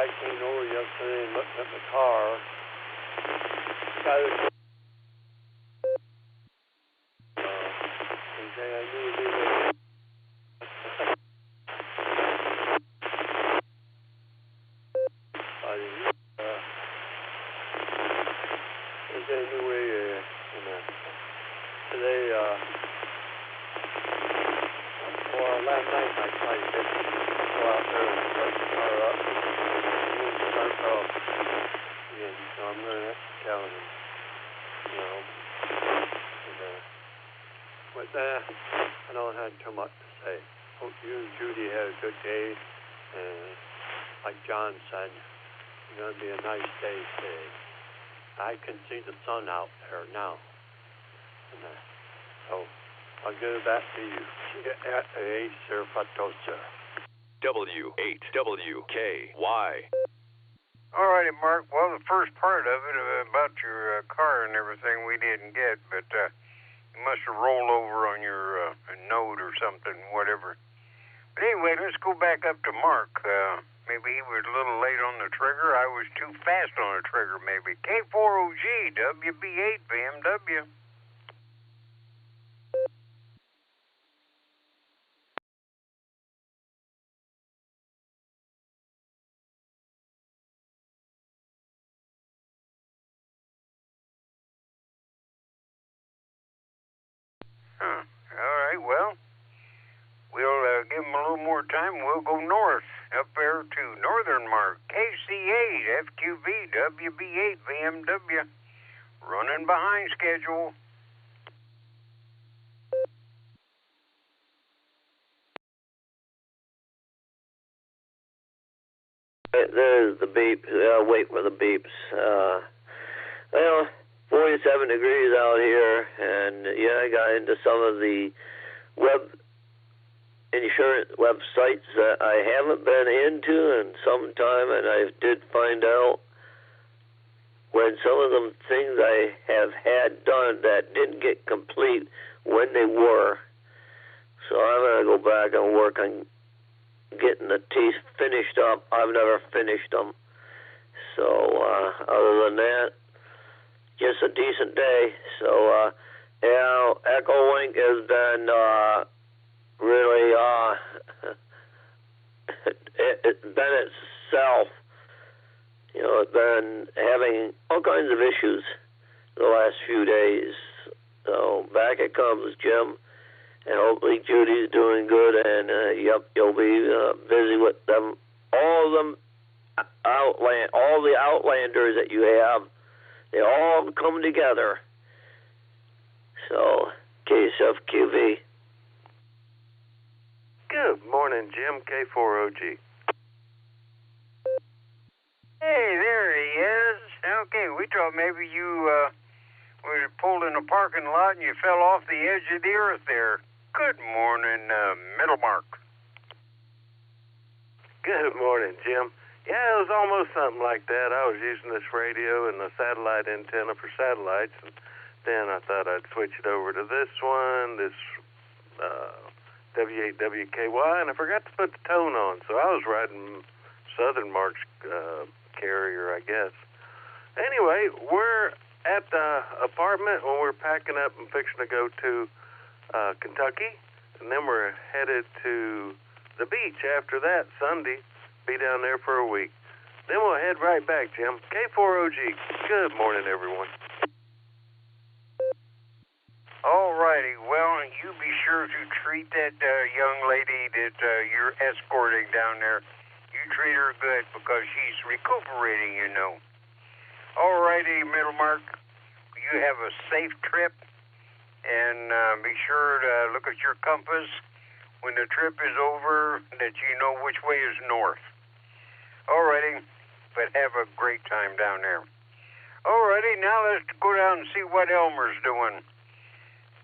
guy came over yesterday and looked at the car. He said, I knew he was today, last night I tried to go out there and start the car up and it starts off again, so I'm going to have to tell him, with that, I don't have too much to say. Hope you and Judy had a good day, and like John said, it's going to be a nice day today. I can see the sun out there now. So I'll give it back to you. Sir Fatosa. W8WKY. All righty, Mark. Well, the first part of it about your car and everything we didn't get, but you must have rolled over on your node or something, whatever. But anyway, let's go back up to Mark. Maybe he was a little late on the trigger. I was too fast on the trigger, maybe. K4OG, WB8, BMW. Huh. All right, well, we'll give him a little more time. We'll go north, up there to Northern Mark. KC8, FQB, WB8, BMW. Running behind schedule. There's the beep. Wait for the beeps. Well, 47 degrees out here, and I got into some of the web insurance websites that I haven't been into in some time, and I did find out when some of them things I have had done that didn't get complete when they were. So I'm going to go back and work on getting the teeth finished up. I've never finished them. So other than that, just a decent day. So EchoLink has been really it's been itself. It's been having all kinds of issues the last few days. So back it comes, Jim. And hopefully Judy's doing good, and you'll be busy with them. All the Outlanders that you have, they all come together. So, KSFQV. Good morning, Jim, K4OG. Hey, there he is. Okay, we thought maybe you were pulled in a parking lot and you fell off the edge of the earth there. Good morning, Middlemark. Good morning, Jim. Yeah, it was almost something like that. I was using this radio and the satellite antenna for satellites, and then I thought I'd switch it over to this one, this W8WKY, and I forgot to put the tone on, so I was riding Southern Mark's carrier, I guess. Anyway, we're at the apartment when we're packing up and fixing to go to Kentucky, and then we're headed to the beach after that Sunday. Be down there for a week. Then we'll head right back, Jim. K4OG. Good morning, everyone. All righty. Well, you be sure to treat that young lady that you're escorting down there. You treat her good because she's recuperating, All righty, Middlemark. You have a safe trip, and be sure to look at your compass when the trip is over, that you know which way is north. Alrighty, but have a great time down there. Alrighty, now let's go down and see what Elmer's doing.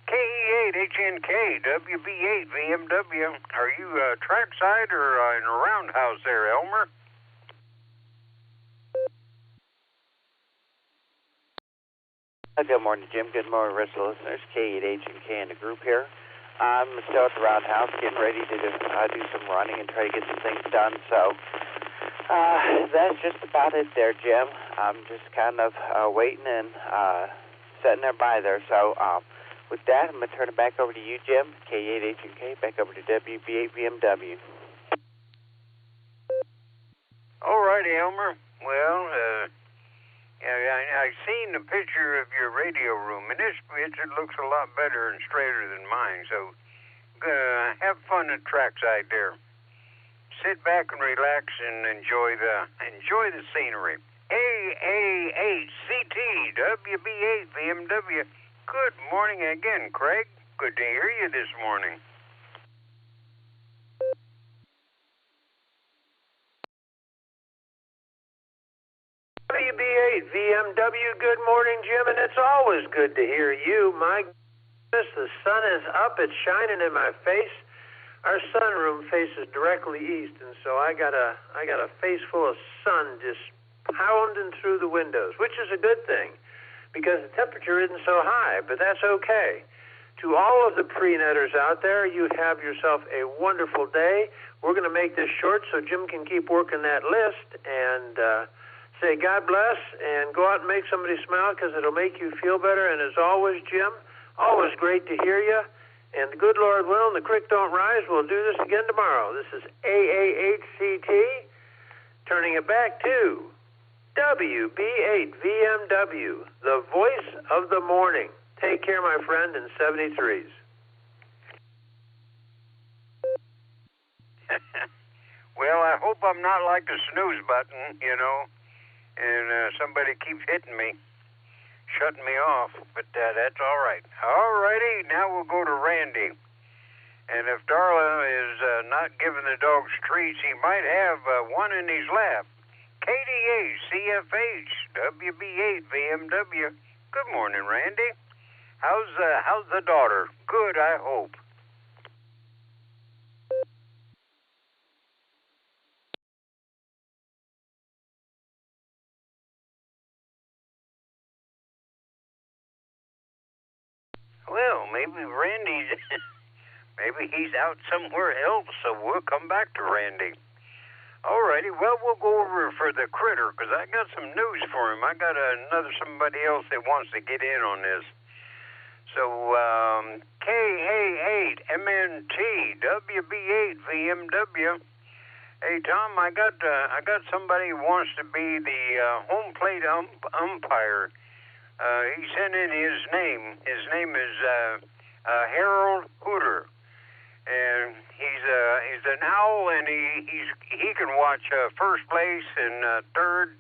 KE8 HNK WB8 BMW. Are you trackside or in a roundhouse there, Elmer? Good morning, Jim. Good morning, rest of the listeners. KE8 HNK and the group here. I'm still at the roundhouse, getting ready to do some running and try to get some things done. So That's just about it there, Jim. I'm just kind of waiting and sitting there by there. So with that, I'm going to turn it back over to you, Jim. K8H&K, back over to WB8VMW. All righty, Elmer. Well, I seen the picture of your radio room, and this picture looks a lot better and straighter than mine. So have fun at trackside there. Sit back and relax and enjoy the scenery. AAHCT WB8 VMW. Good morning again, Craig. Good to hear you this morning. WB8 VMW. Good morning, Jim, and it's always good to hear you. My goodness, the sun is up. It's shining in my face. Our sunroom faces directly east, and so I got a face full of sun just pounding through the windows, which is a good thing because the temperature isn't so high, but that's okay. To all of the pre-netters out there, you have yourself a wonderful day. We're going to make this short so Jim can keep working that list and say God bless and go out and make somebody smile because it'll make you feel better. And as always, Jim, always great to hear you. And the good Lord willing, the creek don't rise. We'll do this again tomorrow. This is AAHCT, turning it back to WB8 VMW, the voice of the morning. Take care, my friend, in 73s. Well, I hope I'm not like the snooze button, and somebody keeps hitting me, shutting me off, but that's all right. All righty, now we'll go to Randy. And if Darla is not giving the dogs treats, he might have one in his lap. KDA, CFH, WB8, VMW. Good morning, Randy. How's the daughter? Good, I hope. Well, maybe maybe he's out somewhere else, so we'll come back to Randy. All righty, well, we'll go over for the critter, because I got some news for him. I got somebody else that wants to get in on this. So, KA8 MNT WB8 VMW. Hey, Tom, I got somebody who wants to be the home plate umpire. He sent in his name. His name is Harold Hooter, and he's an owl, and he can watch first place and third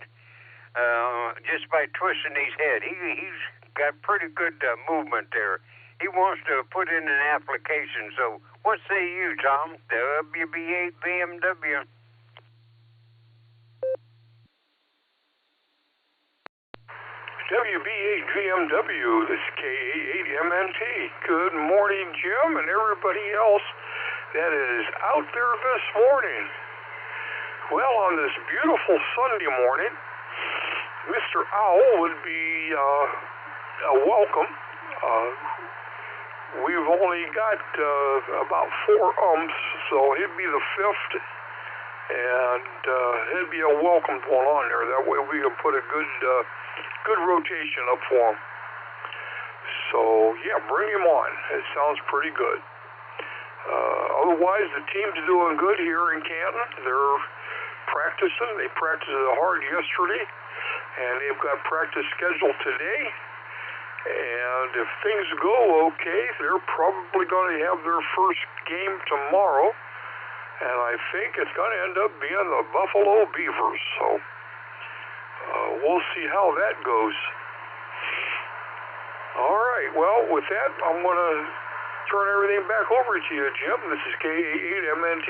just by twisting his head. He's got pretty good movement there. He wants to put in an application. So, what say you, Tom? WB8 BMW. WB8 VMW, this is KA8MNT. Good morning, Jim, and everybody else that is out there this morning. Well, on this beautiful Sunday morning, Mr. Owl would be welcome. We've only got about 4 umps, so he'd be the 5th, and it'd be a welcomed one on there. That way we can put a good rotation up for him. So, yeah, bring him on. It sounds pretty good. Otherwise, the team's doing good here in Canton. They're practicing. They practiced hard yesterday, and they've got practice scheduled today. And if things go okay, they're probably going to have their first game tomorrow. And I think it's going to end up being the Buffalo Beavers. So, we'll see how that goes. All right. Well, with that, I'm going to turn everything back over to you, Jim. This is KA8MNT.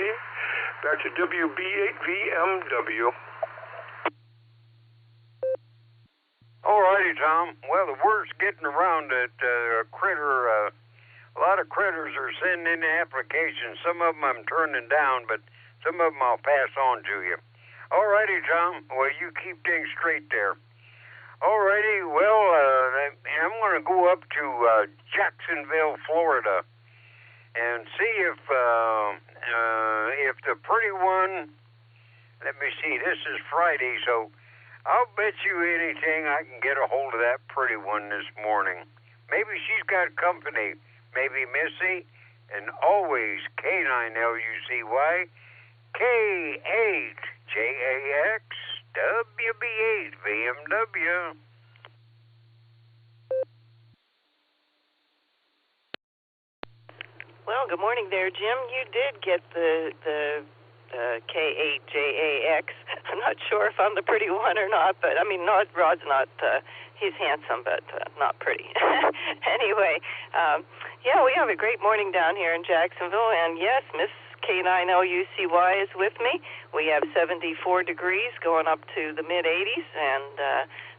Back to WB8VMW. All righty, Tom. Well, the word's getting around that a lot of critters are sending in applications. Some of them I'm turning down, but some of them I'll pass on to you. All righty, Tom. Well, you keep things straight there. All righty. Well, I'm going to go up to Jacksonville, Florida, and see if the pretty one let me see, this is Friday, so I'll bet you anything I can get a hold of that pretty one this morning. Maybe she's got company. Maybe Missy, and always K9LUCY, K8JAX, WB8 BMW. Well, good morning there, Jim. You did get the K8JAX. I'm not sure if I'm the pretty one or not, but I mean, Rod's not. He's handsome, but not pretty. Anyway, yeah, we have a great morning down here in Jacksonville, and yes, Miss K9LUCY is with me. We have 74 degrees going up to the mid-80s, and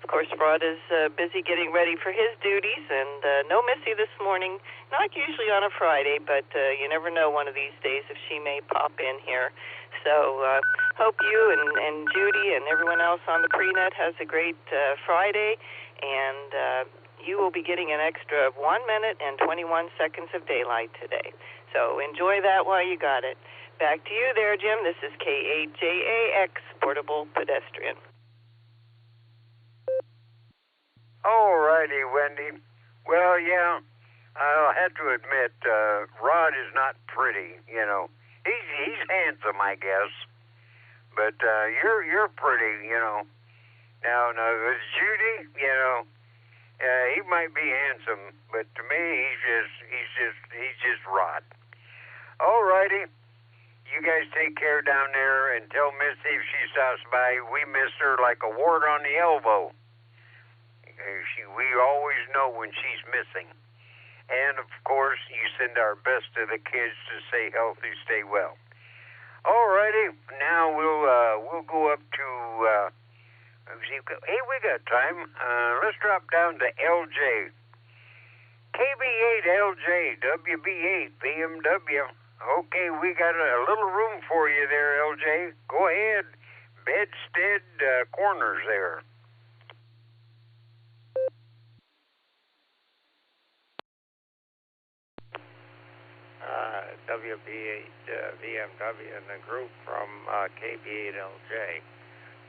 of course, Rod is busy getting ready for his duties, and no Missy this morning. Not usually on a Friday, but you never know one of these days if she may pop in here. So hope you and Judy and everyone else on the pre-net has a great Friday, and you will be getting an extra 1 minute and 21 seconds of daylight today. So enjoy that while you got it. Back to you there, Jim. This is K8JAX, Portable Pedestrian. All righty, Wendy. Well, yeah, I'll have to admit, Rod is not pretty, you know. He's handsome, I guess. But you're pretty, you know. Now, Judy, you know, he might be handsome, but to me, he's just Rod. All righty. You guys take care down there and tell Missy if she stops by, we miss her like a wart on the elbow. We always know when she's missing. And, of course, you send our best to the kids to stay healthy, stay well. All righty. Now we'll go up to, hey, we got time. Let's drop down to LJ. KB8LJ, WB8, BMW. Okay, we got a little room for you there, LJ. Go ahead. Bedstead Corners there. WB8 BMW and the group from KB8LJ.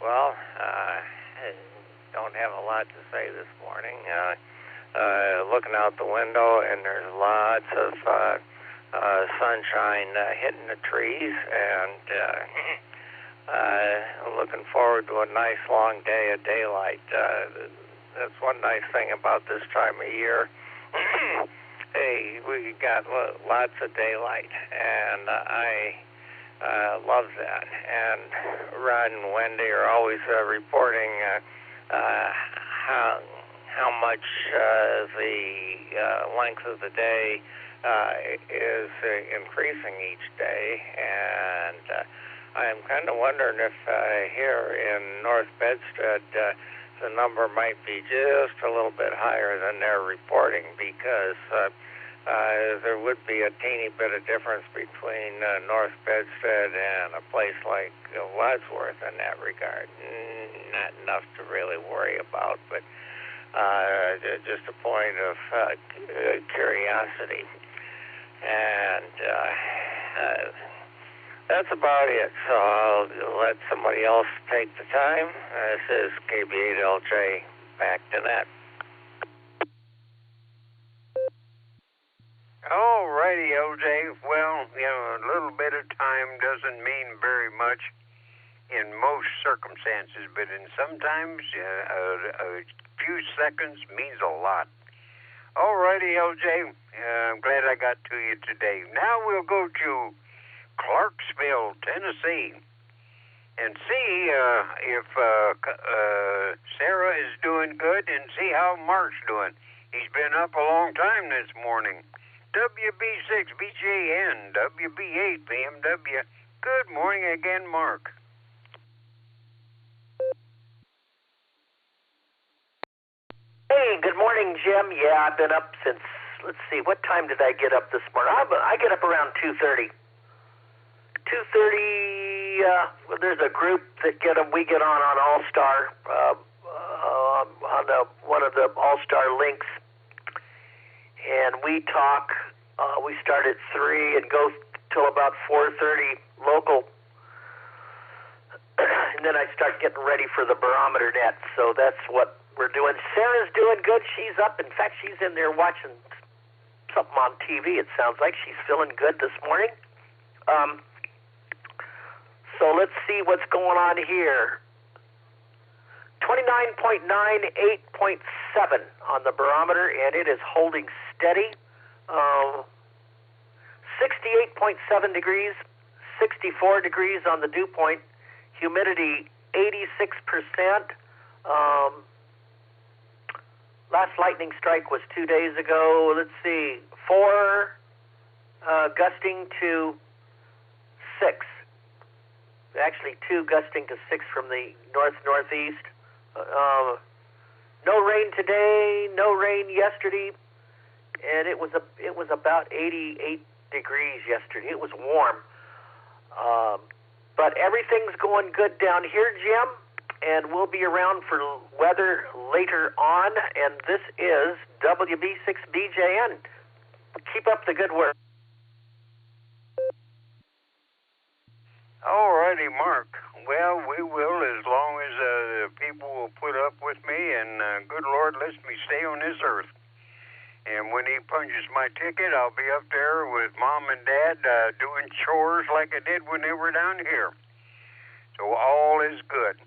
Well, I don't have a lot to say this morning. Looking out the window, and there's lots of sunshine hitting the trees, and looking forward to a nice long day of daylight. That's one nice thing about this time of year. Hey, we got lots of daylight, and I love that. And Rod and Wendy are always reporting how much the length of the day is increasing each day, and I'm kind of wondering if here in North Bedstead the number might be just a little bit higher than they're reporting, because there would be a teeny bit of difference between North Bedstead and a place like Wadsworth in that regard. Not enough to really worry about, but just a point of curiosity. And that's about it. So I'll let somebody else take the time. This is KB8LJ. Back to that. All righty, LJ. Well, you know, a little bit of time doesn't mean very much in most circumstances, but in sometimes a few seconds means a lot. All righty, LJ. I'm glad I got to you today. Now we'll go to Clarksville, Tennessee, and see if Sarah is doing good, and see how Mark's doing. He's been up a long time this morning. WB6 BJN, WB8 BMW. Good morning again, Mark. Hey, good morning, Jim. Yeah, I've been up since, let's see, what time did I get up this morning? I get up around 2:30. 2:30, well, there's a group that we get on Allstar, on one of the Allstar links, and we talk. We start at 3 and go till about 4:30 local. and then I start getting ready for the Barometer Net. So that's what we're doing. Sarah's doing good. She's up. In fact, she's in there watching something on TV. It sounds like she's feeling good this morning. So let's see what's going on here. 29.9, 8.7 on the barometer, and it is holding steady. 68.7 degrees, 64 degrees on the dew point, humidity 86%. Last lightning strike was 2 days ago. Let's see, 4 gusting to 6. Actually, 2 gusting to 6 from the north-northeast. No rain today, no rain yesterday, and it was about 88 degrees yesterday. It was warm. But everything's going good down here, Jim, and we'll be around for weather later on. And this is WB6BJN. Keep up the good work. All righty, Mark. Well, we will, as long as the people will put up with me, and good Lord lets me stay on this earth. And when he punches my ticket, I'll be up there with Mom and Dad doing chores like I did when they were down here. So all is good.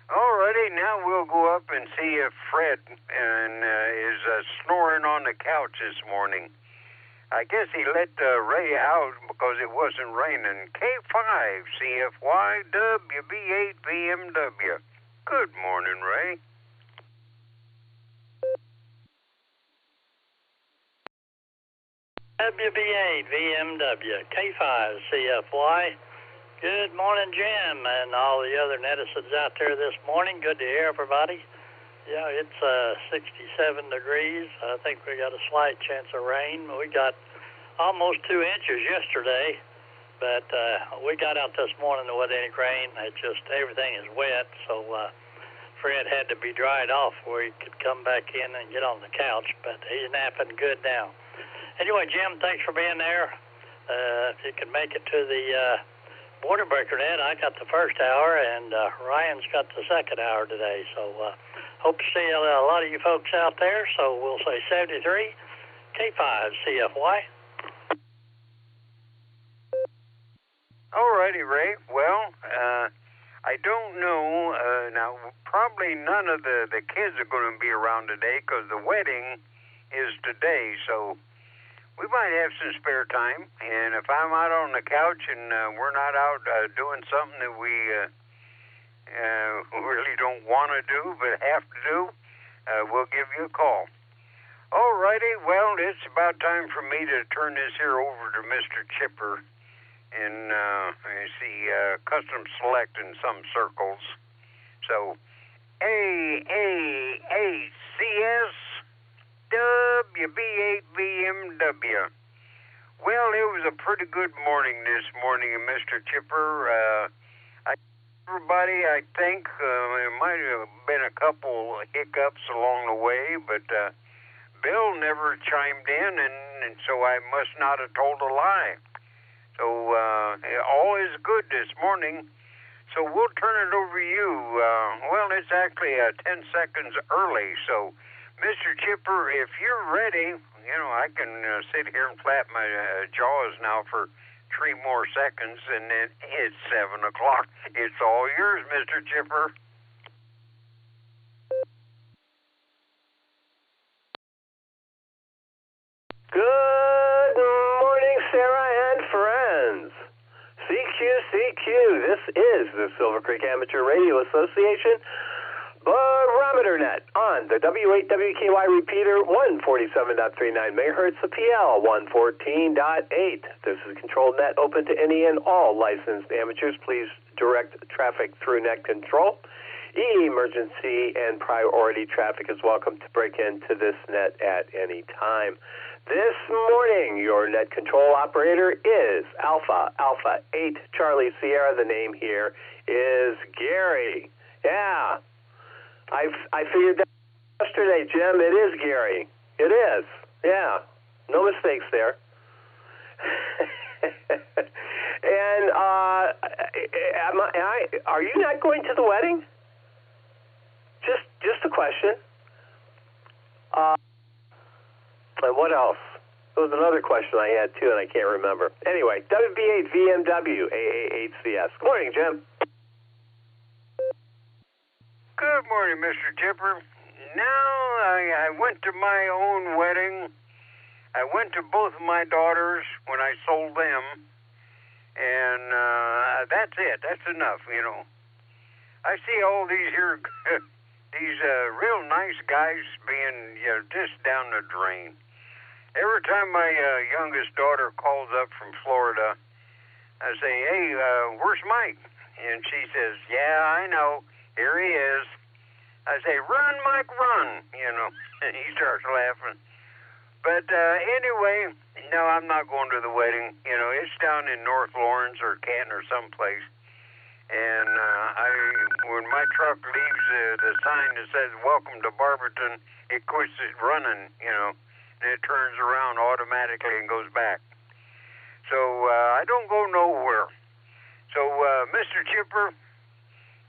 All righty, now we'll go up and see if Fred is snoring on the couch this morning. I guess he let Ray out because it wasn't raining. K5 CFY WB8 VMW. Good morning, Ray. WB8 VMW K5 CFY. Good morning, Jim, and all the other netizens out there this morning. Good to hear everybody. Yeah, it's 67 degrees. I think we got a slight chance of rain. We got almost 2 inches yesterday, but we got out this morning with any rain. It just, everything is wet, so Fred had to be dried off where he could come back in and get on the couch, but he's napping good now. Anyway, Jim, thanks for being there. If you can make it to the Barometer Net, I got the first hour, and Ryan's got the second hour today, so hope to see a lot of you folks out there. So we'll say 73 K5 CFY. All righty, Ray. Well, I don't know. Now, probably none of the kids are going to be around today because the wedding is today, so we might have some spare time. And if I'm out on the couch and we're not out doing something that we really don't want to do but have to do, we'll give you a call. All righty. Well, it's about time for me to turn this here over to Mr. Chipper in custom select in some circles. So, AAACS WB8 VMW. Well, it was a pretty good morning this morning, Mr. Chipper. Everybody, I think, there might have been a couple hiccups along the way, but Bill never chimed in, and so I must not have told a lie. So all is good this morning. So we'll turn it over to you. Well, it's actually 10 seconds early. So, Mr. Chipper, if you're ready, I can sit here and flap my jaws now for 3 more seconds, and then it's 7 o'clock. It's all yours, Mr. Chipper. Good morning, Sarah and friends. CQ, this is the Silvercreek Amateur Radio Association Barometer Net on the W8WKY repeater 147.39 megahertz, the PL 114.8. This is a controlled net open to any and all licensed amateurs. Please direct traffic through net control. Emergency and priority traffic is welcome to break into this net at any time. This morning, your net control operator is Alpha 8 Charlie Sierra. The name here is Gary. Yeah, I figured that yesterday, Jim. It is Gary. It is. Yeah, no mistakes there. And are you not going to the wedding? Just a question. And what else? There was another question I had, too, and I can't remember. Anyway, WB8 VMW AA8CS. Good morning, Jim. Good morning, Mr. Chipper. Now, I went to my own wedding. I went to both of my daughters when I sold them. And that's it. That's enough, you know. I see all these here, these real nice guys being, just down the drain. Every time my youngest daughter calls up from Florida, I say, hey, where's Mike? And she says, yeah, I know. Here he is. I say, run, Mike, run, and he starts laughing. But anyway, no, I'm not going to the wedding. It's down in North Lawrence or Canton or someplace. And when my truck leaves the sign that says, welcome to Barberton, it quits it running, and it turns around automatically and goes back. So I don't go nowhere. So, Mr. Chipper,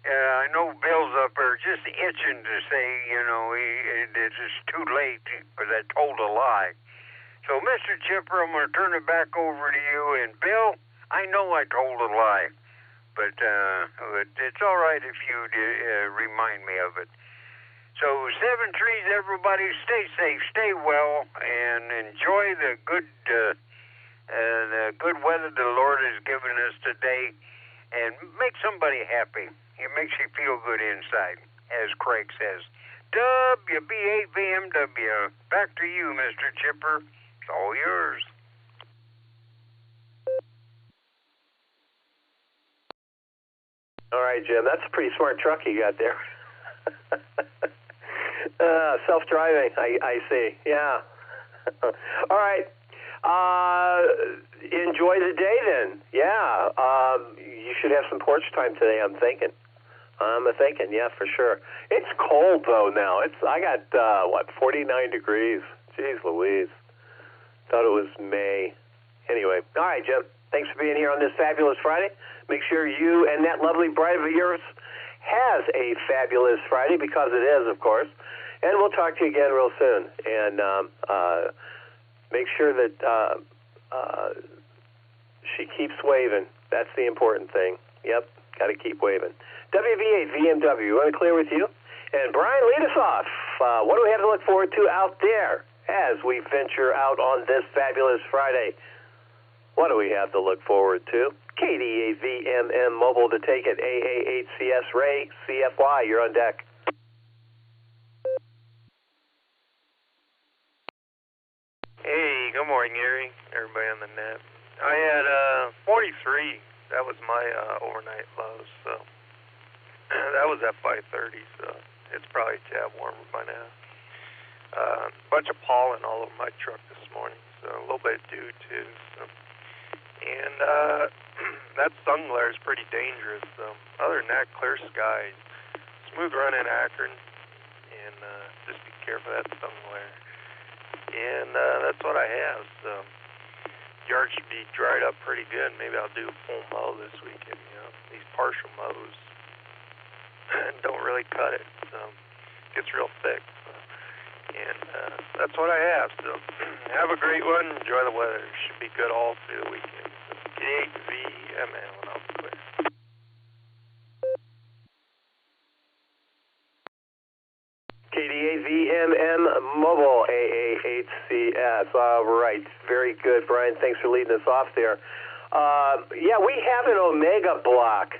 I know Bill's up there just itching to say, it's just too late because I told a lie. So, Mr. Chipper, I'm going to turn it back over to you. And, Bill, I know I told a lie, but it's all right if you remind me of it. So, 7 trees, everybody, stay safe, stay well, and enjoy the good weather the Lord has given us today, and make somebody happy. It makes you feel good inside, as Craig says. WB8VMW. Back to you, Mr. Chipper. It's all yours. All right, Jim. That's a pretty smart truck you got there. Self-driving, I see. Yeah. All right. Enjoy the day then. Yeah. You should have some porch time today, I'm thinking. Yeah, for sure. It's cold though now. I got 49 degrees. Jeez Louise. Thought it was May. Anyway, all right, Jim. Thanks for being here on this fabulous Friday. Make sure you and that lovely bride of yours has a fabulous Friday, because it is, of course. And we'll talk to you again real soon. And make sure that she keeps waving. That's the important thing. Yep, got to keep waving. WV8 VMW, you want to clear with you? And Brian, lead us off. What do we have to look forward to out there as we venture out on this fabulous Friday? What do we have to look forward to? KDAVMM Mobile to take it. AA8CS Ray, CFY, you're on deck. Hey, good morning, Gary. Everybody on the net. I had 43. That was my overnight low, so that was at 5:30, so it's probably a tad warmer by now. Bunch of pollen all over my truck this morning, so a little bit of dew too. So. And that sun glare is pretty dangerous. So other than that, clear skies, smooth run in Akron, and just be careful of that sun glare. And that's what I have. So yard should be dried up pretty good. Maybe I'll do a full mow this weekend. These partial mows don't really cut it, so it gets real thick. So. And that's what I have. So have a great one. Enjoy the weather. Should be good all through the weekend. So KDAVMM, and I'll be clear. KDAVMM Mobile AA8CS. All right. Very good, Brian. Thanks for leading us off there. Yeah, we have an Omega block.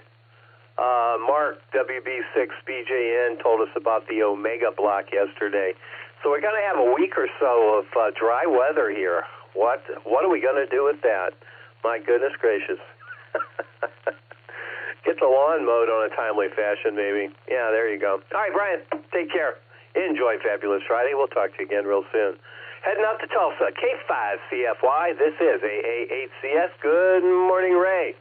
Mark, WB6BJN, told us about the Omega block yesterday. So we're going to have a week or so of dry weather here. What are we going to do with that? My goodness gracious. Get the lawn mowed on a timely fashion, maybe. Yeah, there you go. All right, Brian, take care. Enjoy Fabulous Friday. We'll talk to you again real soon. Heading up to Tulsa, K5CFY. This is AA8CS. Good morning, Ray.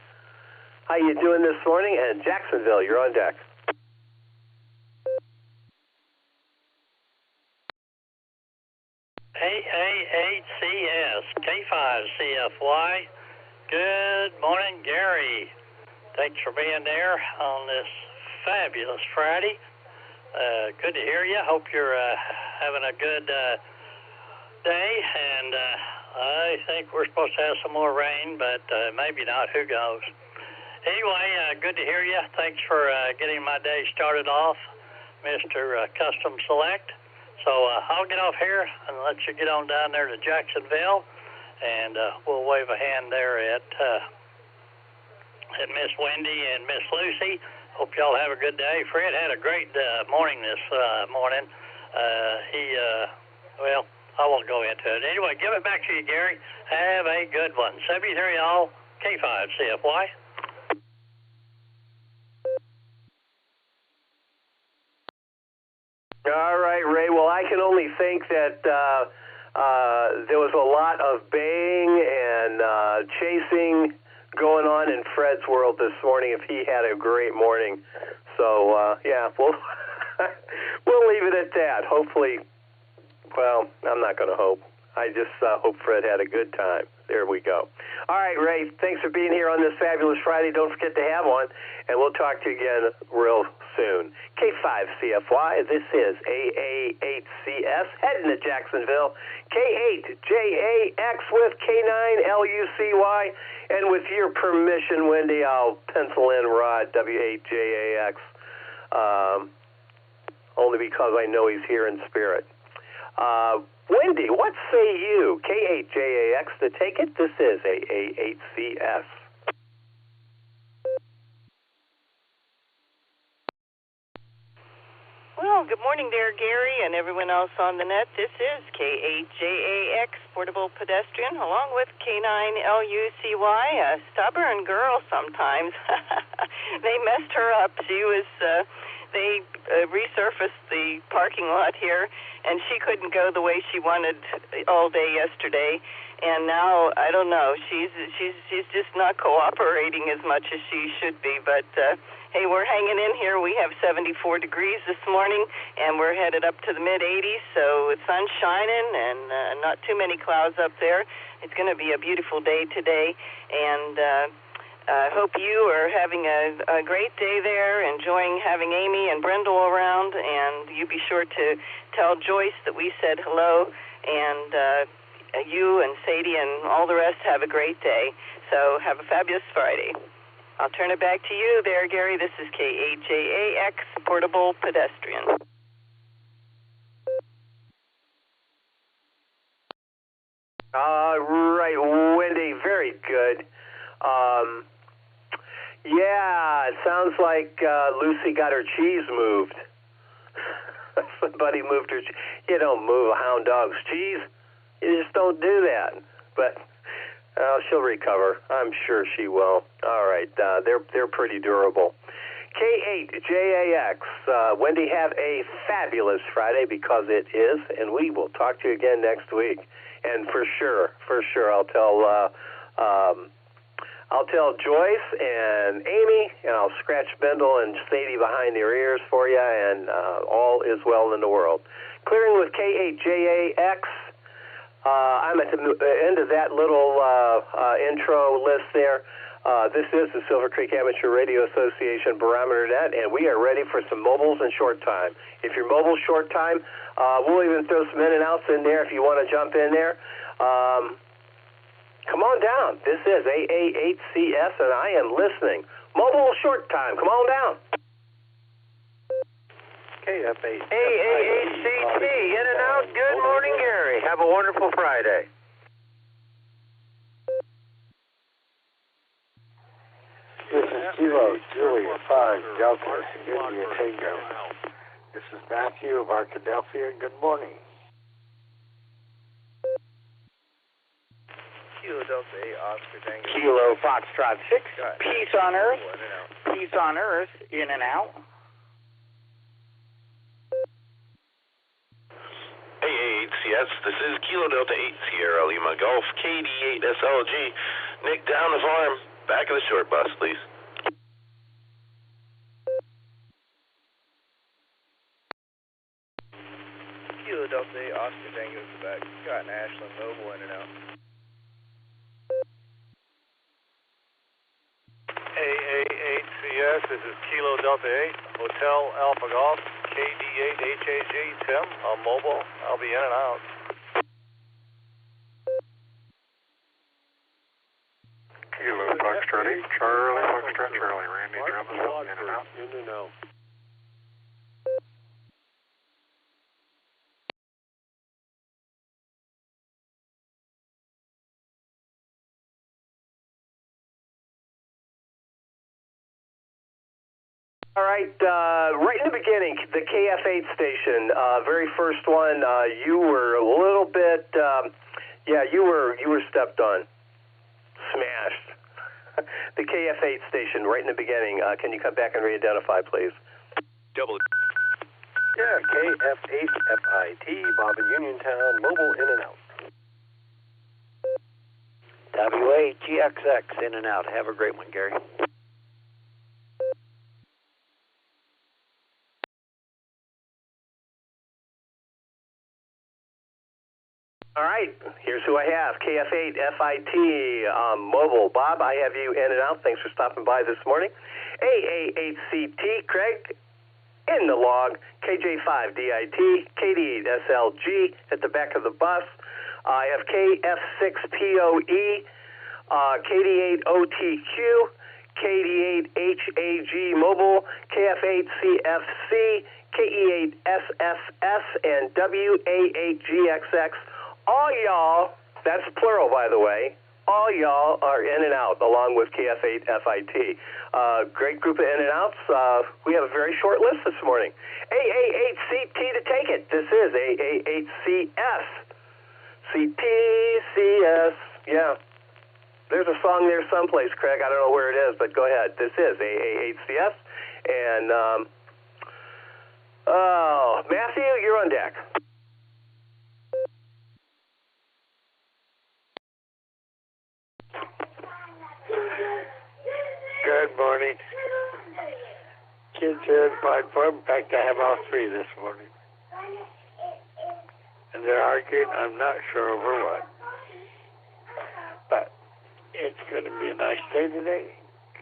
How you doing this morning? And Jacksonville, you're on deck. AA8CS, K5CFY. Good morning, Gary. Thanks for being there on this fabulous Friday. Good to hear you. Hope you're having a good day, and I think we're supposed to have some more rain, but maybe not. Who knows? Anyway, good to hear you. Thanks for getting my day started off, Mr. Custom Select. So I'll get off here and let you get on down there to Jacksonville, and we'll wave a hand there at Miss Wendy and Miss Lucy. Hope y'all have a good day. Fred had a great morning this morning. Well, I won't go into it. Anyway, give it back to you, Gary. Have a good one. 73 all K5 CFY. All right, Ray. Well, I can only think that there was a lot of baying and chasing going on in Fred's world this morning if he had a great morning. So, yeah, we'll leave it at that. Hopefully, well, I'm not going to hope. I just hope Fred had a good time. There we go. All right, Ray, thanks for being here on this fabulous Friday. Don't forget to have one, and we'll talk to you again real soon. K5CFY, this is AA8CS, heading to Jacksonville. K8JAX with K9LUCY, and with your permission, Wendy, I'll pencil in Rod, W8JAX, only because I know he's here in spirit. Wendy, what say you? K8JAX to take it. This is AA8CS. Well, good morning there, Gary, and everyone else on the net. This is K8JAX, Portable Pedestrian, along with K9LUCY, a stubborn girl sometimes. They messed her up. They resurfaced the parking lot here, and she couldn't go the way she wanted all day yesterday. And now, I don't know, she's just not cooperating as much as she should be. But, hey, we're hanging in here. We have 74 degrees this morning, and we're headed up to the mid-80s, so the sun's shining and not too many clouds up there. It's going to be a beautiful day today, and I hope you are having a great day there, enjoying having Amy and Brendel around, and you be sure to tell Joyce that we said hello, and you and Sadie and all the rest have a great day. So have a fabulous Friday. I'll turn it back to you there, Gary. This is K8JAX, Portable Pedestrian. Right, Wendy, very good. Yeah, it sounds like Lucy got her cheese moved. Somebody moved her cheese. You don't move a hound dog's cheese. You just don't do that. But she'll recover. I'm sure she will. All right, they're pretty durable. K8JAX. Wendy, have a fabulous Friday, because it is, and we will talk to you again next week. And for sure, I'll tell Joyce and Amy, and I'll scratch Bendel and Sadie behind their ears for you, and all is well in the world. Clearing with K8JAX. I'm at the end of that little intro list there. This is the Silvercreek Amateur Radio Association Barometer Net, and we are ready for some mobiles in short time. If you're mobile short time, we'll even throw some in and outs in there if you want to jump in there. Come on down. This is AA8CS, and I am listening. Mobile short time. Come on down. KF8. AA8CT, in and out. Good morning, Gary. Have a wonderful Friday. This is Kilo Julia 5 Delta India Tango. This is Matthew of Arkadelphia. Good morning. Kilo Delta 8 Oscar Tango. Kilo Foxtrot 6. Peace on Earth. Peace on Earth. In and out. AA8CS, this is Kilo Delta 8 Sierra Lima Golf KD8 SLG. Nick down the farm. Back of the short bus, please. Kilo Delta 8 Oscar Tango Quebec. Scott and Ashland Mobile in and out. is Kilo Delta 8, Hotel Alpha Golf, KD8HAG, Tim, on mobile. I'll be in and out. Kilo Foxtrot 8, Charlie Foxtrot Charlie, Randy Drummond, in and out. In and out. All right, right in the beginning, the KF8 station, very first one, you were a little bit, you were stepped on, smashed. The KF8 station, right in the beginning, can you come back and re-identify, please? Yeah, KF8 FIT, Bob in Uniontown, mobile in and out. WA-GXX, in and out. Have a great one, Gary. All right, here's who I have. KF8 FIT mobile. Bob, I have you in and out. Thanks for stopping by this morning. AA8CT, Craig, in the log. KJ5DIT, KD8SLG at the back of the bus. I have KF6POE, KD8OTQ, KD8HAG mobile, KF8CFC, KE8SSS, and WA8GXX. All y'all, that's plural by the way, all y'all are in and out along with KF8 FIT. Great group of in and outs. We have a very short list this morning. AA8CT to take it. This is AA8CS. CTCS. Yeah. There's a song there someplace, Craig. I don't know where it is, but go ahead. This is AA8CS. And, Matthew, you're on deck. Good morning. Kids here at platform. In fact, I have all three this morning. And they're arguing, I'm not sure over what. But it's going to be a nice day today.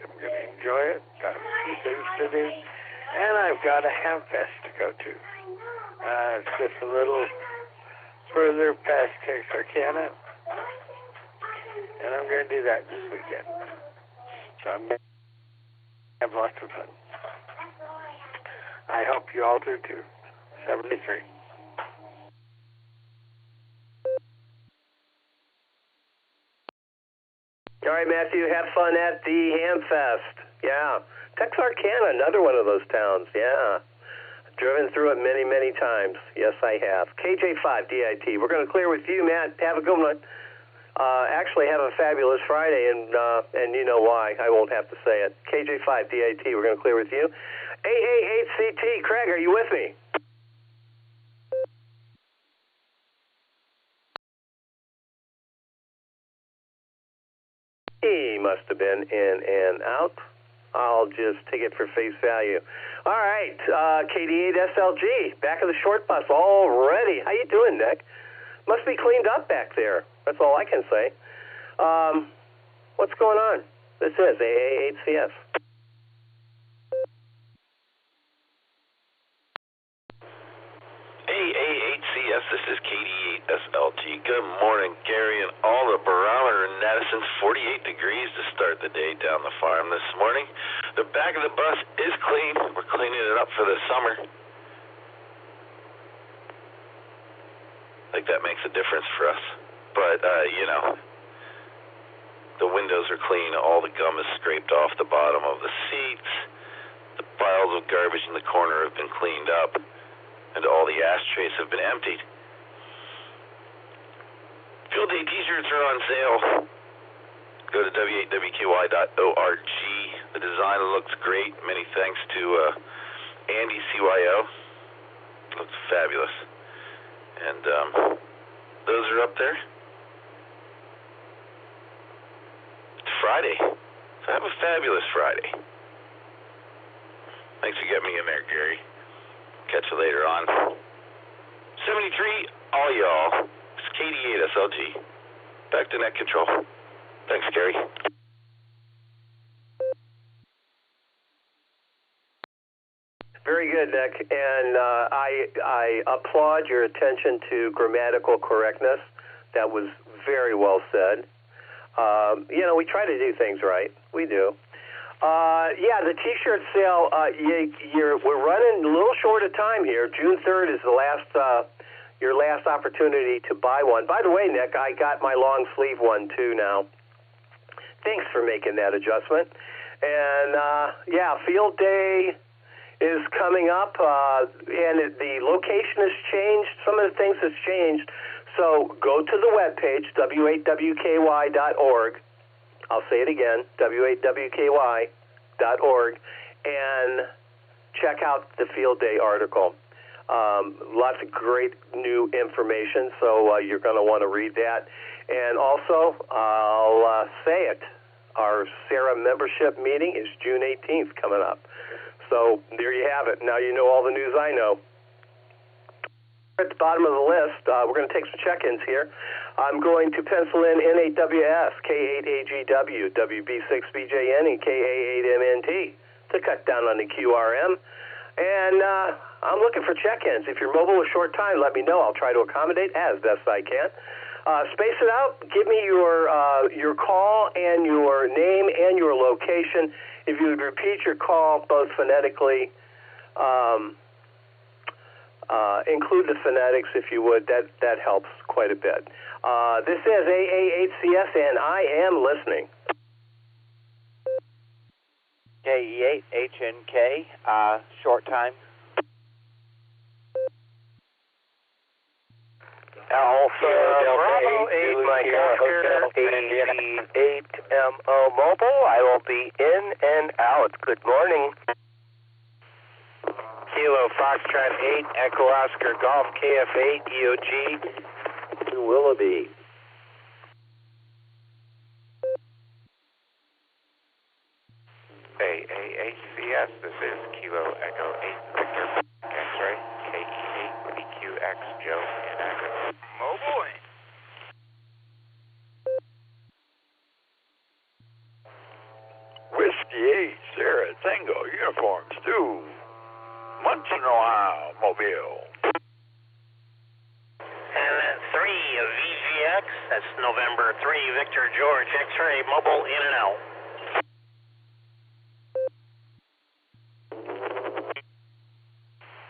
I'm going to enjoy it. Got a few things to do. And I've got a ham fest to go to. It's just a little further past Texarkana. And I'm going to do that this weekend. So I'm going to have lots of fun. I hope you all do too. 73. All right, Matthew, have fun at the Ham Fest. Yeah. Texarkana, another one of those towns. Yeah. Driven through it many, many times. Yes, I have. KJ5DIT. We're going to clear with you, Matt. Have a good one. Actually, have a fabulous Friday, and you know why. I won't have to say it. KJ5DIT, we're going to clear with you. AA8CT, Craig, are you with me? He must have been in and out. I'll just take it for face value. All right, KD8SLG, back of the short bus already. How you doing, Nick? Must be cleaned up back there. That's all I can say. What's going on? This is AA8CS. AA8CS, this is KD8SLG. Good morning, Gary, and all the Barometer Net. 48 degrees to start the day down the farm this morning. The back of the bus is clean. We're cleaning it up for the summer. I think that makes a difference for us. But, the windows are clean. All the gum is scraped off the bottom of the seats. The piles of garbage in the corner have been cleaned up. And all the ashtrays have been emptied. Field day t-shirts are on sale. Go to w8wky.org. The design looks great. Many thanks to Andy CYO. Looks fabulous. And those are up there. It's Friday. So have a fabulous Friday. Thanks for getting me in there, Gary. Catch you later on. 73, all y'all. It's KD8SLG. Back to net control. Thanks, Gary. Very good, Nick. And I applaud your attention to grammatical correctness. That was very well said. We try to do things right. We do. The T-shirt sale, we're running a little short of time here. June 3rd is your last opportunity to buy one. By the way, Nick, I got my long sleeve one too now. Thanks for making that adjustment. And field day is coming up, and the location has changed. Some of the things has changed. So go to the webpage, w8wky.org. I'll say it again, w8wky.org, and check out the field day article. Lots of great new information, so you're going to want to read that. And also, I'll say it, our Sarah membership meeting is June 18th coming up. So there you have it. Now you know all the news I know. At the bottom of the list, we're going to take some check-ins here. I'm going to pencil in N8WS, K8AGW, WB6BJN, and KA8MNT to cut down on the QRM. And I'm looking for check-ins. If you're mobile a short time, let me know. I'll try to accommodate as best I can. Space it out. Give me your call and your name and your location. If you would repeat your call both phonetically, include the phonetics if you would. That helps quite a bit. This is AA8CS, and I am listening. KE8HNK, short time. Alpha Bravo 8, Mike Oscar, 88MO Mobile. I will be in and out. Good morning. Kilo Foxtrot 8, Echo Oscar Golf, KF8, EOG, Willoughby. AAHCS, this is Kilo Echo 8, Victor X-Ray, KE8, PQX, Joe, and Echo. Mobile. Whiskey 8, Sarah, Tango, Uniforms 2, Munson, Ohio, Mobile. And then 3 VGX, that's November 3, Victor George, X-Ray, Mobile, in and out.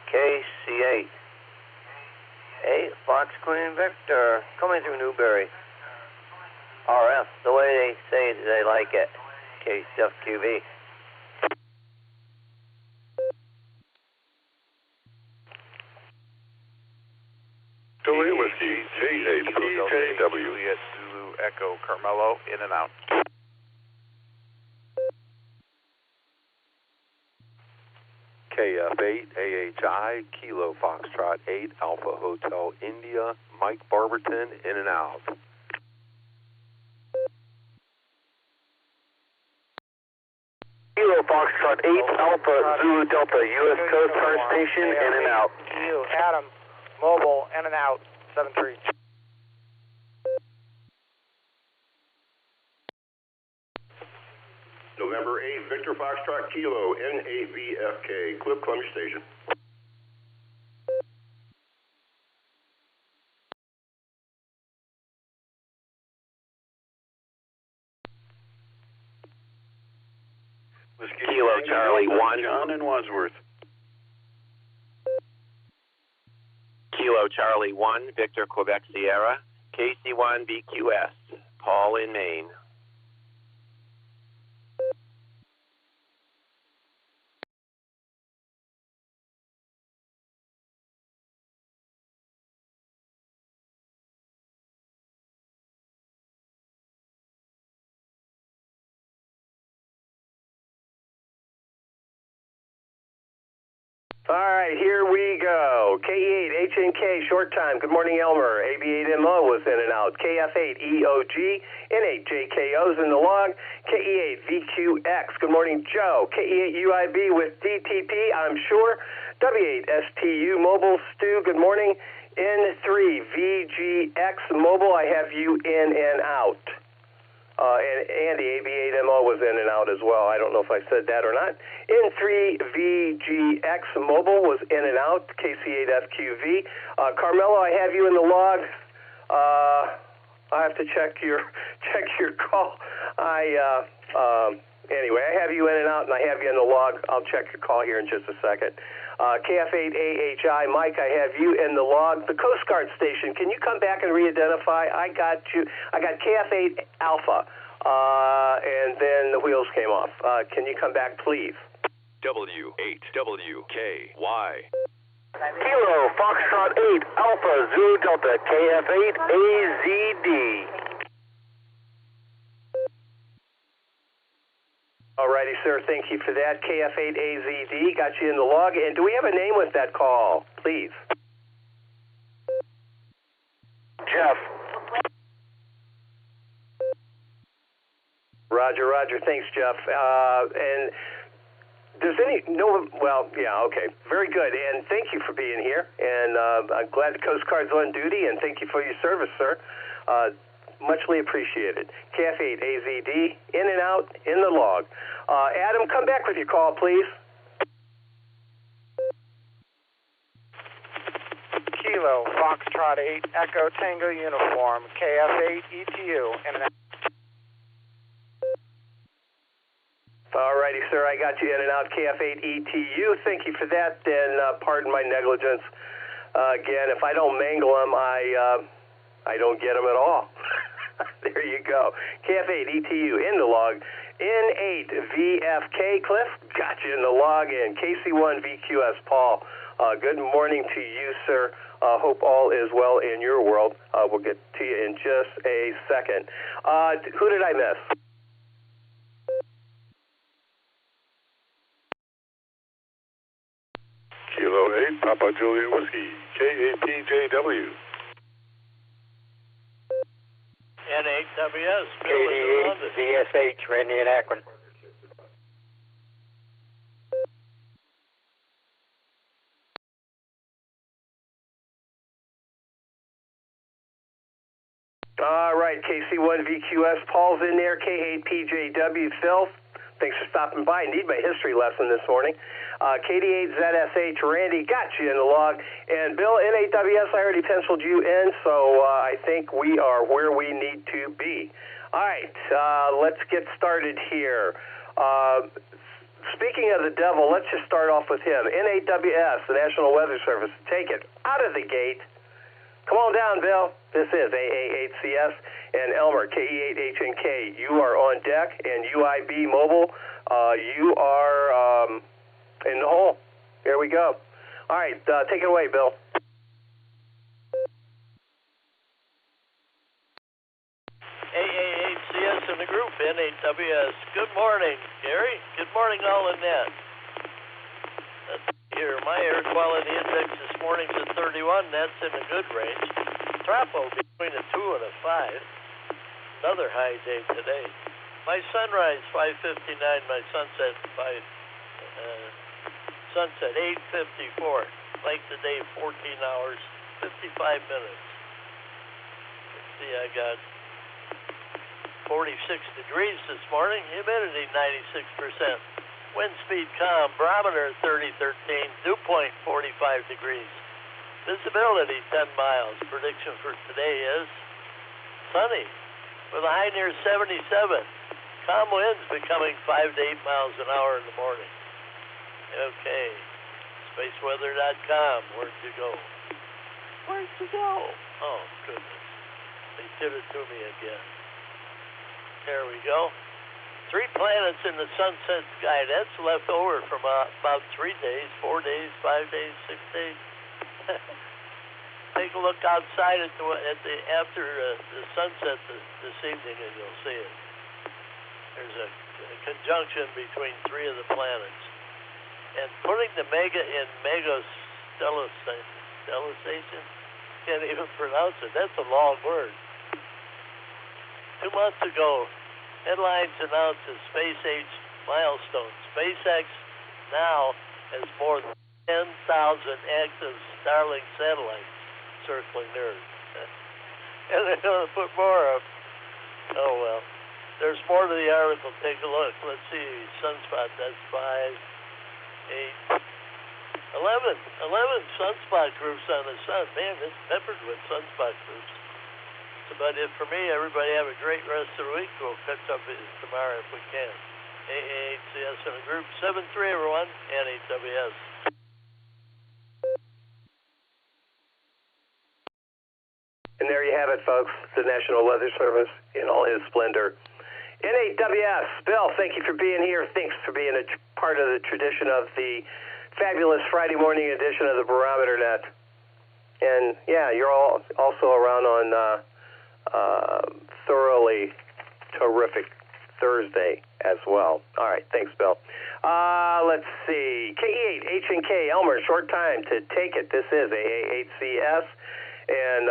KC8, 8, Fox Queen Victor, coming through Newberry. RF, the way they say they like it. KCFQV. Juliet Whiskey, J8, W. Juliet Zulu Echo Carmelo, in and out. KF8, AHI, Kilo Foxtrot 8, Alpha Hotel India, Mike Barberton, in and out. Kilo Foxtrot 8, Alpha Zulu Delta, U.S. Coast Guard Station, in and out. You, Adam, Mobile, in and out, 7-3. November 8, Victor Foxtrot Kilo, N8VFK, Clip Columbia Station. Kilo Charlie 1. John in Wadsworth. Kilo Charlie 1, Victor Quebec Sierra, KC1 BQS, Paul in Maine. All right, here we go. K8, HNK, short time. Good morning, Elmer. AB8MO was in and out. KF8, EOG, N8, JKO's in the log. KE8, VQX. Good morning, Joe. KE8, UIB with DTP, I'm sure. W8, STU, Mobile, Stu, good morning. N3, VGX, Mobile, I have you in and out. And Andy, AB8MO was in and out as well. I don't know if I said that or not. N3VGX Mobile was in and out, KC8FQV. Carmelo, I have you in the log. I have to check your call. Anyway, I have you in and out, and I have you in the log. I'll check your call here in just a second. KF8AHI, Mike, I have you in the log. The Coast Guard station, can you come back and re-identify? I got you. I got KF8 Alpha, and then the wheels came off. Can you come back, please? W8WKY. Kilo Foxtrot 8 Alpha Zulu Delta KF8 AZD. Alrighty, sir. Thank you for that. KF8AZD got you in the log. And do we have a name with that call, please? Jeff. Roger, Roger. Thanks, Jeff. And does okay. Very good. And thank you for being here. And I'm glad the Coast Guard's on duty, and thank you for your service, sir. Muchly appreciated. KF8AZD, in and out, in the log. Adam, come back with your call, please. Kilo Foxtrot 8 Echo Tango Uniform KF8 ETU, in and out. Alrighty, sir, I got you in and out, KF8 ETU. Thank you for that, and pardon my negligence. Again, if I don't mangle them, I don't get them at all. There you go. KF8 ETU in the log. N8VFK Cliff, got you in the log. And KC1VQS Paul, good morning to you, sir. Hope all is well in your world. We'll get to you in just a second. Who did I miss? Kilo 8, Papa Julia Whiskey, KAPJW. N8WS, KD8 VSH, Randy and Akron. All right, KC1VQS, Paul's in there, K8PJW, Phil. Thanks for stopping by. I need my history lesson this morning. KD8ZSH, Randy, got you in the log. And Bill, N8WS, I already penciled you in, so I think we are where we need to be. All right, let's get started here. Speaking of the devil, let's just start off with him. N8WS, the National Weather Service, take it out of the gate. Come on down, Bill. This is AA8CS and Elmer, KE8HNK. You are on deck, and UIB Mobile, you are in the hole. Here we go. All right, take it away, Bill. AA8CS in the group, N8WS. Good morning, Gary. Good morning, all in net. Here, my air quality index this morning's at 31. That's in a good range. Trapo between a 2 and a 5. Another high day today. My sunrise 5:59. My sunset 8:54. Length of day 14 hours 55 minutes. Let's see, I got 46 degrees this morning. Humidity 96%. Wind speed calm, barometer 3013, dew point 45 degrees. Visibility 10 miles. Prediction for today is sunny with a high near 77. Calm winds becoming 5 to 8 miles an hour in the morning. Okay, spaceweather.com, where'd you go? Where'd you go? Oh, goodness. They did it to me again. There we go. 3 planets in the sunset sky. That's left over from about 3 days, 4 days, 5 days, 6 days. Take a look outside after the sunset this evening, and you'll see it. There's a conjunction between 3 of the planets. And putting the mega in megastellation, can't even pronounce it. That's a long word. 2 months ago, headlines announced a space age milestone. SpaceX now has more than 10,000 active Starlink satellites circling Earth. And they're going to put more up. Oh, well. There's more to the article. Take a look. Let's see. Sunspot, that's 5, 8, 11 sunspot groups on the sun. Man, it's peppered with sunspot groups. That's about it for me. Everybody have a great rest of the week. We'll catch up with you tomorrow if we can. AAHCS in a group 73, everyone, and AWS. And there you have it, folks. The National Weather Service in all his splendor. NAWS, Bill, thank you for being here. Thanks for being a part of the tradition of the fabulous Friday morning edition of the Barometer Net. And, yeah, you're all also around on thoroughly terrific Thursday as well. All right, thanks, Bill. Let's see. KE8, H&K, Elmer, short time to take it. This is AAHCS. And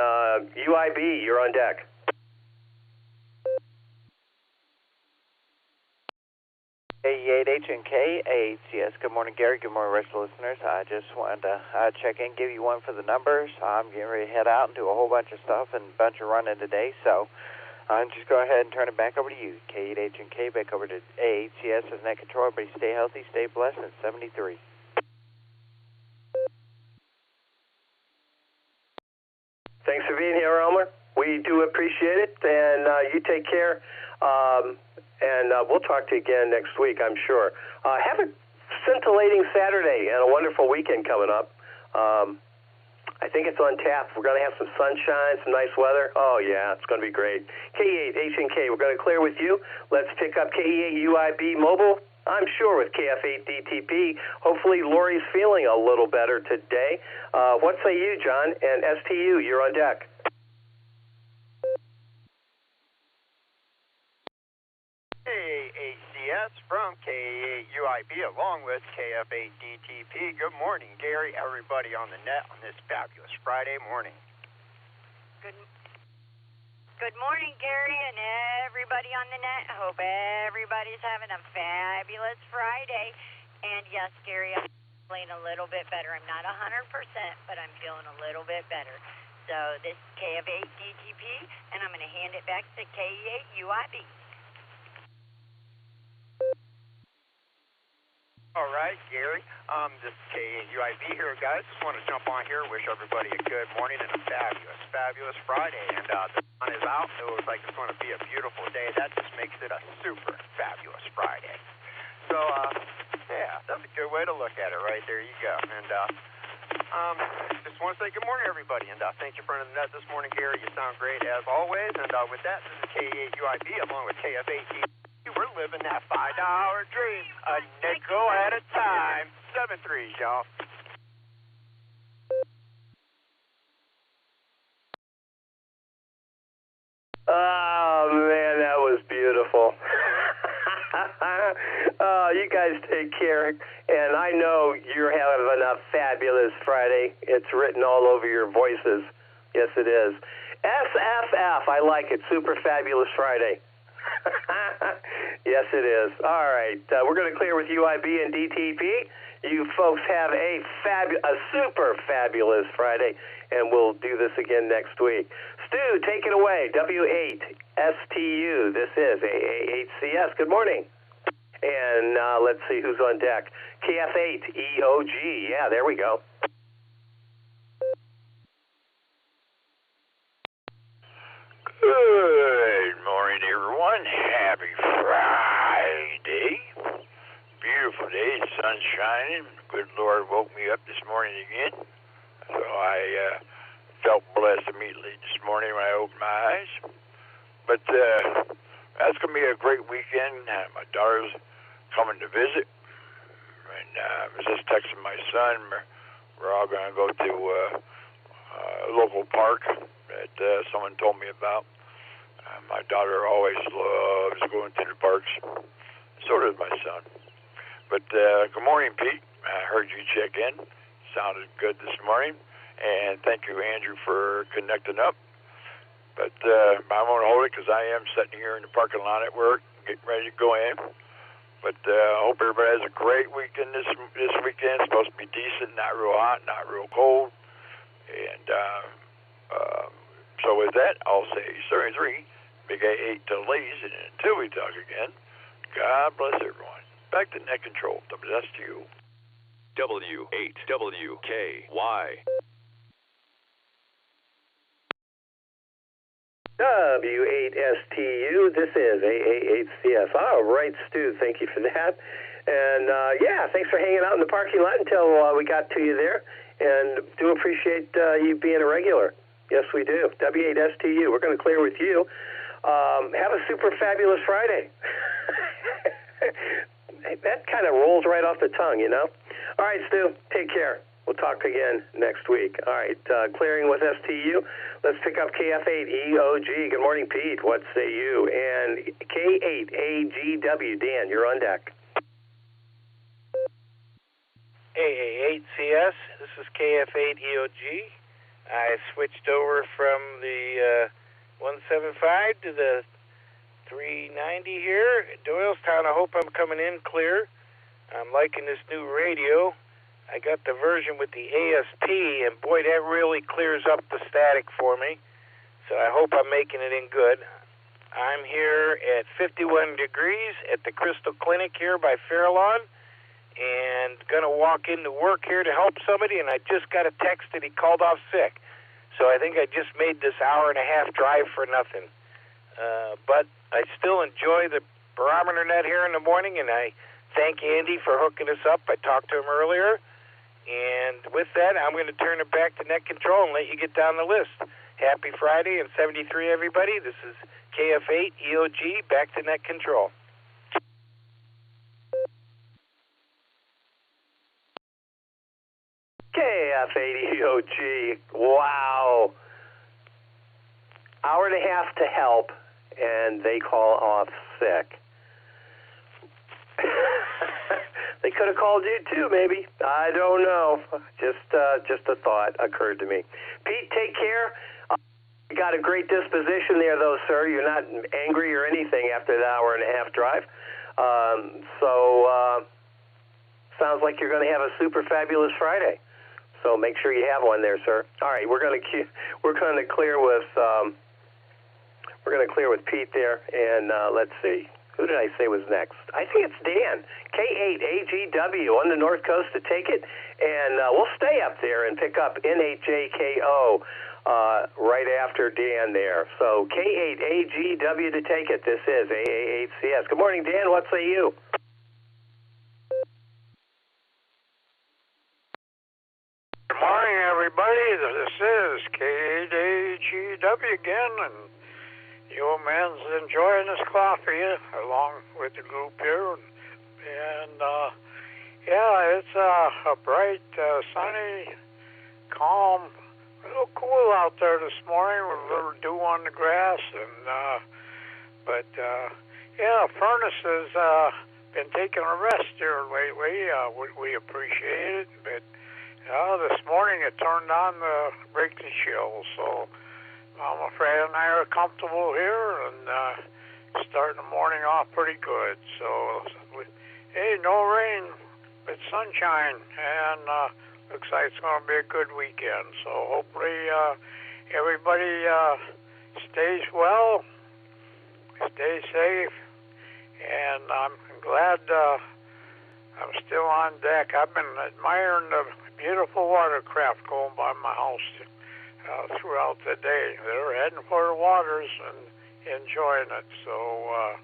UIB, you're on deck. KE8H&K, AHCS. Good morning, Gary. Good morning, rest of the listeners. I just wanted to check in, give you one for the numbers. I'm getting ready to head out and do a whole bunch of stuff and a bunch of running today, so just go ahead and turn it back over to you. KE8H&K, back over to AHCS as net control. Everybody stay healthy, stay blessed, and 73. Thanks for being here, Elmer. We do appreciate it, and you take care. And we'll talk to you again next week, I'm sure. Have a scintillating Saturday and a wonderful weekend coming up. I think it's on tap. We're going to have some sunshine, some nice weather. Oh, yeah, it's going to be great. KE8, H&K, we're going to clear with you. Let's pick up KE8 UIB Mobile, I'm sure, with KF8 DTP. Hopefully, Lori's feeling a little better today. What say you, John? And STU, you're on deck. AAHCS from KE8 UIB along with KF8 DTP. Good morning, Gary, everybody on the net on this fabulous Friday morning. Good morning, Gary, and everybody on the net. I hope everybody's having a fabulous Friday. And yes, Gary, I'm feeling a little bit better. I'm not 100%, but I'm feeling a little bit better. So this is KF8 DTP, and I'm going to hand it back to KE8 UIB. All right, Gary. This is KE8 UIB here, guys. Just want to jump on here, wish everybody a good morning and a fabulous Friday. And the sun is out. It looks like it's going to be a beautiful day. That just makes it a super fabulous Friday. So, yeah, that's a good way to look at it right there. You go. And just want to say good morning, everybody. And thank you for running the net this morning, Gary. You sound great as always. And with that, this is KE8 UIB along with KF8. We're living that $5 dream, a nickel at a time. 7-3, y'all. Oh, man, that was beautiful. Oh, you guys take care. And I know you're having a fabulous Friday. It's written all over your voices. Yes, it is. SFF, I like it. Super fabulous Friday. Yes, it is. All right. We're going to clear with UIB and DTP. You folks have a super fabulous Friday, and we'll do this again next week. Stu, take it away. W8STU. This is AAHCS. Good morning. And let's see who's on deck. KF8 EOG. Yeah, there we go. Good morning, everyone. Happy Friday. Beautiful day. The sun's shining. Good Lord woke me up this morning again. So I felt blessed immediately this morning when I opened my eyes. But that's going to be a great weekend. My daughter's coming to visit. And I was just texting my son. We're all going to go to a local park that someone told me about. My daughter always loves going to the parks. So does my son. But good morning, Pete. I heard you check in. Sounded good this morning. And thank you, Andrew, for connecting up. But I won't hold it because I am sitting here in the parking lot at work, getting ready to go in. But I hope everybody has a great weekend this weekend. It's supposed to be decent, not real hot, not real cold. And so with that, I'll say 33. Big A8 till ladies, and until we talk again, God bless everyone. Back to net control, WSTU. W8WKY. W8STU, this is AA8CS. All right, Stu, thank you for that. And, yeah, thanks for hanging out in the parking lot until we got to you there. And do appreciate you being a regular. Yes, we do. W8STU, we're going to clear with you. Have a super fabulous Friday. That kind of rolls right off the tongue, you know? All right, Stu, take care. We'll talk again next week. All right, clearing with STU. Let's pick up KF8EOG. Good morning, Pete. What say you? And K8AGW. Dan, you're on deck. AA8CS. This is KF8EOG. I switched over from the 175 to the 390 here. Doylestown, I hope I'm coming in clear. I'm liking this new radio. I got the version with the ASP, and boy, that really clears up the static for me. So I hope I'm making it in good. I'm here at 51 degrees at the Crystal Clinic here by Fairlawn, and going to walk into work here to help somebody, and I just got a text that he called off sick. So I think I just made this hour-and-a-half drive for nothing. But I still enjoy the Barometer Net here in the morning, and I thank Andy for hooking us up. I talked to him earlier. And with that, I'm going to turn it back to net control and let you get down the list. Happy Friday and 73, everybody. This is KF8EOG, back to net control. KF8EOG. Wow. Hour and a half to help, and they call off sick. They could have called you too, maybe. I don't know. Just a thought occurred to me. Pete, take care. You got a great disposition there, though, sir. You're not angry or anything after the hour and a half drive. Sounds like you're going to have a super fabulous Friday. So make sure you have one there, sir. All right, we're going to clear with Pete there, and let's see. Who did I say was next? I think it's Dan. K8AGW on the North Coast to take it. And we'll stay up there and pick up N8JKO right after Dan there. So K8AGW to take it. This is AA8CS. Good morning, Dan. What say you? Good morning, everybody. This is K8AGW again, and the old man's enjoying his coffee along with the group here. And, yeah, it's a bright, sunny, calm, a little cool out there this morning with a little dew on the grass. And yeah, furnace has been taking a rest here lately. We appreciate it. But this morning it turned on the breaking chill, so I'm afraid and I are comfortable here and starting the morning off pretty good. So, hey, no rain, but sunshine, and looks like it's going to be a good weekend. So hopefully everybody stays well, stays safe, and I'm glad I'm still on deck. I've been admiring the beautiful watercraft going by my house throughout the day. They're heading for the waters and enjoying it. So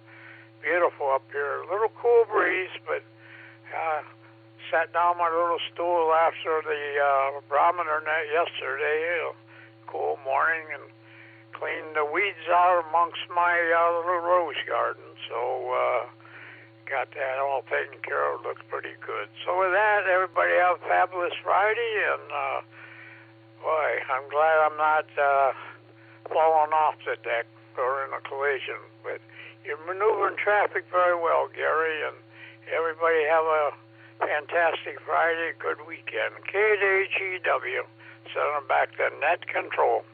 beautiful up here. A little cool breeze, but sat down my little stool after the Barometer Net yesterday, cool morning, and cleaned the weeds out amongst my little rose garden. So got that all taken care of. Looks pretty good. So with that, everybody have a fabulous Friday, and boy, I'm glad I'm not falling off the deck or in a collision. But you're maneuvering traffic very well, Gary, and everybody have a fantastic Friday, good weekend. KHEW, sending back to net control.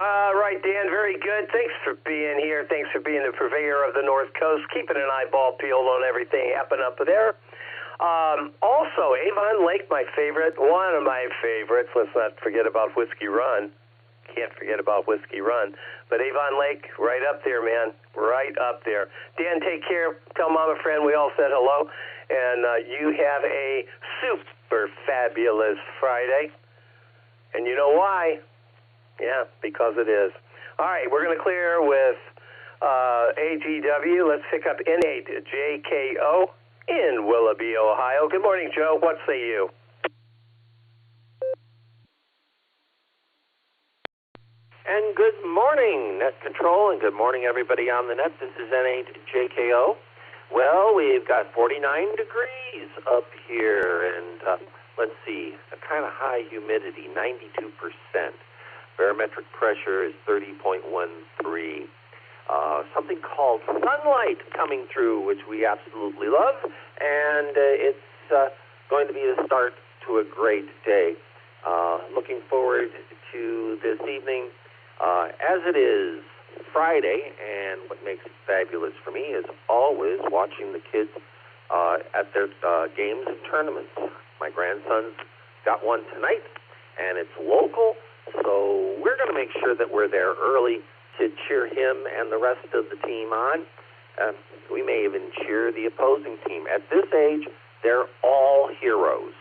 All right, Dan, very good. Thanks for being here. Thanks for being the purveyor of the North Coast, keeping an eyeball peeled on everything happening up there. Also, Avon Lake, my favorite, one of my favorites. Let's not forget about Whiskey Run. Can't forget about Whiskey Run. But Avon Lake, right up there, man. Right up there. Dan, take care. Tell Mama Friend we all said hello. And you have a super fabulous Friday. And you know why? Yeah, because it is. All right, we're going to clear with AGW. Let's pick up N8JKO in Willoughby, Ohio. Good morning, Joe. What say you? And good morning, Net Control, and good morning, everybody on the net. This is N8JKO. Well, we've got 49 degrees up here, and let's see, a kind of high humidity, 92%. Barometric pressure is 30.13. Something called sunlight coming through, which we absolutely love, and it's going to be the start to a great day. Looking forward to this evening. As it is Friday, and what makes it fabulous for me is always watching the kids at their games and tournaments. My grandson's got one tonight, and it's local, so we're going to make sure that we're there early to cheer him and the rest of the team on. We may even cheer the opposing team. At this age, they're all heroes,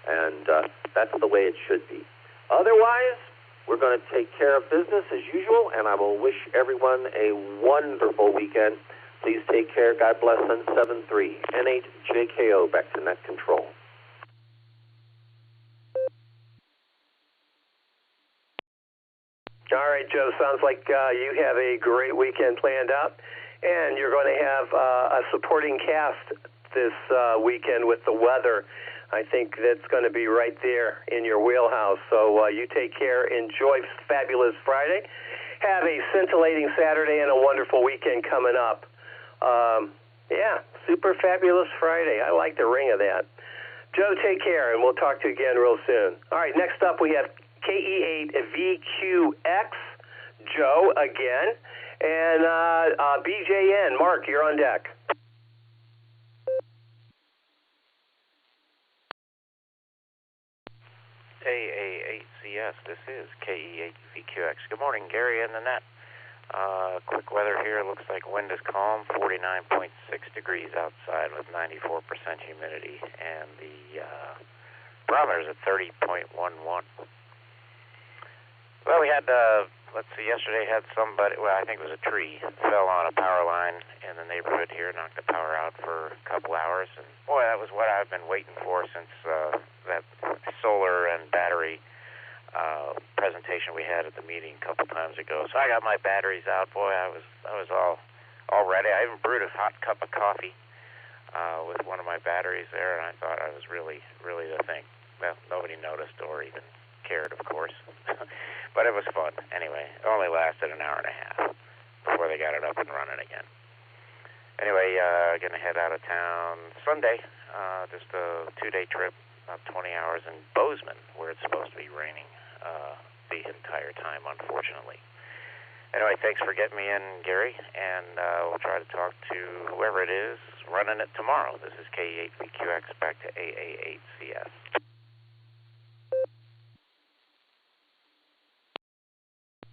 and that's the way it should be. Otherwise, we're going to take care of business as usual, and I will wish everyone a wonderful weekend. Please take care. God bless, and 7-3. N8JKO, back to Net Control. All right, Joe, sounds like you have a great weekend planned out, and you're going to have a supporting cast this weekend with the weather. I think that's going to be right there in your wheelhouse. So you take care. Enjoy fabulous Friday. Have a scintillating Saturday and a wonderful weekend coming up. Yeah, super fabulous Friday. I like the ring of that. Joe, take care, and we'll talk to you again real soon. All right, next up we have KE8VQX, Joe again, and BJN. Mark, you're on deck. AA8CS, this is KE8VQX. Good morning, Gary and the net. Quick weather here. Looks like wind is calm, 49.6 degrees outside with 94% humidity, and the barometer's at 30.11. Well, we had, let's see, yesterday had somebody, well, I think it was a tree, fell on a power line in the neighborhood here, knocked the power out for a couple hours, and boy, that was what I've been waiting for since that solar and battery presentation we had at the meeting a couple times ago. So I got my batteries out. Boy, I was all ready. I even brewed a hot cup of coffee with one of my batteries there, and I thought I was really the thing. Well, nobody noticed or even cared, of course. But it was fun. Anyway, it only lasted an hour and a half before they got it up and running again. Anyway, going to head out of town Sunday. Just a 2-day trip, about 20 hours in Bozeman, where it's supposed to be raining the entire time, unfortunately. Anyway, thanks for getting me in, Gary, and we'll try to talk to whoever it is running it tomorrow. This is KE8VQX, back to AA8CS.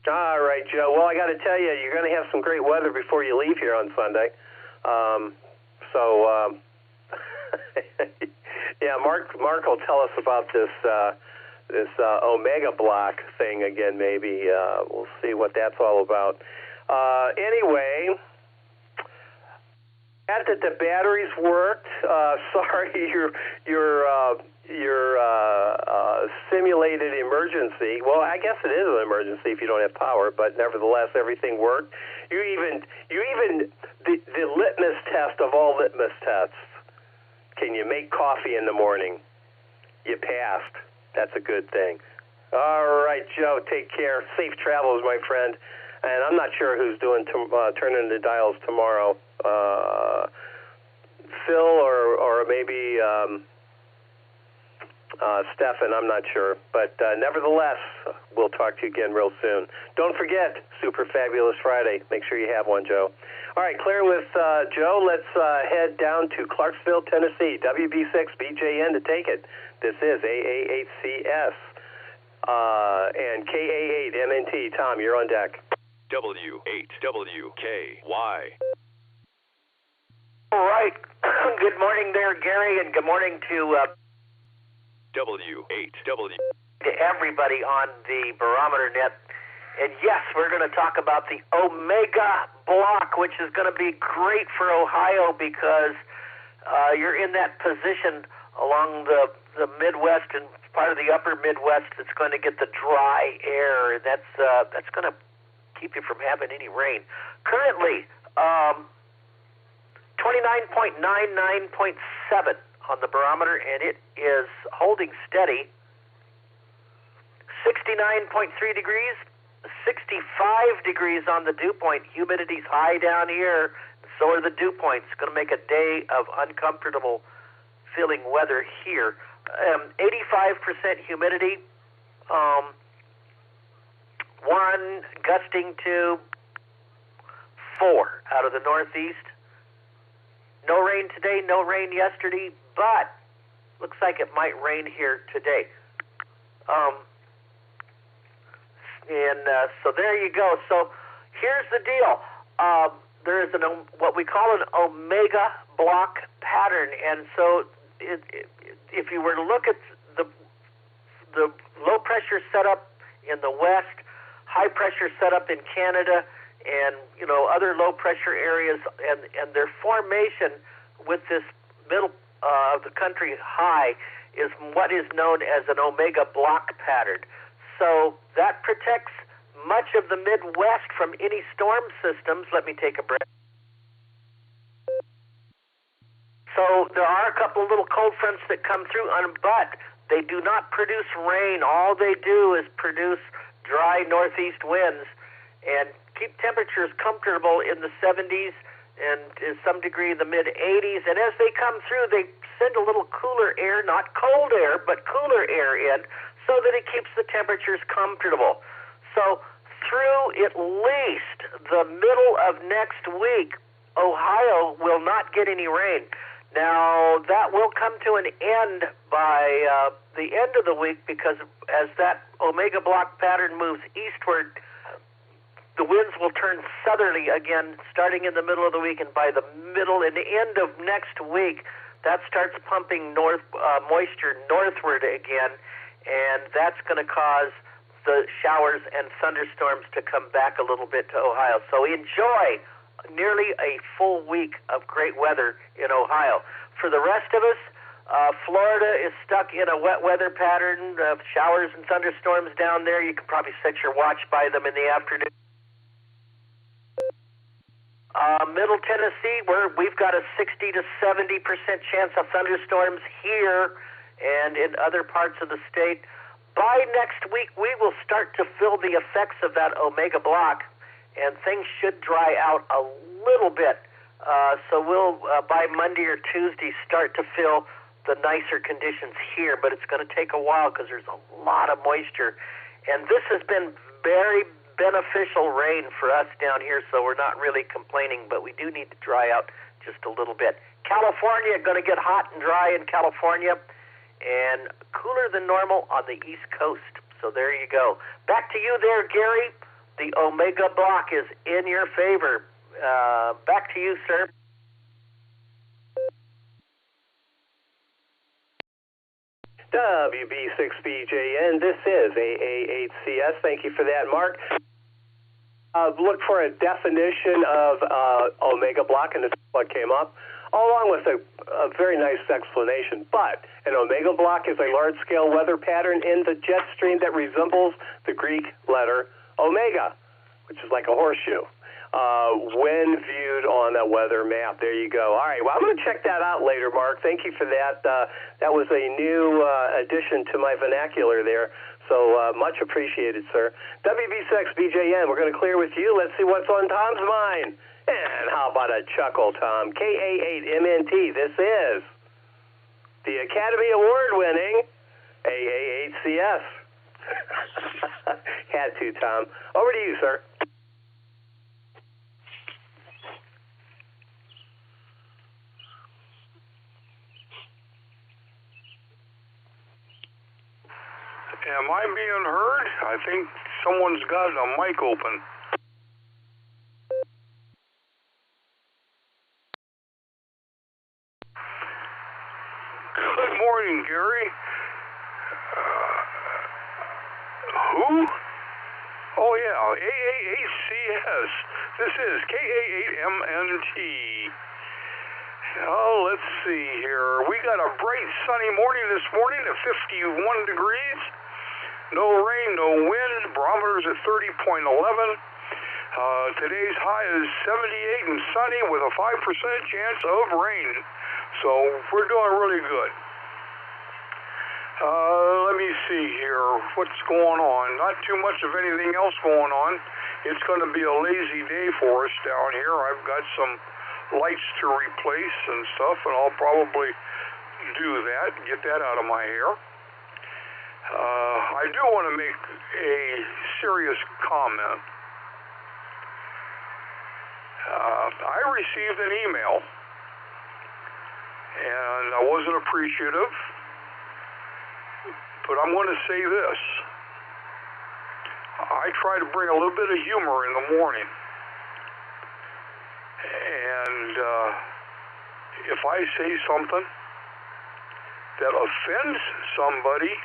All right, Joe. Well, I got to tell you, you're going to have some great weather before you leave here on Sunday. Yeah, Mark will tell us about this Omega block thing again. Maybe we'll see what that's all about. Anyway, glad that the batteries worked. Sorry, your simulated emergency. Well, I guess it is an emergency if you don't have power, but nevertheless, everything worked. You even the litmus test of all litmus tests. Can you make coffee in the morning? You passed. That's a good thing. All right, Joe, take care. Safe travels, my friend. And I'm not sure who's doing turning the dials tomorrow. Phil or maybe Stefan, I'm not sure. But nevertheless, we'll talk to you again real soon. Don't forget, Super Fabulous Friday. Make sure you have one, Joe. All right, clear with Joe. Let's head down to Clarksville, Tennessee. WB6BJN to take it. This is AA8CS and KA8MNT. Tom, you're on deck. W8WKY. All right. Good morning there, Gary, and good morning to W8W. to everybody on the Barometer Net. And yes, we're going to talk about the Omega block, which is going to be great for Ohio because you're in that position along the Midwest and part of the upper Midwest that's going to get the dry air. That's going to keep you from having any rain. Currently, 29.99.7 on the barometer, and it is holding steady. 69.3 degrees, 65 degrees on the dew point. Humidity's high down here, so are the dew points. It's going to make a day of uncomfortable feeling weather here. 85% humidity, 1 gusting to 4 out of the northeast. No rain today, no rain yesterday, but looks like it might rain here today. So there you go. So here's the deal. There is what we call an Omega block pattern, and so if you were to look at the low pressure setup in the west, high pressure setup in Canada, and other low pressure areas, and their formation with this middle of the country high is what is known as an Omega block pattern. So that protects much of the Midwest from any storm systems. Let me take a breath. So there are a couple of little cold fronts that come through, but they do not produce rain. All they do is produce dry northeast winds and keep temperatures comfortable in the 70s and to some degree the mid-80s. And as they come through, they send a little cooler air, not cold air, but cooler air in, so that it keeps the temperatures comfortable. So through at least the middle of next week, Ohio will not get any rain. Now, that will come to an end by the end of the week because as that Omega block pattern moves eastward, the winds will turn southerly again starting in the middle of the week, and by the middle and the end of next week, that starts pumping moisture northward again, and that's going to cause the showers and thunderstorms to come back a little bit to Ohio. So enjoy nearly a full week of great weather in Ohio. For the rest of us, Florida is stuck in a wet weather pattern of showers and thunderstorms down there. You can probably set your watch by them in the afternoon. Middle Tennessee, where we've got a 60 to 70% chance of thunderstorms here and in other parts of the state. By next week, we will start to feel the effects of that Omega block, and things should dry out a little bit. So we'll, by Monday or Tuesday, start to feel the nicer conditions here, but it's going to take a while because there's a lot of moisture. And this has been very beneficial rain for us down here, so we're not really complaining, but we do need to dry out just a little bit. California, going to get hot and dry in California, and cooler than normal on the East Coast. So there you go. Back to you there, Gary. The Omega block is in your favor. Back to you, sir. WB6BJN, this is AA8CS. Thank you for that, Mark. Look for a definition of Omega block, and this is what came up, along with a very nice explanation. But an Omega block is a large-scale weather pattern in the jet stream that resembles the Greek letter Omega, which is like a horseshoe, when viewed on a weather map. There you go. All right, well, I'm going to check that out later, Mark. Thank you for that. That was a new addition to my vernacular there, so much appreciated, sir. WB6BJN, we're going to clear with you. Let's see what's on Tom's mind. And how about a chuckle, Tom? KA8MNT, this is the Academy Award-winning AA8CS. Had to, Tom. Over to you, sir. Am I being heard? I think someone's got a mic open. Good morning, Gary. Who? Oh, yeah, AA8CS. This is KA8MNT. Oh, let's see here. We got a bright, sunny morning this morning at 51 degrees. No rain, no wind. Barometer's at 30.11. Today's high is 78 and sunny with a 5% chance of rain. So we're doing really good. Let me see here. What's going on? Not too much of anything else going on. It's going to be a lazy day for us down here. I've got some lights to replace and stuff, and I'll probably do that and get that out of my hair. I do want to make a serious comment. I received an email, and I wasn't appreciative, but I'm going to say this. I try to bring a little bit of humor in the morning, and if I say something that offends somebody,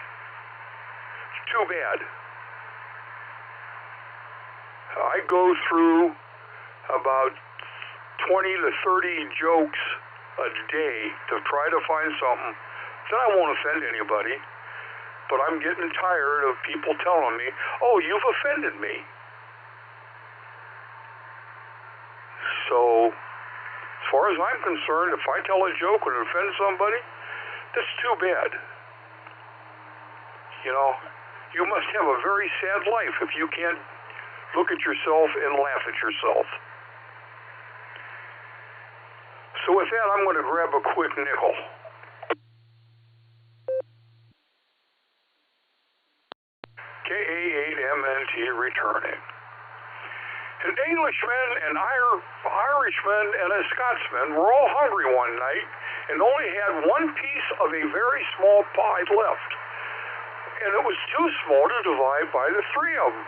too bad. I go through about 20 to 30 jokes a day to try to find something that I won't offend anybody, but I'm getting tired of people telling me, oh, you've offended me. So, as far as I'm concerned, if I tell a joke and offend somebody, that's too bad. You know, you must have a very sad life if you can't look at yourself and laugh at yourself. So with that, I'm going to grab a quick nickel. KA8MNT returning. An Englishman, an Irishman, and a Scotsman were all hungry one night and only had one piece of a very small pie left. And it was too small to divide by the three of them.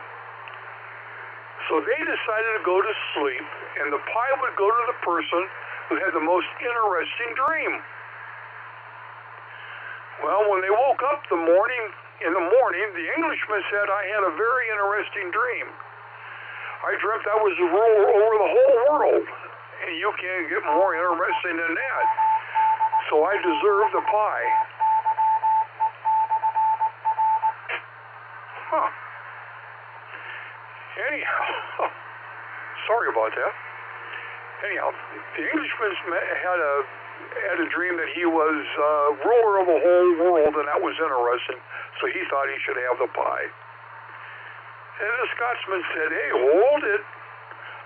So they decided to go to sleep, and the pie would go to the person who had the most interesting dream. Well, when they woke up in the morning, the Englishman said, I had a very interesting dream. I dreamt I was the ruler over the whole world, and you can't get more interesting than that. So I deserve the pie. Huh. Anyhow, sorry about that. Anyhow, the Englishman had a dream that he was ruler of the whole world, and that was interesting, so he thought he should have the pie. And the Scotsman said, hey, hold it.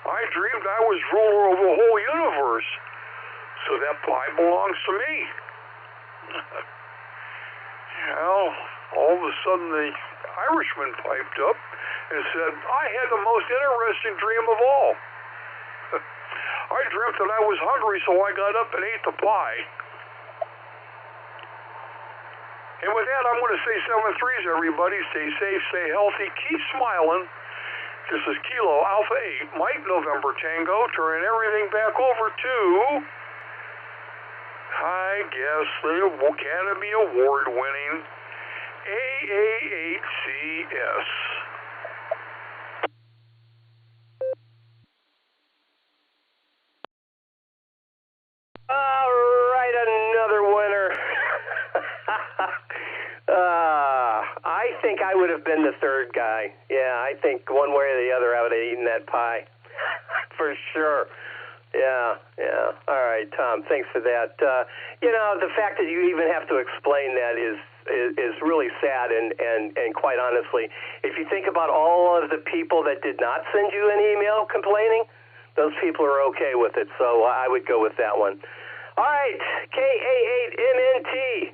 I dreamed I was ruler of the whole universe, so that pie belongs to me. Well, all of a sudden the Irishman piped up and said, I had the most interesting dream of all. I dreamt that I was hungry, so I got up and ate the pie. And with that, I'm going to say 7 threes, everybody. Stay safe, stay healthy, keep smiling. This is Kilo Alpha 8, Mike November Tango, turning everything back over to, I guess, the Academy Award-winning AA8CS. All right, another winner. I think I would have been the third guy. Yeah, I think one way or the other I would have eaten that pie. For sure. Yeah. All right, Tom, thanks for that. The fact that you even have to explain that is really sad, and quite honestly, if you think about all of the people that did not send you an email complaining, those people are okay with it, so I would go with that one. All right, KA8MNT.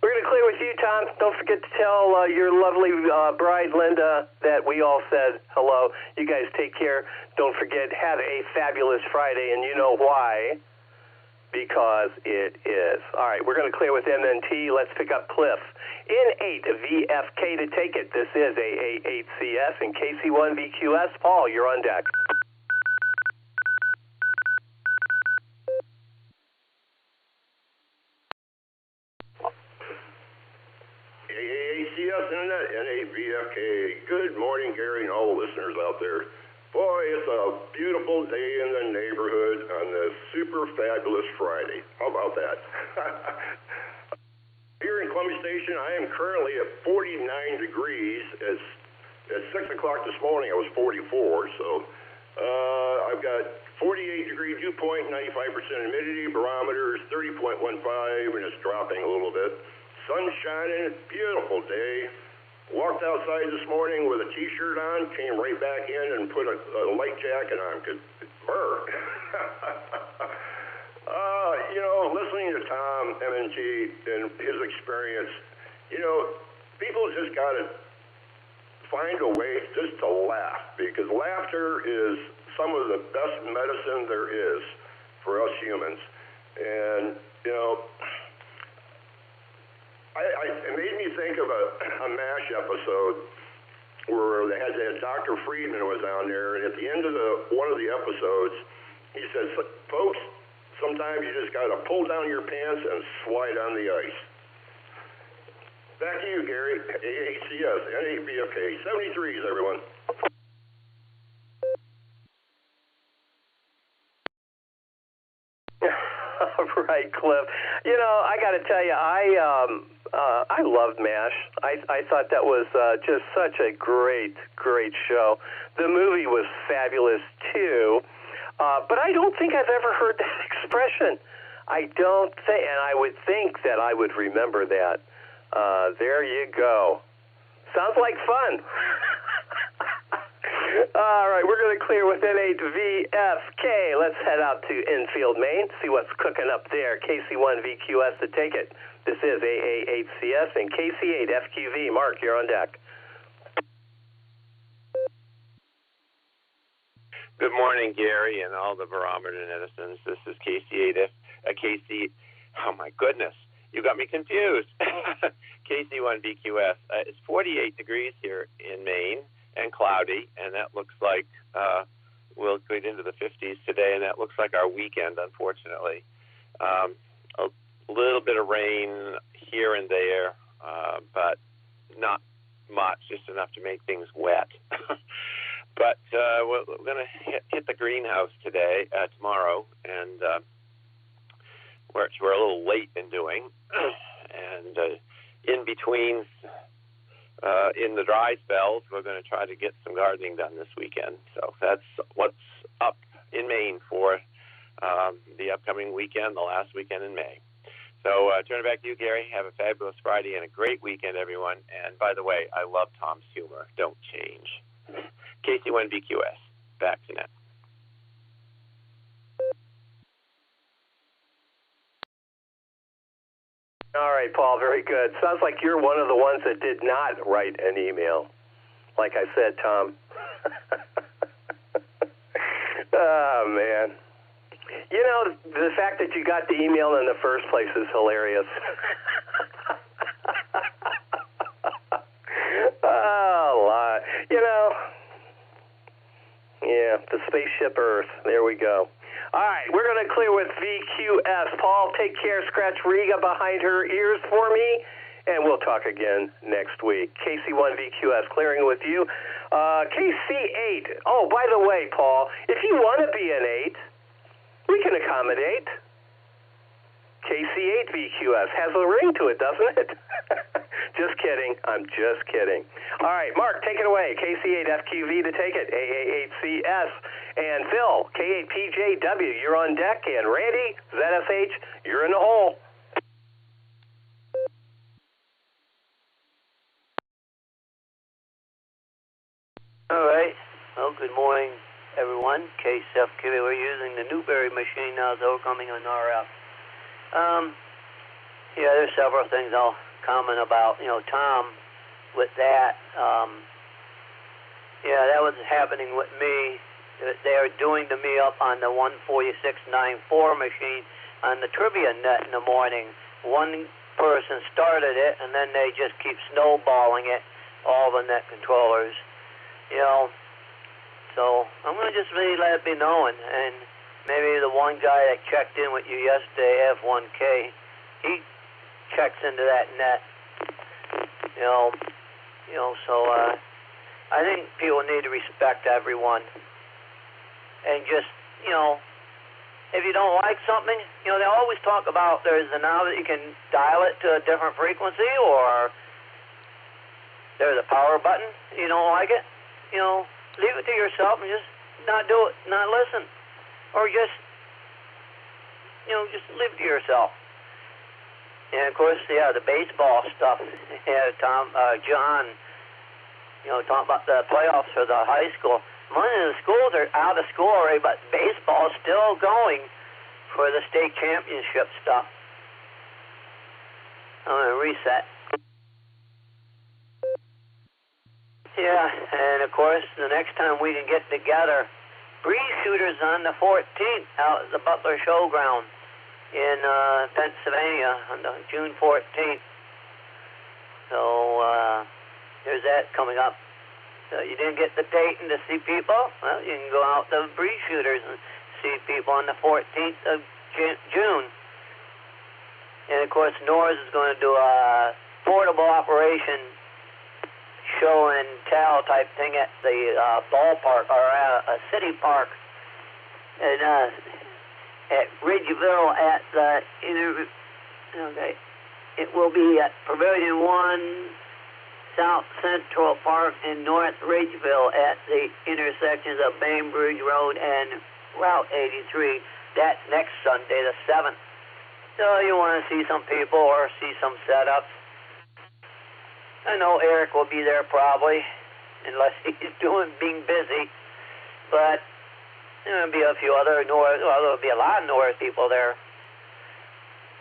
We're going to clear with you, Tom. Don't forget to tell your lovely bride, Linda, that we all said hello. You guys take care. Don't forget, have a fabulous Friday, and you know why. Because it is. All right, we're going to clear with MNT. Let's pick up Cliff. In 8 VFK to take it. This is AA8CS and KC1VQS. Paul, you're on deck. AACS Internet, NAVFK. Good morning, Gary, and all the listeners out there. Boy, it's a beautiful day in the neighborhood on this super fabulous Friday. How about that? Here in Columbia Station, I am currently at 49 degrees. At 6 o'clock this morning, I was 44, so I've got 48-degree dew point, 95% humidity, barometer is 30.15, and it's dropping a little bit. Sun shining, beautiful day. Walked outside this morning with a T-shirt on, came right back in and put a light jacket on because it's burr. Listening to Tom MNG and his experience, people just got to find a way just to laugh, because laughter is some of the best medicine there is for us humans. And, it made me think of a MASH episode where they had Dr. Friedman was on there, and at the end of one of the episodes, he says, folks, sometimes you just got to pull down your pants and slide on the ice. Back to you, Gary. AACS, NAVFK, 73s, everyone. All right, Cliff. I got to tell you, I loved MASH. I thought that was just such a great show. The movie was fabulous, too. But I don't think I've ever heard that expression. I don't think, and I would think that I would remember that. There you go. Sounds like fun. All right, we're going to clear with N8VFK. Let's head out to Enfield, Maine, see what's cooking up there. KC1VQS to take it. This is AA8CS and KC8FQV. Mark, you're on deck. Good morning, Gary, and all the Barometer netizens. This is oh my goodness, you got me confused. KC1VQS. It's 48 degrees here in Maine and cloudy, and that looks like we'll get into the 50s today, and that looks like our weekend, unfortunately. A little bit of rain here and there, but not much, just enough to make things wet. But we're going to hit the greenhouse tomorrow, and which we're a little late in doing. And in between, in the dry spells, we're going to try to get some gardening done this weekend. So that's what's up in Maine for the upcoming weekend, the last weekend in May. So turn it back to you, Gary. Have a fabulous Friday and a great weekend, everyone. And by the way, I love Tom's humor. Don't change. KC1VQS. Back to net. All right, Paul, very good. Sounds like you're one of the ones that did not write an email. Like I said, Tom. Oh, man. The fact that you got the email in the first place is hilarious. Oh, yeah, the spaceship Earth. There we go. All right, we're going to clear with VQS. Paul, take care. Scratch Riga behind her ears for me, and we'll talk again next week. KC1VQS clearing with you. KC8. Oh, by the way, Paul, if you want to be an 8, we can accommodate. KC8VQS has a ring to it, doesn't it? Just kidding. I'm just kidding. All right, Mark, take it away. KC8FQV to take it. AA8CS. And Phil, K8PJW, you're on deck. And Randy, ZSH, you're in the hole. All right. Well, good morning, everyone. KCFQ, we're using the Newberry machine now, so we're coming on RF. Yeah, there's several things I'll comment about, Tom, with that. Yeah, that was happening with me. They were doing to me up on the 146.94 machine on the Trivia Net in the morning. One person started it, and then they just keep snowballing it, all the net controllers. So I'm going to just really let it be known. And maybe the one guy that checked in with you yesterday, F1K, he checks into that net. So I think people need to respect everyone. And just, if you don't like something, they always talk about there's now that you can dial it to a different frequency, or there's a power button. You don't like it, leave it to yourself and just not do it, not listen, or just leave it to yourself. And of course, the baseball stuff. John, talking about the playoffs for the high school. Most of the schools are out of school already, but baseball is still going for the state championship stuff. I'm going to reset. Yeah, and of course, the next time we can get together, breeze shooters on the 14th out at the Butler Showground in Pennsylvania on the June 14th. So there's that coming up. So you didn't get the date and to see people? Well, you can go out to breeze shooters and see people on the 14th of June. And of course, NORS is going to do a portable operation show and tell type thing at the ballpark, or a city park, and at Ridgeville at the it will be at Pavilion 1, South Central Park in North Ridgeville at the intersections of Bainbridge Road and Route 83. That's next Sunday, the 7th. So you want to see some people or see some setups. I know Eric will be there probably, unless he's being busy. But there'll be a few other there'll be a lot of North people there.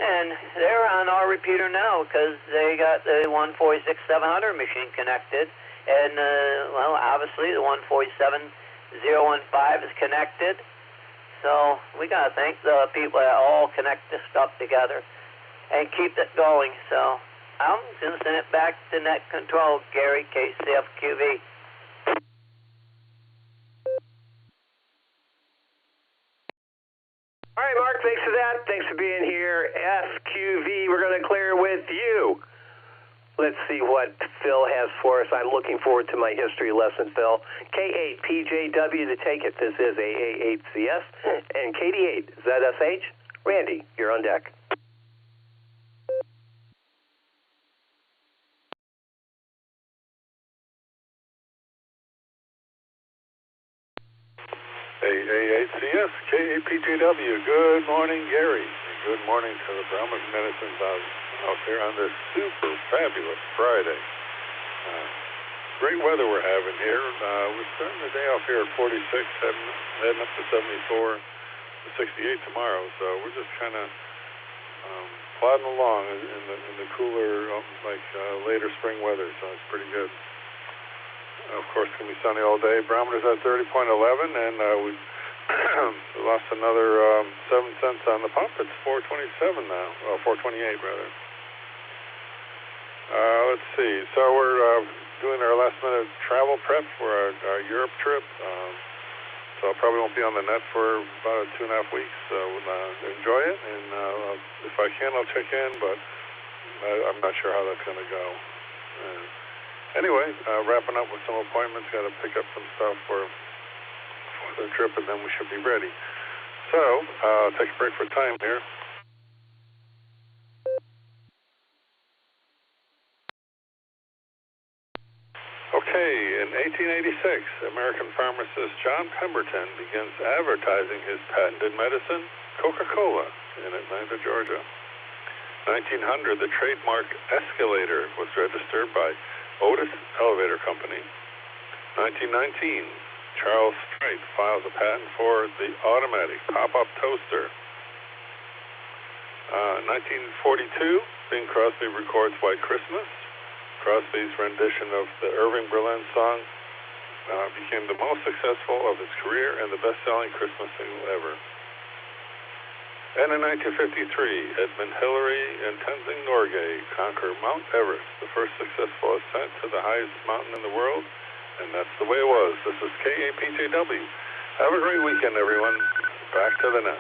And they're on our repeater now because they got the 146.700 machine connected. And, obviously the 147.015 is connected. So we got to thank the people that all connect this stuff together and keep it going. So I'm going to send it back to Net Control, Gary, KCFQV. All right, Mark, thanks for that. Thanks for being here. FQV, we're going to clear with you. Let's see what Phil has for us. I'm looking forward to my history lesson, Phil. K8PJW to take it. This is AA8CS. And KD8ZSH. Randy, you're on deck. AA8CS, KAPJW, good morning, Gary. Good morning to the Barometer Medicines out there on this super fabulous Friday. Great weather we're having here. We're starting the day off here at 46, heading up to 74, 68 tomorrow. So we're just kind of plodding along in the cooler, later spring weather. So it's pretty good. Of course, it's going to be sunny all day. Barometer's at 30.11, and we lost another 7 cents on the pump. It's 427 now. Well, 428 rather. Let's see. So we're doing our last-minute travel prep for our Europe trip. So I probably won't be on the net for about 2.5 weeks. So enjoy it, and if I can, I'll check in. But I'm not sure how that's going to go. Anyway, wrapping up with some appointments. Got to pick up some stuff for the trip, and then we should be ready. So, take a break for time here. Okay, in 1886, American pharmacist John Pemberton begins advertising his patented medicine, Coca-Cola, in Atlanta, Georgia. 1900, the trademark escalator was registered by Otis Elevator Company. 1919, Charles Strait files a patent for the automatic pop-up toaster. 1942, Bing Crosby records White Christmas. Crosby's rendition of the Irving Berlin song became the most successful of his career and the best-selling Christmas single ever. And in 1953, Edmund Hillary and Tenzing Norgay conquer Mount Everest, the first successful ascent to the highest mountain in the world, and that's the way it was. This is KAPJW. Have a great weekend, everyone. Back to the net.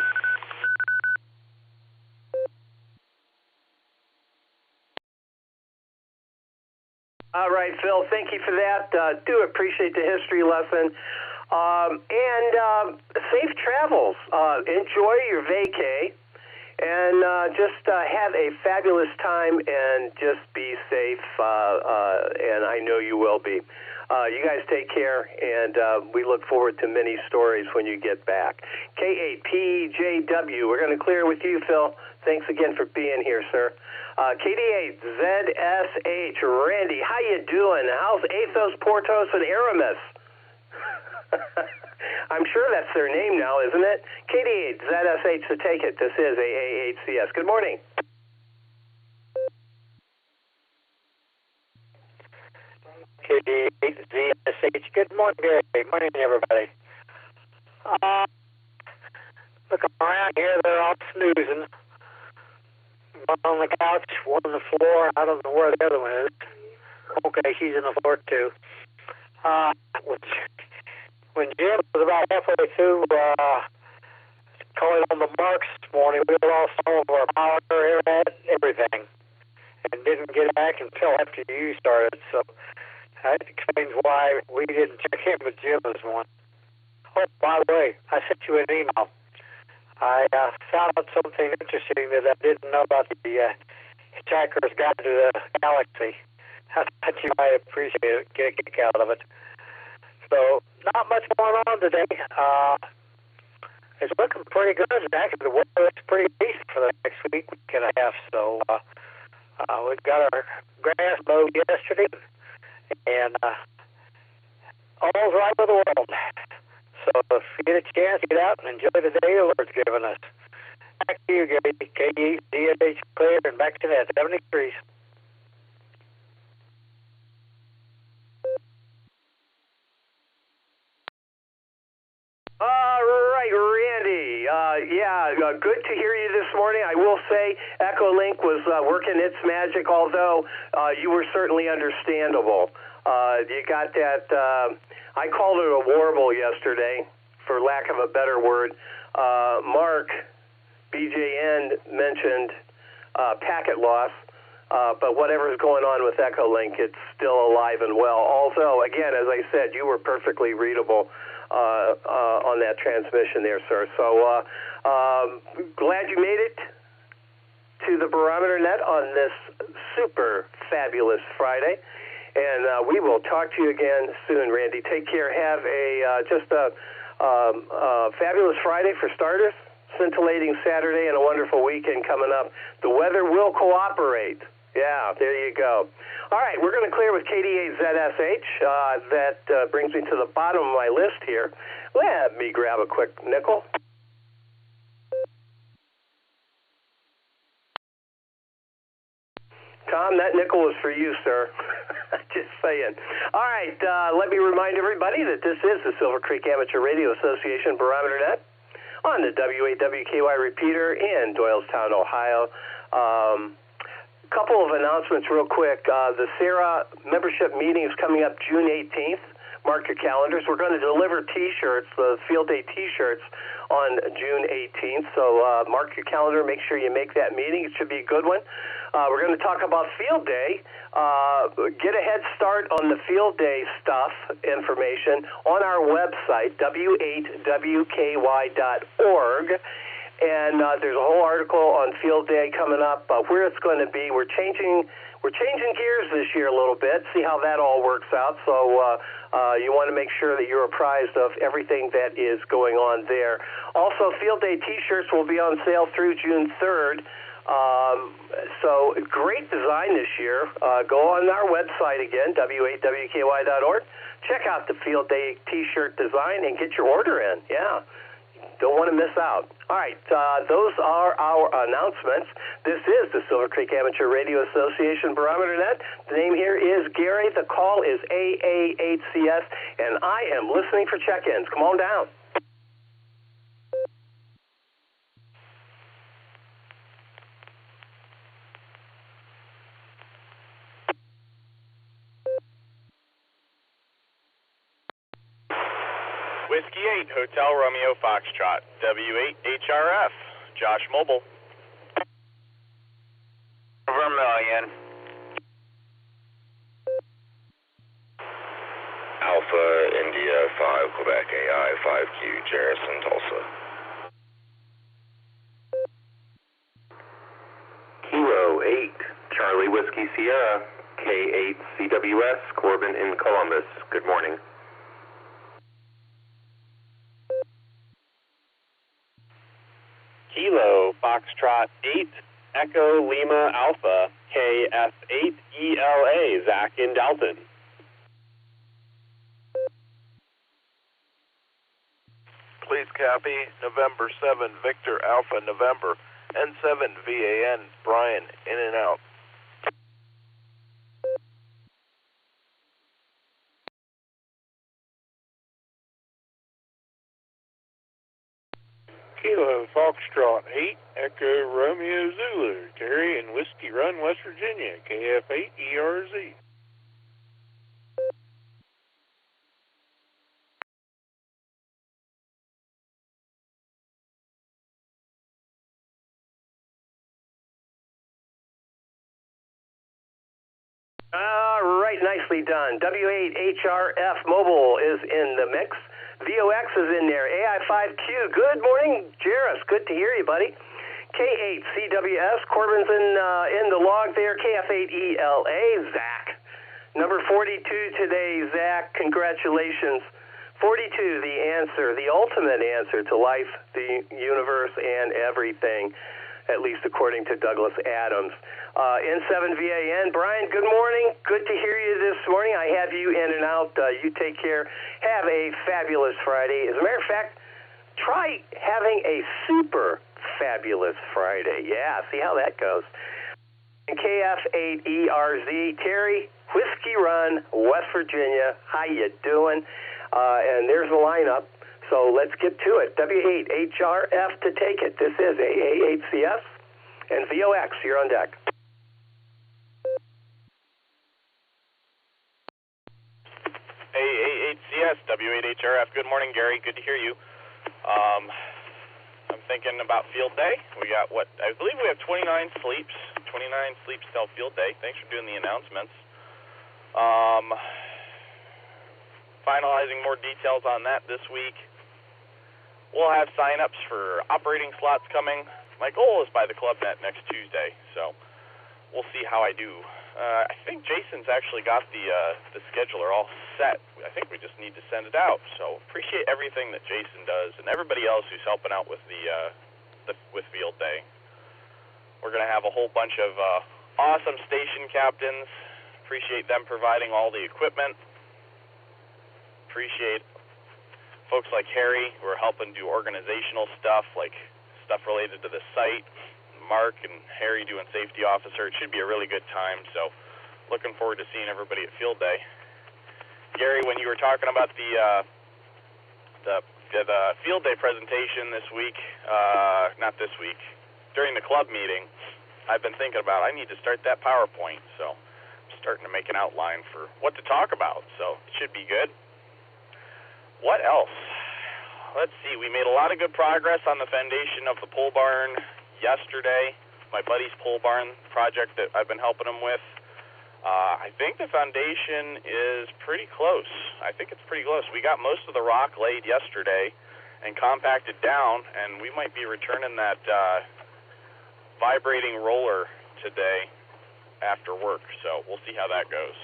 All right, Phil, thank you for that. Do appreciate the history lesson. And safe travels. Enjoy your vacay. And just have a fabulous time and just be safe. And I know you will be. You guys take care, and we look forward to many stories when you get back. K8PJW, we're going to clear with you, Phil. Thanks again for being here, sir. KD8ZSH, Randy, how you doing? How's Athos, Portos, and Aramis? I'm sure that's their name now, isn't it? KD8ZSH, to take it. This is AAHCS. Good morning. KD8ZSH. Good morning, Gary. Good morning, everybody. Looking around here, they're all snoozing. One on the couch, one on the floor. I don't know where the other one is. Okay, she's on the floor, too. When Jim was about halfway through calling on the marks this morning, we lost some of our power, internet, everything, and didn't get back until after you started. So that explains why we didn't check in with Jim this morning. Oh, by the way, I sent you an email. I found out something interesting that I didn't know about the Hitchhiker's Guide to the Galaxy. I thought you might appreciate it, get a kick out of it. So, not much going on today. It's looking pretty good. Actually, the weather looks pretty decent for the next week and a half. So, we've got our grass mowed yesterday, and all's right with the world. So if you get a chance, get out and enjoy the day the Lord's given us. Back to you, Gary. KDH clear, and back to that, 70 degrees. All right, Randy. Good to hear you this morning. I will say EchoLink was working its magic, although you were certainly understandable. You got that... I called it a warble yesterday, for lack of a better word. Mark, BJN, mentioned packet loss, but whatever is going on with EchoLink, it's still alive and well. Although, again, as I said, you were perfectly readable on that transmission there, sir. So glad you made it to the Barometer Net on this super fabulous Friday. And we will talk to you again soon, Randy. Take care. Have a fabulous Friday for starters, scintillating Saturday, and a wonderful weekend coming up. The weather will cooperate. Yeah, there you go. All right, we're going to clear with KD8ZSH. That brings me to the bottom of my list here. Let me grab a quick nickel. Tom, that nickel is for you, sir. Just saying. All right, let me remind everybody that this is the Silvercreek Amateur Radio Association Barometer Net on the WAWKY repeater in Doylestown, Ohio. Couple of announcements real quick. The SARA membership meeting is coming up June 18th. Mark your calendars. We're going to deliver T-shirts, the Field Day T-shirts, on June 18th. So mark your calendar. Make sure you make that meeting. It should be a good one. We're going to talk about Field Day. Get a head start on the Field Day stuff information on our website, w8wky.org. And there's a whole article on Field Day coming up, where it's going to be. We're changing gears this year a little bit, see how that all works out. So you want to make sure that you're apprised of everything that is going on there. Also, Field Day T-shirts will be on sale through June 3rd. So great design this year. Go on our website again, w8wky.org. Check out the Field Day T-shirt design and get your order in. Yeah. Don't want to miss out. All right, those are our announcements. This is the Silvercreek Amateur Radio Association Barometer Net. The name here is Gary. The call is AA8CS, and I am listening for check-ins. Come on down. Whiskey 8, Hotel Romeo Foxtrot, W8 HRF, Josh Mobile. Vermilion. Alpha India 5, Quebec AI 5Q, Jerison, Tulsa. Kilo 8, Charlie Whiskey Sierra, K8 CWS, Corbin in Columbus. Good morning. Kilo Foxtrot 8, Echo Lima Alpha, KF8 ELA, Zach in Dalton. Please copy November 7, Victor Alpha November, N7 VAN, Brian, in and out. Kilo Foxtrot 8, Echo Romeo Zulu, Terry in Whiskey Run, West Virginia, KF8 ERZ. All right, nicely done. W8 HRF Mobile is in the mix. VOX is in there. AI5Q, good morning, Jairus. Good to hear you, buddy. K8 CWS, Corbin's in the log there. KF8 ELA, Zach. Number 42 today, Zach. Congratulations. 42, the answer, the ultimate answer to life, the universe, and everything, at least according to Douglas Adams. N7VAN, Brian, good morning. Good to hear you this morning. I have you in and out. You take care. Have a fabulous Friday. As a matter of fact, try having a super fabulous Friday. Yeah, see how that goes. And KF8ERZ, Terry, Whiskey Run, West Virginia. How you doing? And there's the lineup. So let's get to it. W8HRF to take it. This is AA8CS. And VOX, you're on deck. AA8CS, W8HRF. Good morning, Gary. Good to hear you. I'm thinking about field day. We got I believe we have 29 sleeps. 29 sleeps till field day. Thanks for doing the announcements. Finalizing more details on that this week. We'll have sign-ups for operating slots coming. My goal is by the club net next Tuesday, so we'll see how I do. I think Jason's actually got the scheduler all set. I think we just need to send it out. So appreciate everything that Jason does and everybody else who's helping out with with field day. We're going to have a whole bunch of awesome station captains. Appreciate them providing all the equipment. Appreciate folks like Harry who are helping do organizational stuff, like stuff related to the site. Mark and Harry doing safety officer. It should be a really good time, so looking forward to seeing everybody at field day. Gary, when you were talking about the field day presentation this week, not this week, during the club meeting, I've been thinking about I need to start that PowerPoint, so I'm starting to make an outline for what to talk about, so it should be good. What else? Let's see, we made a lot of good progress on the foundation of the pole barn yesterday, my buddy's pole barn project that I've been helping him with. I think the foundation is pretty close. I think it's pretty close. We got most of the rock laid yesterday and compacted down, and we might be returning that vibrating roller today after work, so we'll see how that goes.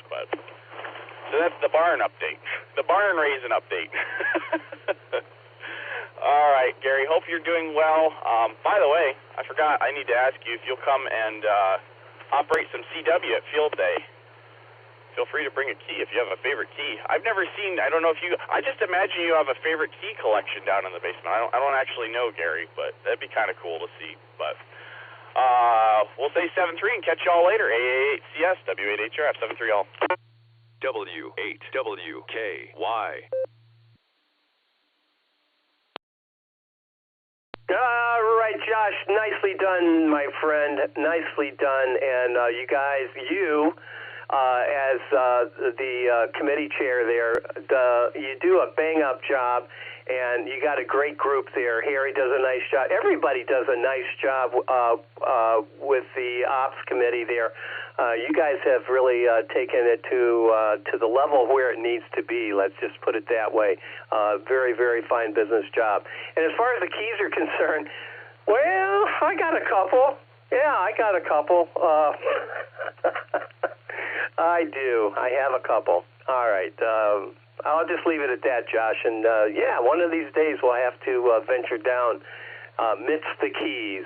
So that's the barn update. The barn raising update. All right, Gary, hope you're doing well. By the way, I forgot, I need to ask you if you'll come and operate some CW at field day. feel free to bring a key if you have a favorite key. I've never seen, I don't know if you, I just imagine you have a favorite key collection down in the basement. I don't actually know, Gary, but that'd be kind of cool to see. But we'll say 7-3 and catch y'all later. AA8CS, W8HRF, 7-3 all. W8WKY. All right, Josh, nicely done, my friend. Nicely done. And you guys, as the committee chair there, you do a bang-up job, and you got a great group there. Harry does a nice job. Everybody does a nice job with the ops committee there. You guys have really taken it to the level where it needs to be. Let's just put it that way. Very, very fine business job. And as far as the keys are concerned, well, I got a couple. Yeah, I got a couple. I do. I have a couple. All right. I'll just leave it at that, Josh. And yeah, one of these days we'll have to venture down midst the keys.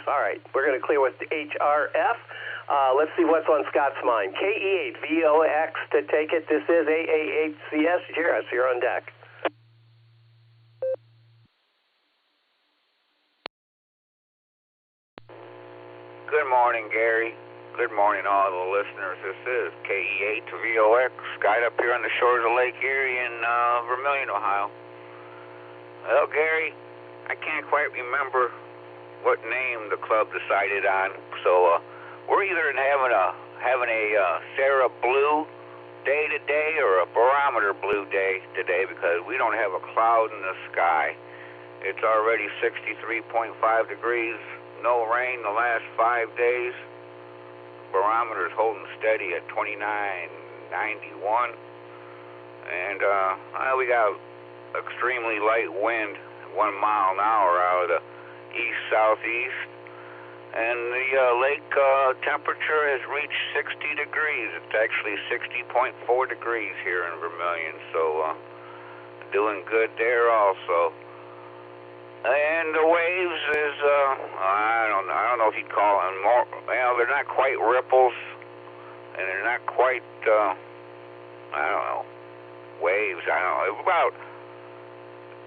All right, we're going to clear with the HRF. Let's see what's on Scott's mind. KE8VOX to take it. This is AA8CS. Jairus, you're on deck. Good morning, Gary. Good morning, all the listeners. This is KE8VOX, skied up here on the shores of Lake Erie in Vermilion, Ohio. Well, Gary, I can't quite remember what name the club decided on, so we're either having a Sarah Blue day today or a Barometer Blue day today because we don't have a cloud in the sky. It's already 63.5 degrees, no rain the last 5 days. Barometer's holding steady at 29.91, and we got extremely light wind, 1 mile an hour out of the east-southeast, and the lake temperature has reached 60 degrees. It's actually 60.4 degrees here in Vermilion, so doing good there also. And the waves is, I don't know if you'd call them more, well, they're not quite ripples, and they're not quite, waves,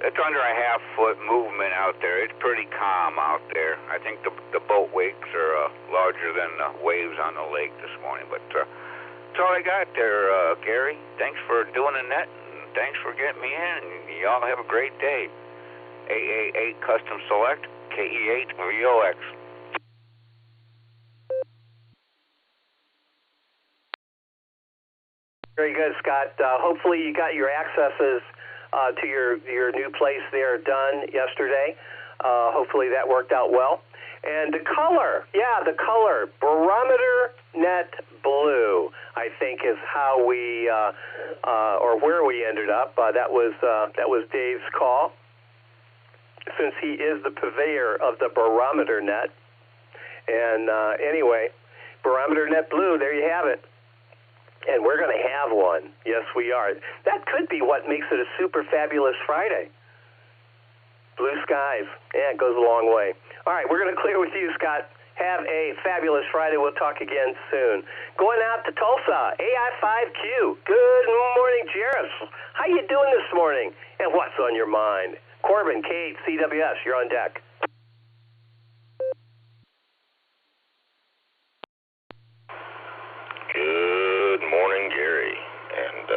it's under a half-foot movement out there. It's pretty calm out there. I think the boat wakes are larger than the waves on the lake this morning, but that's all I got there, Gary. Thanks for doing the net, and thanks for getting me in. Y'all have a great day. AA8 Custom Select, KE8VOX. Very good, Scott. Hopefully you got your accesses to your new place there done yesterday. Hopefully that worked out well. And the color, Barometer Net Blue, I think is how we, or where we ended up. That was Dave's call, since he is the purveyor of the Barometer Net. And anyway, Barometer Net Blue, there you have it. And we're going to have one. Yes, we are. That could be what makes it a super fabulous Friday. Blue skies. Yeah, it goes a long way. All right, we're going to clear with you, Scott. Have a fabulous Friday. We'll talk again soon. Going out to Tulsa, AI5Q. Good morning, Jairus. How you doing this morning? And what's on your mind? Corbin, Kate, CWS, you're on deck. Good morning, Gary. And,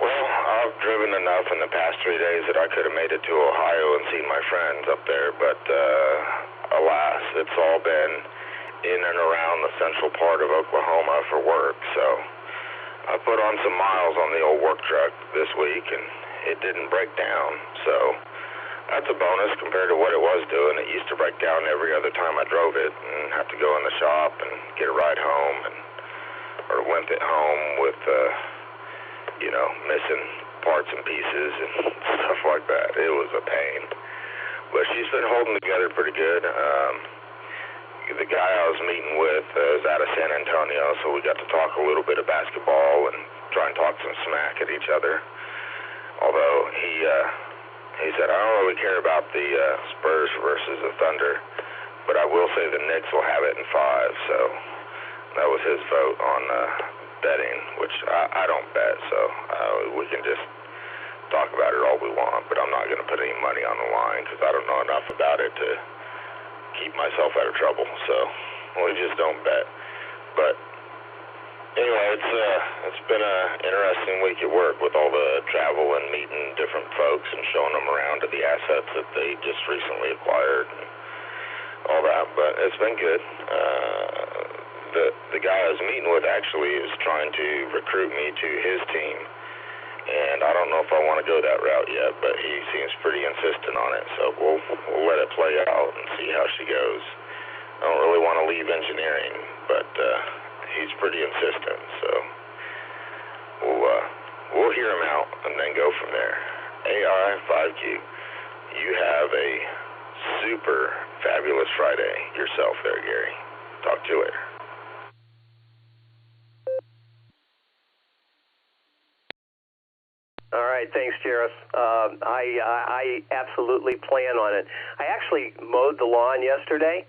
well, I've driven enough in the past 3 days that I could have made it to Ohio and seen my friends up there, but alas, it's all been in and around the central part of Oklahoma for work, so I put on some miles on the old work truck this week, and it didn't break down, so that's a bonus compared to what it was doing. It used to break down every other time I drove it and have to go in the shop and get a ride home or limp it home with, missing parts and pieces and stuff like that. It was a pain. But she's been holding together pretty good. The guy I was meeting with is out of San Antonio, so we got to talk a little bit of basketball and try and talk some smack at each other. Although he said, I don't really care about the Spurs versus the Thunder, but I will say the Knicks will have it in 5, so That was his vote on betting, which I don't bet, so we can just talk about it all we want, but I'm not going to put any money on the line because I don't know enough about it to keep myself out of trouble, so we just don't bet. But anyway, it's been an interesting week at work with all the travel and meeting different folks and showing them around to the assets that they just recently acquired and all that, but it's been good. The guy I was meeting with actually is trying to recruit me to his team, and I don't know if I want to go that route yet, but he seems pretty insistent on it, so we'll let it play out and see how she goes. I don't really want to leave engineering, but he's pretty insistent, so we'll hear him out and then go from there. AI5Q, you have a super fabulous Friday yourself there, Gary. Talk to you later. All right, thanks, Jairus. I absolutely plan on it. I actually mowed the lawn yesterday,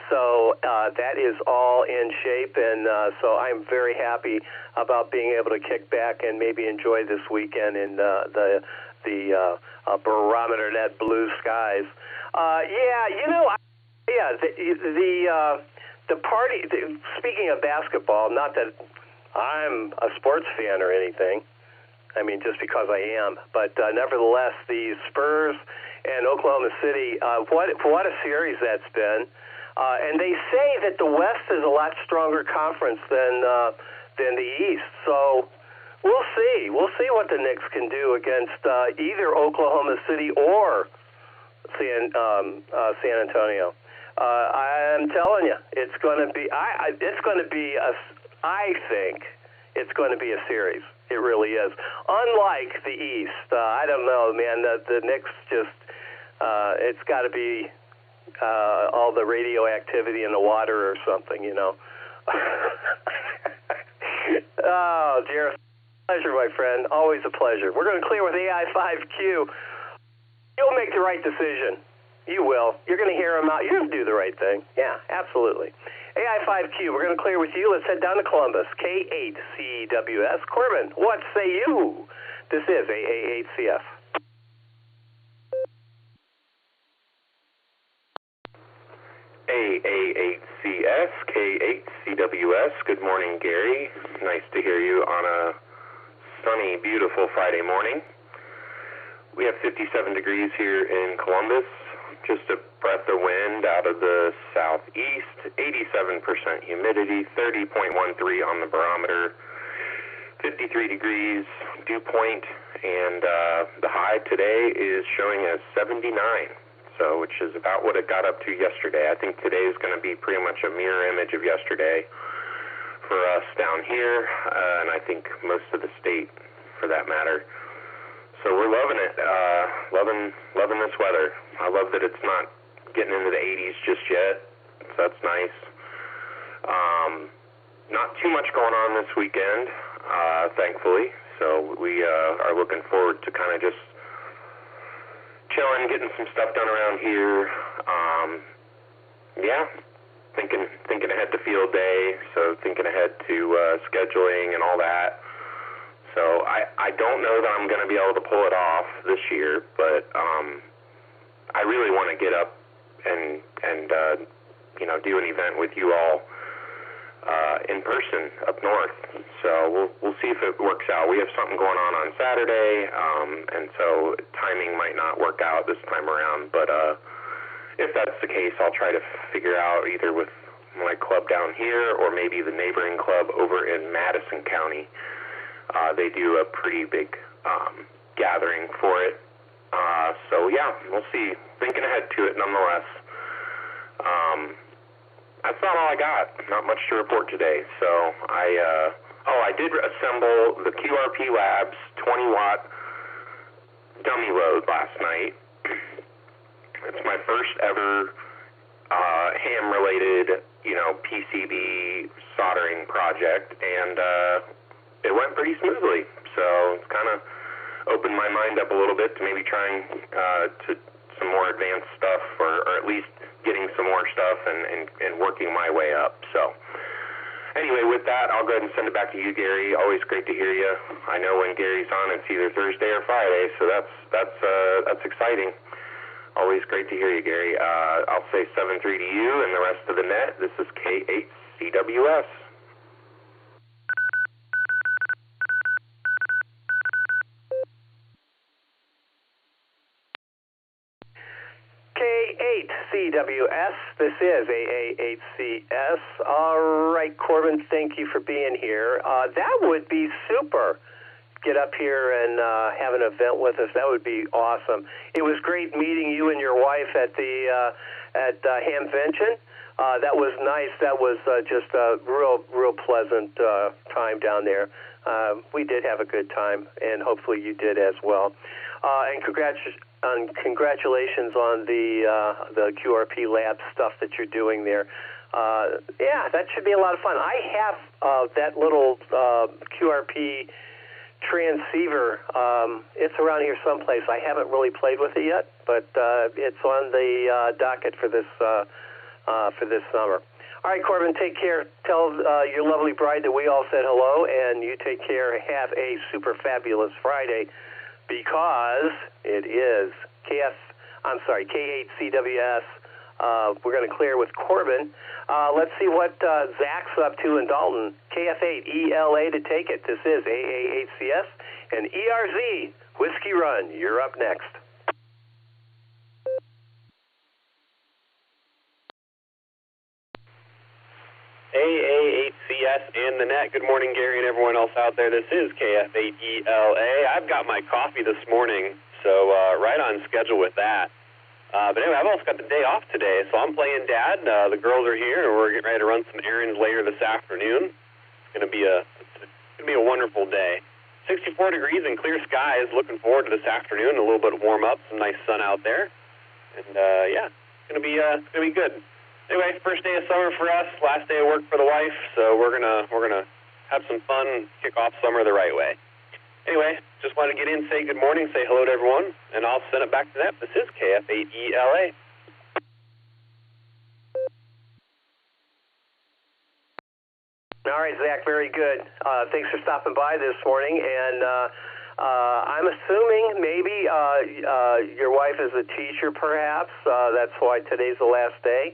so that is all in shape, and so I'm very happy about being able to kick back and maybe enjoy this weekend in the Barometer Net blue skies. The party. Speaking of basketball, not that I'm a sports fan or anything. I mean, just because I am. But nevertheless, the Spurs and Oklahoma City, what a series that's been. And they say that the West is a lot stronger conference than the East. So we'll see. We'll see what the Knicks can do against either Oklahoma City or San Antonio. I'm telling you, it's going to be. I think it's going to be a series. It really is. Unlike the East, I don't know, man. The Knicks just, it's got to be all the radioactivity in the water or something, you know. Oh, Jared, pleasure, my friend. Always a pleasure. We're going to clear with AI5Q. You'll make the right decision. You will. You're going to hear him out. You're going to do the right thing. Yeah, absolutely. AI5Q, we're going to clear with you. Let's head down to Columbus. K8CWS. Corbin, what say you? This is AA8CF. AA8CS, K8CWS. Good morning, Gary. Nice to hear you on a sunny, beautiful Friday morning. We have 57 degrees here in Columbus. Just a breath of wind out of the southeast, 87% humidity, 30.13 on the barometer, 53 degrees dew point, and the high today is showing as 79, so which is about what it got up to yesterday. I think today is going to be pretty much a mirror image of yesterday for us down here, and I think most of the state for that matter. So we're loving it, loving this weather. I love that it's not getting into the 80s just yet, so that's nice. Not too much going on this weekend, thankfully, so we are looking forward to kind of just chilling, getting some stuff done around here. Thinking ahead to field day, so thinking ahead to scheduling and all that. So I don't know that I'm going to be able to pull it off this year, but I really want to get up and do an event with you all in person up north. So we'll see if it works out. We have something going on Saturday, and so timing might not work out this time around. But if that's the case, I'll try to figure out either with my club down here or maybe the neighboring club over in Madison County. They do a pretty big gathering for it. So, yeah, we'll see. Thinking ahead to it, nonetheless. That's not all I got. Not much to report today. So, I did assemble the QRP Labs 20-watt dummy load last night. It's my first ever ham-related, PCB soldering project, and it went pretty smoothly, so it's kind of opened my mind up a little bit to maybe trying to some more advanced stuff, or at least getting some more stuff and working my way up. So Anyway, with that, I'll go ahead and send it back to you, Gary. Always great to hear you. I know when Gary's on, it's either Thursday or Friday, so that's exciting. Always great to hear you, Gary. I'll say 7-3 to you and the rest of the net. This is K8CWS. K8CWS. This is AA8CS. All right, Corbin, thank you for being here. That would be super. Get up here and have an event with us. That would be awesome. It was great meeting you and your wife at the Hamvention. That was nice. That was just a real pleasant time down there. We did have a good time, and hopefully you did as well. And congratulations on the QRP lab stuff that you're doing there. Yeah, that should be a lot of fun. I have that little QRP transceiver. It's around here someplace. I haven't really played with it yet, but it's on the docket for this summer. All right, Corbin, take care. Tell your lovely bride that we all said hello, and you take care. Have a super fabulous Friday, because it is K8CWS. We're going to clear with Corbin. Let's see what Zach's up to in Dalton. KF8ELA to take it. This is AA8CS and ERZ Whiskey Run. You're up next. AA8CS and the net. Good morning, Gary, and everyone else out there. This is KF8ELA. I've got my coffee this morning, so right on schedule with that. But anyway, I've also got the day off today, so I'm playing dad. The girls are here, and we're getting ready to run some errands later this afternoon. It's going to be a wonderful day. 64 degrees and clear skies. Looking forward to this afternoon. A little bit of warm up, some nice sun out there, and yeah, it's going to be good. Anyway, first day of summer for us, last day of work for the wife, so we're gonna have some fun, kick off summer the right way. Anyway, just wanted to get in, say good morning, say hello to everyone, and I'll send it back to them. This is KF8ELA. All right, Zach, very good. Thanks for stopping by this morning, and I'm assuming maybe your wife is a teacher, perhaps. That's why today's the last day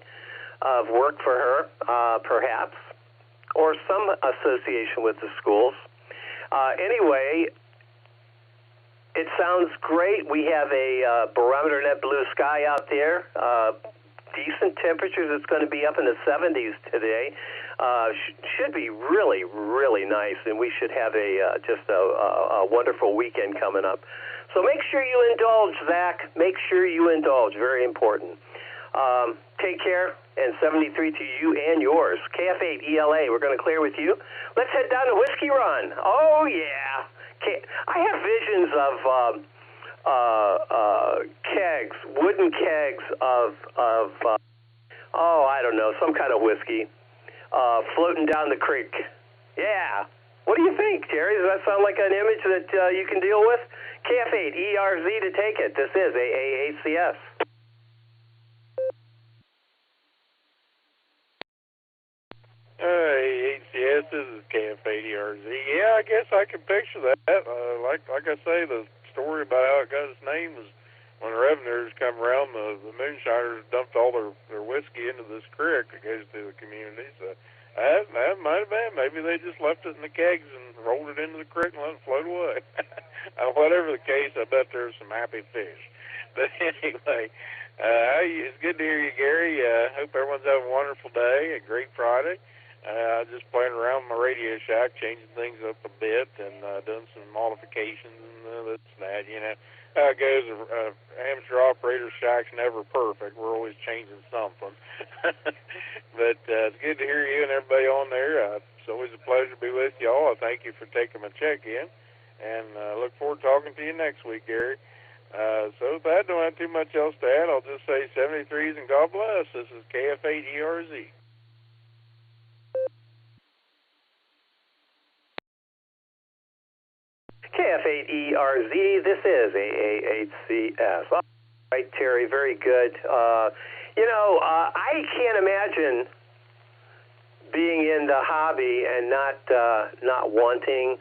of work for her, perhaps, or some association with the schools. Anyway, it sounds great. We have a Barometer Net blue sky out there. Decent temperatures. It's going to be up in the 70s today. Should be really, really nice, and we should have just a wonderful weekend coming up. So make sure you indulge, Zach. Make sure you indulge. Very important. Take care, and 73 to you and yours. KF8ELA, we're going to clear with you. Let's head down to Whiskey Run. Oh, yeah. I have visions of kegs, wooden kegs of I don't know, some kind of whiskey floating down the creek. Yeah. What do you think, Jerry? Does that sound like an image that you can deal with? KF8ERZ to take it. This is AA8CS. Hey, ACS, this is KF8ERZ. Yeah, I guess I can picture that. Like I say, the story about how it got its name was when the revenues come around, the moonshiners dumped all their whiskey into this creek that goes through the community. So that might have been. Maybe they just left it in the kegs and rolled it into the creek and let it float away. Whatever the case, I bet there's some happy fish. But anyway, it's good to hear you, Gary. Hope everyone's having a wonderful day, a great Friday. Just playing around with my Radio Shack, changing things up a bit, and doing some modifications and this and that. You know how it goes. Amateur operator shack's never perfect. We're always changing something. But it's good to hear you and everybody on there. It's always a pleasure to be with y'all. I thank you for taking my check-in, and look forward to talking to you next week, Gary. So if I don't have too much else to add, I'll just say 73s and God bless. This is KF8ERZ. KF8ERZ, this is AA8CS. All right, Terry, very good. I can't imagine being in the hobby and not wanting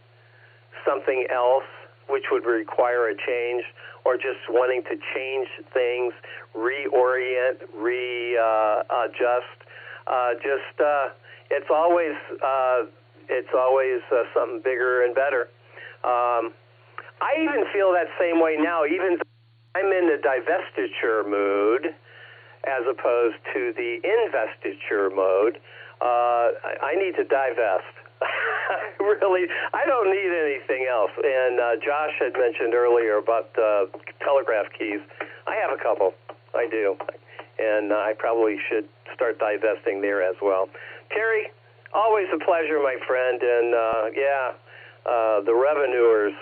something else which would require a change, or just wanting to change things, reorient, readjust. It's always something bigger and better. I even feel that same way now, even though I'm in the divestiture mood as opposed to the investiture mode. I need to divest. Really, I don't need anything else. And Josh had mentioned earlier about telegraph keys. I have a couple. I do. And I probably should start divesting there as well. Terry, always a pleasure, my friend. And the revenuers,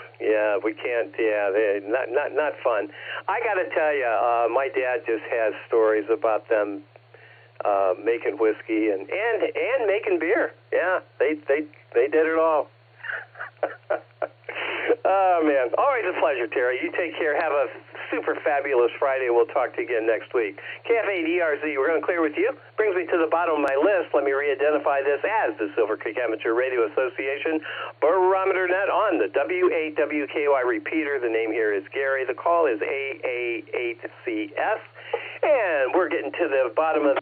we can't. Not fun. I got to tell you, my dad just has stories about them making whiskey and making beer. Yeah, they did it all. Oh man, always a pleasure, Terry. You take care. Have a super fabulous Friday. We'll talk to you again next week. KF8ERZ, we're going to clear with you. Brings me to the bottom of my list. Let me re-identify this as the Silvercreek Amateur Radio Association Barometer Net on the W8WKY repeater. The name here is Gary. The call is AA8CS. And we're getting to the bottom of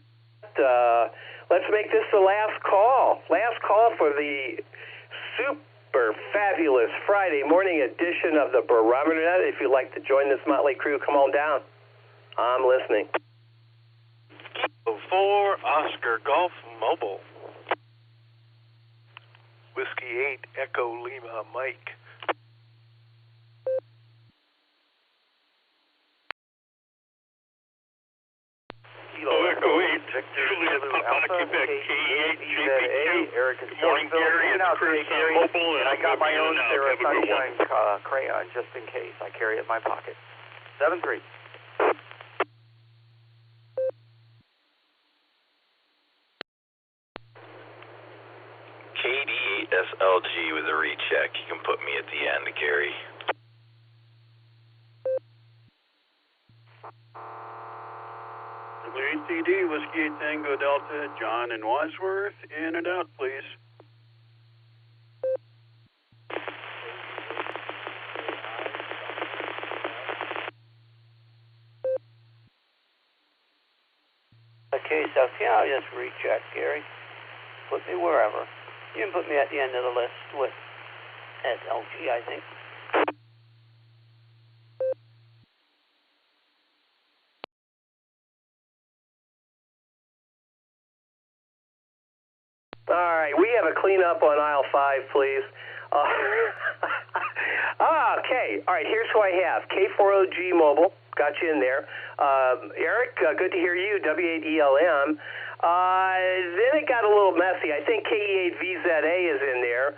let's make this the last call. Last call for the super fabulous Friday morning edition of the Barometer Net. If you'd like to join this motley crew, come on down. I'm listening. 4 Oscar Golf Mobile. Whiskey 8 Echo Lima Mike. Kilo Echo 8 Juliet Papa Quebec K8 Eric, good morning, Gary. It's Chris Mobile, and I got my own Sarah Sunshine crayon just in case. I carry it in my pocket. 7-3. KD8SLG with a recheck. You can put me at the end, Gary. WATD, Whiskey 8 Tango Delta, John and Wadsworth, in and out, please. Okay, so I'll just recheck, Gary. Put me wherever. You can put me at the end of the list with SLG, I think. All right, we have a cleanup on aisle 5, please. Okay, all right, here's who I have. K4OG Mobile, got you in there. Eric, good to hear you, W8ELM. Then it got a little messy. I think KE8VZA is in there.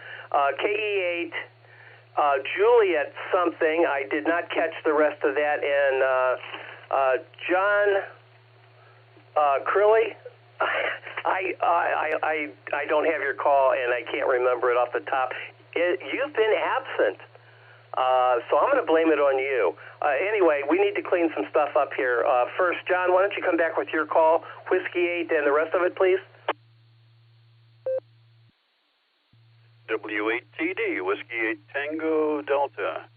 KE8 Juliet something. I did not catch the rest of that. And John Crilly, I don't have your call, and I can't remember it off the top. You've been absent, so I'm going to blame it on you. Anyway, we need to clean some stuff up here. First, John, why don't you come back with your call, Whiskey 8, and the rest of it, please? W8TD, Whiskey 8 Tango Delta.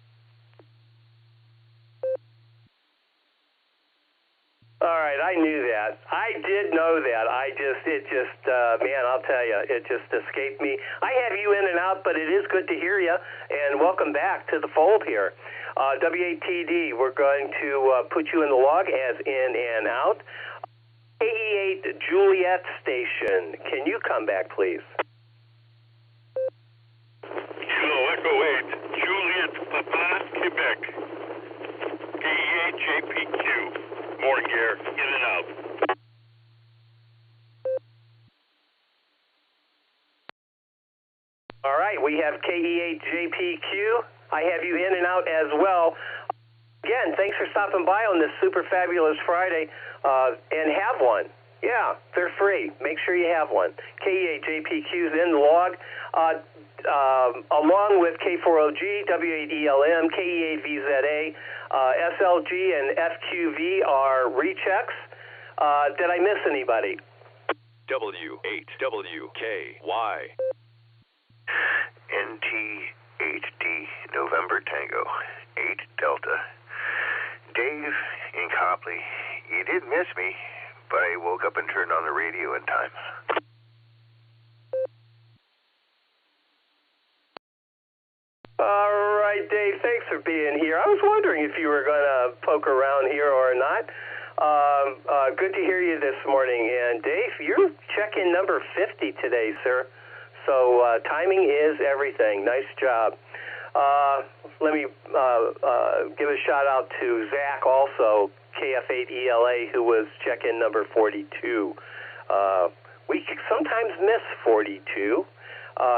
All right, I knew that. I did know that. Man, I'll tell you, it just escaped me. I have you in and out, but it is good to hear you, and welcome back to the fold here. W8TD, we're going to put you in the log as in and out. KE8 Juliet Station, can you come back, please? Kilo Echo 8, Juliet Papa, Quebec. KE8 JPQ. Morning, Gary. In and out. All right, we have KE8JPQ. I have you in and out as well. Again, thanks for stopping by on this super fabulous Friday, and have one. Yeah, they're free. Make sure you have one. KE8JPQ's in the log, along with K4OG, W8ELM, KE8VZA, SLG, and FQV are rechecks. Did I miss anybody? W8WKY. NT8D November Tango 8 Delta. Dave in Copley, you did miss me, but I woke up and turned on the radio in time. All right, Dave, thanks for being here. I was wondering if you were going to poke around here or not. Good to hear you this morning. And, Dave, you're check-in number 50 today, sir. So timing is everything. Nice job. Let me give a shout-out to Zach also, KF8ELA, who was check-in number 42. We sometimes miss 42.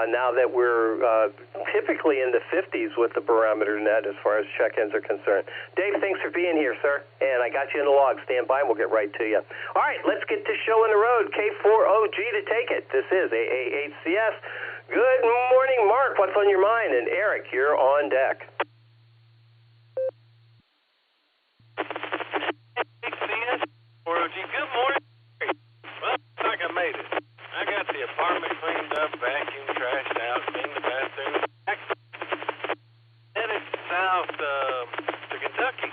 Now that we're typically in the 50s with the Barometer Net as far as check-ins are concerned. Dave, thanks for being here, sir. And I got you in the log. Stand by and we'll get right to you. All right, let's get this show on the road. K4OG to take it. This is AA8CS. Good morning, Mark. What's on your mind? And Eric, you're on deck. ACS, 4OG. Good morning. Well, looks like I made it. I got the apartment cleaned up, vacuum trashed out, cleaned the bathroom, headed south to Kentucky.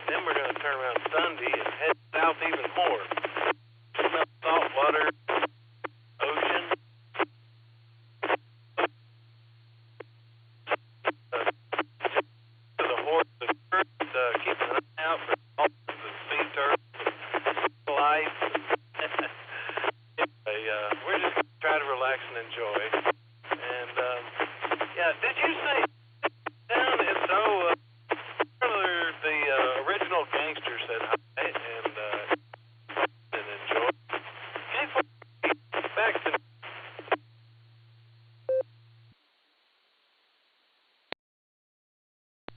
Then we're going to turn around Sunday and head south even more. Smell salt water, ocean. To the horse, the birds, keeping an eye out for dolphins and sea turtles, life. We're just going to try to relax and enjoy. And, yeah, did you say down? And so, earlier, the original gangster said hi and enjoy. Back to...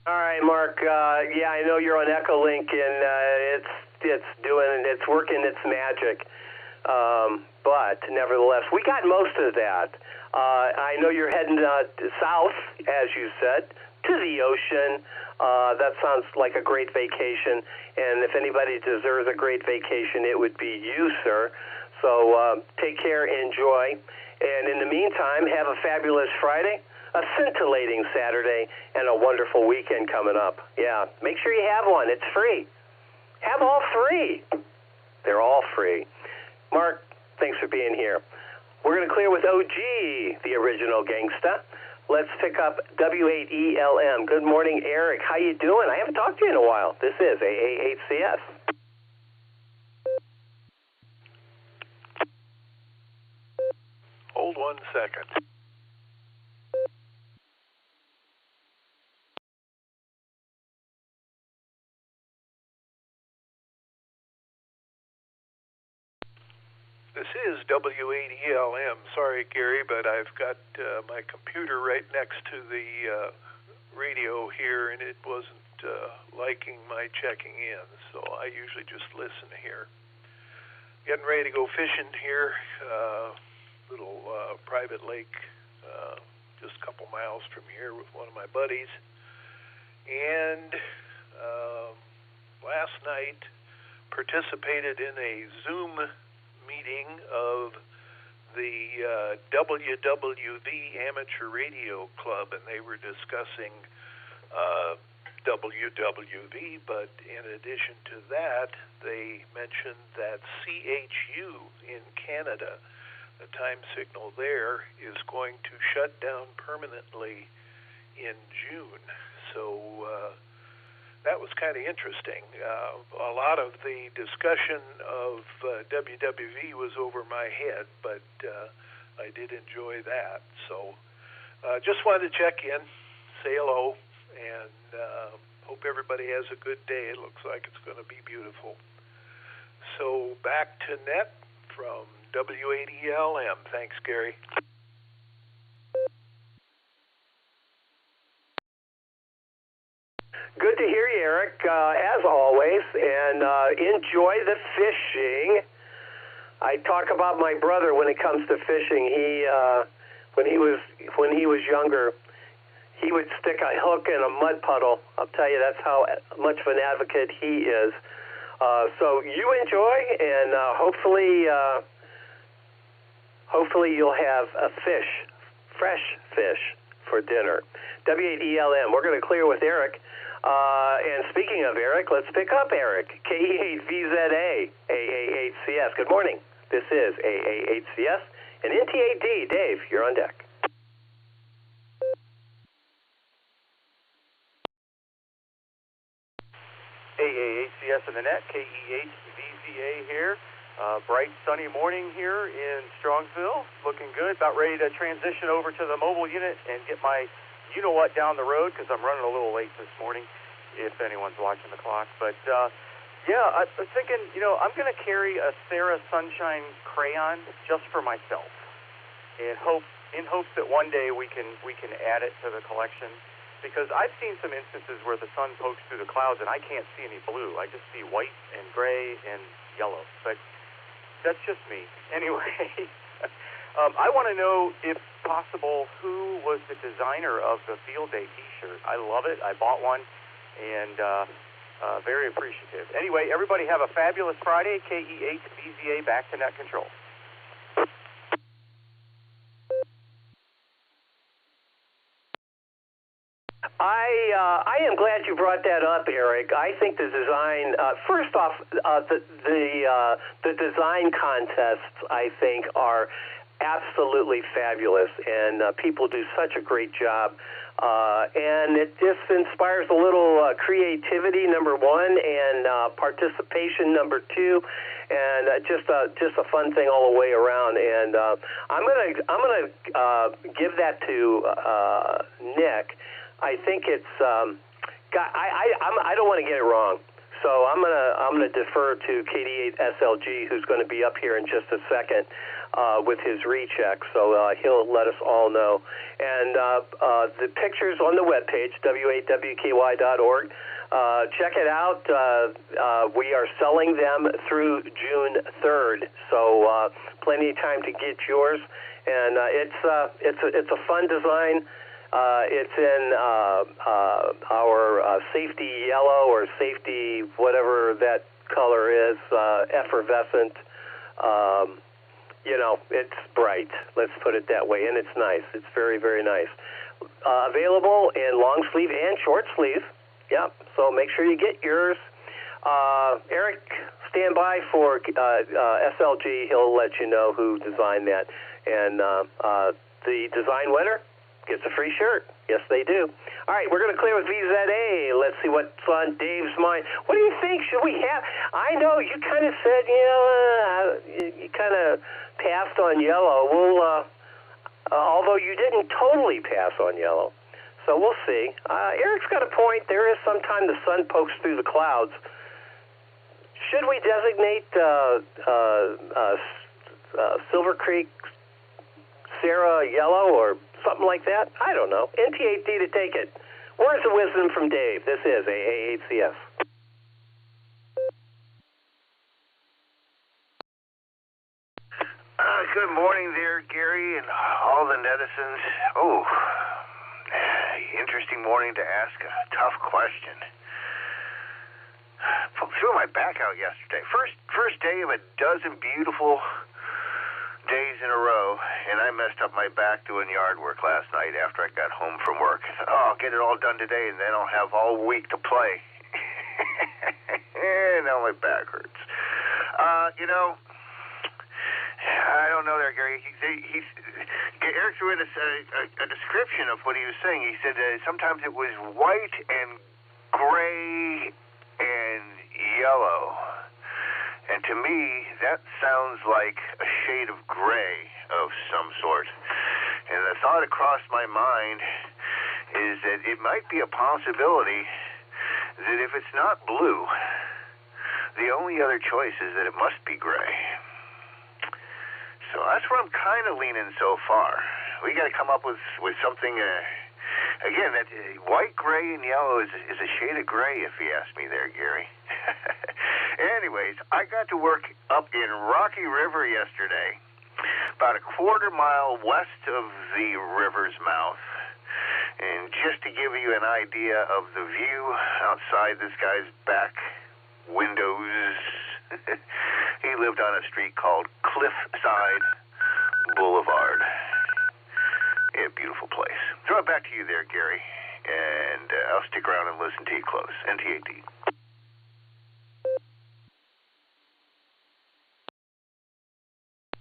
All right, Mark. Yeah, I know you're on EchoLink, and it's working its magic. But nevertheless, we got most of that. I know you're heading south, as you said, to the ocean. That sounds like a great vacation. And if anybody deserves a great vacation, it would be you, sir. So take care, enjoy. And in the meantime, have a fabulous Friday, a scintillating Saturday, and a wonderful weekend coming up. Yeah, make sure you have one. It's free. Have all three. They're all free. Mark, thanks for being here. We're going to clear with OG, the original gangsta. Let's pick up W8ELM. Good morning, Eric. How you doing? I haven't talked to you in a while. This is AA8CS. Hold 1 second. This is W8ELM. Sorry, Gary, but I've got my computer right next to the radio here, and it wasn't liking my checking in, so I usually just listen here. Getting ready to go fishing here, little private lake, just a couple miles from here with one of my buddies. And last night participated in a Zoom meeting of the WWV Amateur Radio Club, and they were discussing WWV, but in addition to that, they mentioned that CHU in Canada, the time signal there, is going to shut down permanently in June. So that was kind of interesting. A lot of the discussion of WWV was over my head, but I did enjoy that. So just wanted to check in, say hello, and hope everybody has a good day. It looks like it's going to be beautiful. So back to net from W8ELM. Thanks, Gary. Good to hear you, Eric, as always, and enjoy the fishing. I talk about my brother when it comes to fishing. He, when he was younger, he would stick a hook in a mud puddle. I'll tell you, that's how much of an advocate he is. So you enjoy, and hopefully hopefully you'll have a fresh fish for dinner. W8ELM, we're going to clear with Eric. And speaking of Eric, let's pick up Eric. KE8VZA, AA8CS. Good morning. This is AA8CS. And NT8D, Dave, you're on deck. AA8CS in the net, KE8VZA here. Bright sunny morning here in Strongsville. Looking good. About ready to transition over to the mobile unit and get my you-know-what down the road because I'm running a little late this morning if anyone's watching the clock. But, yeah, I was thinking, I'm going to carry a Sarah Sunshine crayon just for myself in hopes that one day we can add it to the collection. Because I've seen some instances where the sun pokes through the clouds and I can't see any blue. I just see white and gray and yellow. But that's just me. Anyway, I want to know, if possible, who was the designer of the Field Day T-shirt. I love it. I bought one, and very appreciative. Anyway, everybody have a fabulous Friday. KE8VZA back to net control. I am glad you brought that up, Eric. I think the design, first off, the design contests, I think, are absolutely fabulous, and people do such a great job. And it just inspires a little creativity, number one, and participation, number two, and just a fun thing all the way around. And I'm gonna give that to Nick. I think it's I don't want to get it wrong, so I'm gonna defer to KD8SLG, who's going to be up here in just a second with his recheck, so he'll let us all know. And the pictures on the webpage, w8wky.org. Check it out. We are selling them through June 3rd, so plenty of time to get yours. And it's a fun design. It's in our safety yellow or safety whatever that color is, effervescent. It's bright. Let's put it that way, and it's nice. It's very, very nice. Available in long sleeve and short sleeve. Yeah, so make sure you get yours. Eric, stand by for SLG. He'll let you know who designed that. And the design winner gets a free shirt. Yes, they do. All right, we're going to clear with VZA. Let's see what's on Dave's mind. What do you think? Should we have? I know you kind of said, you kind of passed on yellow. We'll, although you didn't totally pass on yellow. So we'll see. Eric's got a point. There is sometimes the sun pokes through the clouds. Should we designate Silvercreek Sarah yellow or something like that? I don't know. NT8D to take it. Where's the wisdom from Dave? This is AA8CS. Good morning there, Gary, and all the netizens. Oh, interesting morning to ask a tough question. Threw my back out yesterday. First day of a dozen beautiful days in a row, and I messed up my back doing yard work last night after I got home from work. I thought, I'll get it all done today, and then I'll have all week to play. And now my back hurts. I don't know there, Gary. Eric threw in a description of what he was saying. He said sometimes it was white and gray and yellow. And to me, that sounds like a shade of gray of some sort. And the thought across my mind is that it might be a possibility that if it's not blue, the only other choice is that it must be gray. So that's where I'm kind of leaning so far. We got to come up with something. Again, that white, gray, and yellow is a shade of gray, if you ask me there, Gary. Anyways, I got to work up in Rocky River yesterday, about a quarter mile west of the river's mouth. And just to give you an idea of the view outside this guy's back windows, he lived on a street called Cliffside Boulevard. Yeah, beautiful place. Throw it back to you there, Gary, and I'll stick around and listen to you close. NTAD.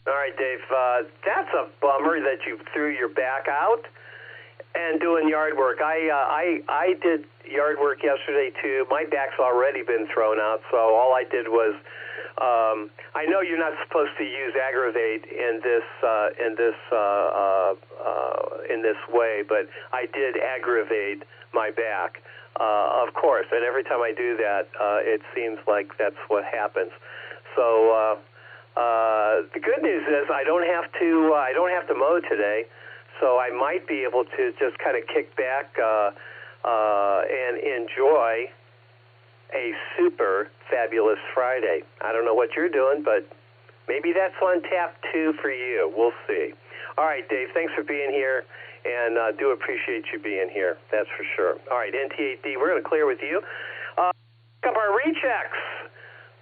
All right, Dave, that's a bummer that you threw your back out and doing yard work. I did yard work yesterday, too. My back's already been thrown out, so all I did was, I know you're not supposed to use aggravate in this way, but I did aggravate my back, of course, and every time I do that, it seems like that's what happens. So, the good news is I don't have to mow today, so I might be able to just kind of kick back and enjoy a super fabulous Friday. I don't know what you're doing, but maybe that's on tap too for you. We'll see. All right, Dave, thanks for being here, and do appreciate you being here. That's for sure. All right, NTAD, we're going to clear with you. Pick up our rechecks.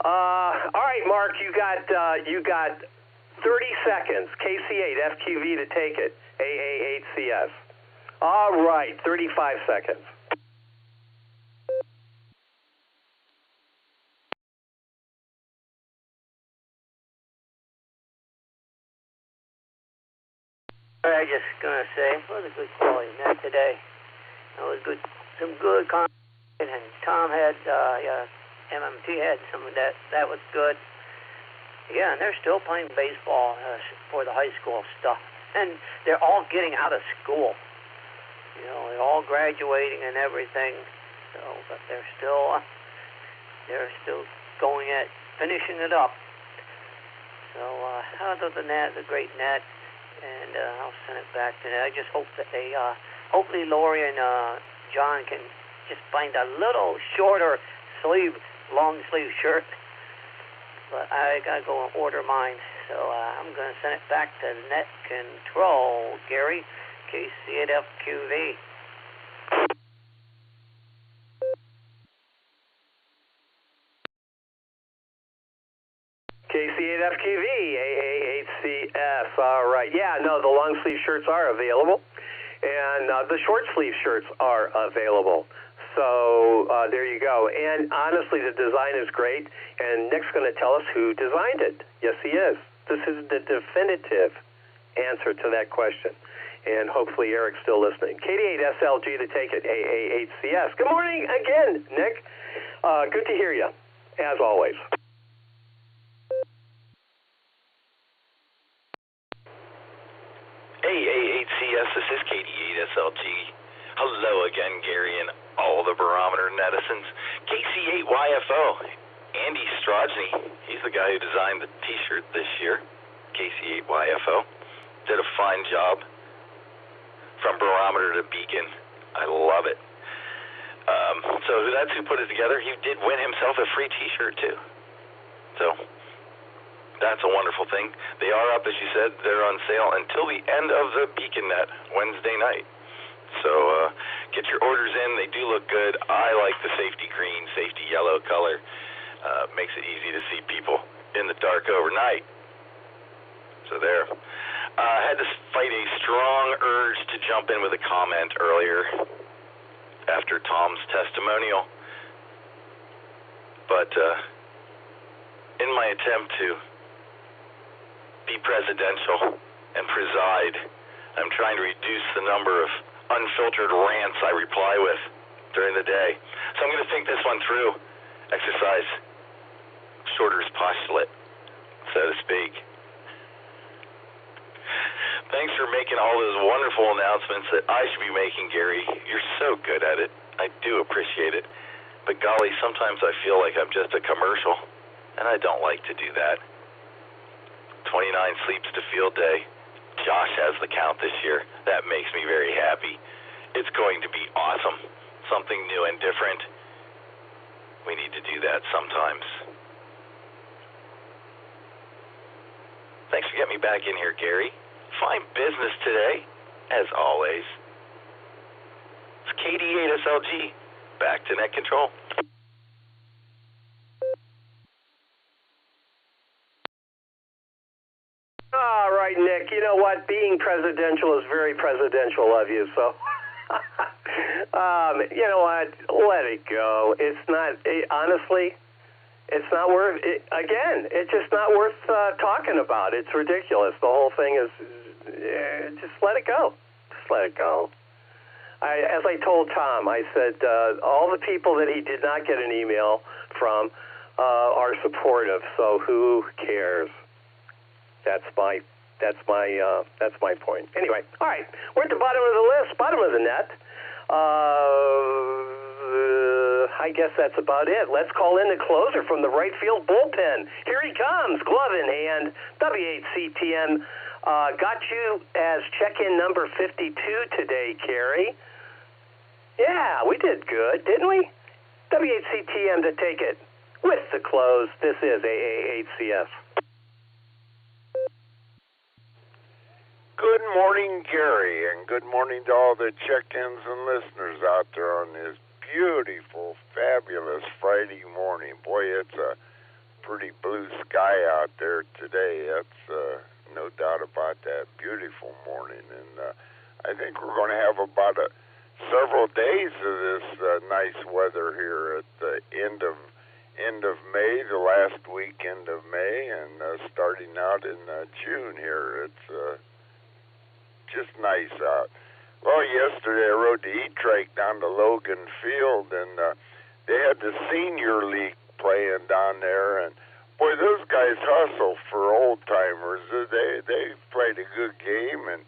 All right, Mark, you got 30 seconds. KC8 FQV to take it. AA8CS. All right, 35 seconds. I was just gonna say, it was a good quality net today. It was good, some good conversation, and Tom had, MMT had some of that. That was good. Yeah, and they're still playing baseball for the high school stuff, and they're all getting out of school. You know, they're all graduating and everything. So, but they're still going at finishing it up. So, other than that, it's a great net. And I'll send it back to them. I just hope that they, hopefully Lori and John can just find a little shorter long sleeve shirt. But I gotta go and order mine. So I'm gonna send it back to Net Control, Gary, KC8FQV. KC8FQV, AA8CS. All right. Yeah, no, the long sleeve shirts are available, and the short sleeve shirts are available. So there you go. And honestly, the design is great, and Nick's going to tell us who designed it. Yes, he is. This is the definitive answer to that question. And hopefully Eric's still listening. KD8SLG to take it, AA8CS. Good morning again, Nick. Good to hear you, as always. AA8CS, this is KD8SLG. Hello again, Gary, and all the Barometer netizens. KC8YFO, Andy Strojny, he's the guy who designed the t-shirt this year. KC8YFO, did a fine job. From Barometer to Beacon, I love it. So that's who put it together. He did win himself a free t-shirt, too. So that's a wonderful thing. They are up, as you said. They're on sale until the end of the Beacon Net, Wednesday night. So get your orders in. They do look good. I like the safety green, safety yellow color. Makes it easy to see people in the dark overnight. So there. I had to fight a strong urge to jump in with a comment earlier after Tom's testimonial. But in my attempt to be presidential and preside, I'm trying to reduce the number of unfiltered rants I reply with during the day. So I'm going to think this one through, exercise Shorter's postulate, so to speak. Thanks for making all those wonderful announcements that I should be making, Gary. You're so good at it. I do appreciate it. But golly, sometimes I feel like I'm just a commercial, and I don't like to do that. 29 sleeps to field day. Josh has the count this year. That makes me very happy. It's going to be awesome. Something new and different. We need to do that sometimes. Thanks for getting me back in here, Gary. Fine business today, as always. It's KD8SLG. Back to Net Control. All right, Nick. you know what? Being presidential is very presidential of you, so... you know what? Let it go. It's not, honestly, it's not worth it. Again, it's just not worth talking about. It's ridiculous. The whole thing is, just let it go. Just let it go. As I told Tom, I said all the people that he did not get an email from are supportive. So who cares? That's my point. Anyway, all right, we're at the bottom of the list, bottom of the net. I guess that's about it. Let's call in the closer from the right field bullpen. Here he comes, glove in hand. W8CTM got you as check-in number 52 today, Carrie. Yeah, we did good, didn't we? W8CTM to take it with the close. This is AA8CS. Good morning, Gary, and good morning to all the check-ins and listeners out there on this beautiful, fabulous Friday morning. Boy, it's a pretty blue sky out there today. That's no doubt about that. Beautiful morning, and I think we're going to have about several days of this nice weather here at the end of May, the last weekend of May, and starting out in June here. It's just nice out. Well, yesterday I rode the E-Trike down to Logan Field, and they had the Senior League playing down there, and boy, those guys hustle for old-timers. They played a good game, and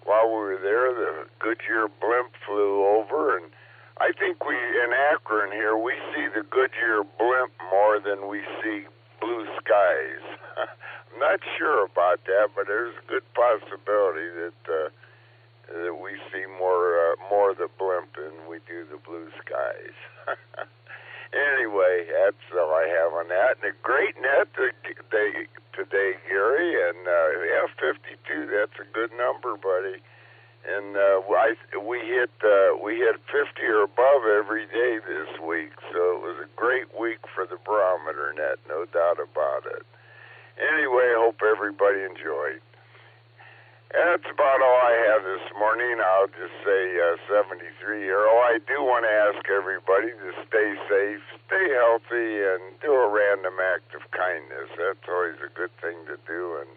while we were there, the Goodyear blimp flew over, and I think in Akron here, we see the Goodyear blimp more than we see blue skies. I'm not sure about that, but there's a good possibility that we see more of the blimp than we do the blue skies. Anyway, that's all I have on that. And a great net today, Gary, and 52. That's a good number, buddy. And we hit 50 or above every day this week, so it was a great week for the Barometer Net, no doubt about it. Anyway, I hope everybody enjoyed. And that's about all I have this morning. I'll just say 73 year. Oh, I do want to ask everybody to stay safe, stay healthy, and do a random act of kindness. That's always a good thing to do, and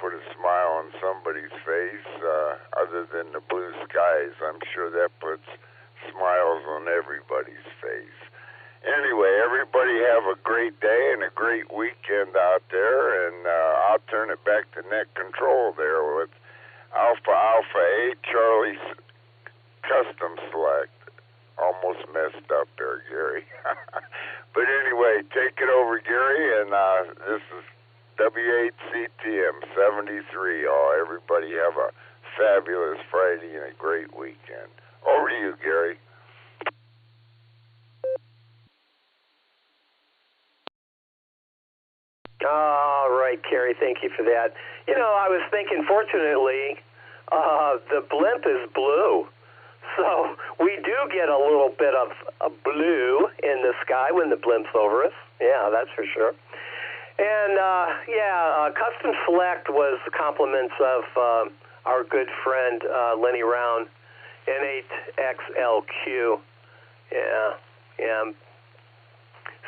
put a smile on somebody's face. Other than the blue skies, I'm sure that puts smiles on everybody's face. Anyway, everybody have a great day and a great weekend out there, and I'll turn it back to net control there with Alpha 8 Charlie Custom Select. Almost messed up there, Gary. But anyway, take it over, Gary, and this is W8CTM 73. Oh, everybody have a fabulous Friday and a great weekend. Over to you, Gary. All right, Carrie, thank you for that. You know, I was thinking, fortunately, the blimp is blue. So we do get a little bit of blue in the sky when the blimp's over us. Yeah, that's for sure. And, Custom Select was the compliments of our good friend Lenny Round, N8XLQ. Yeah.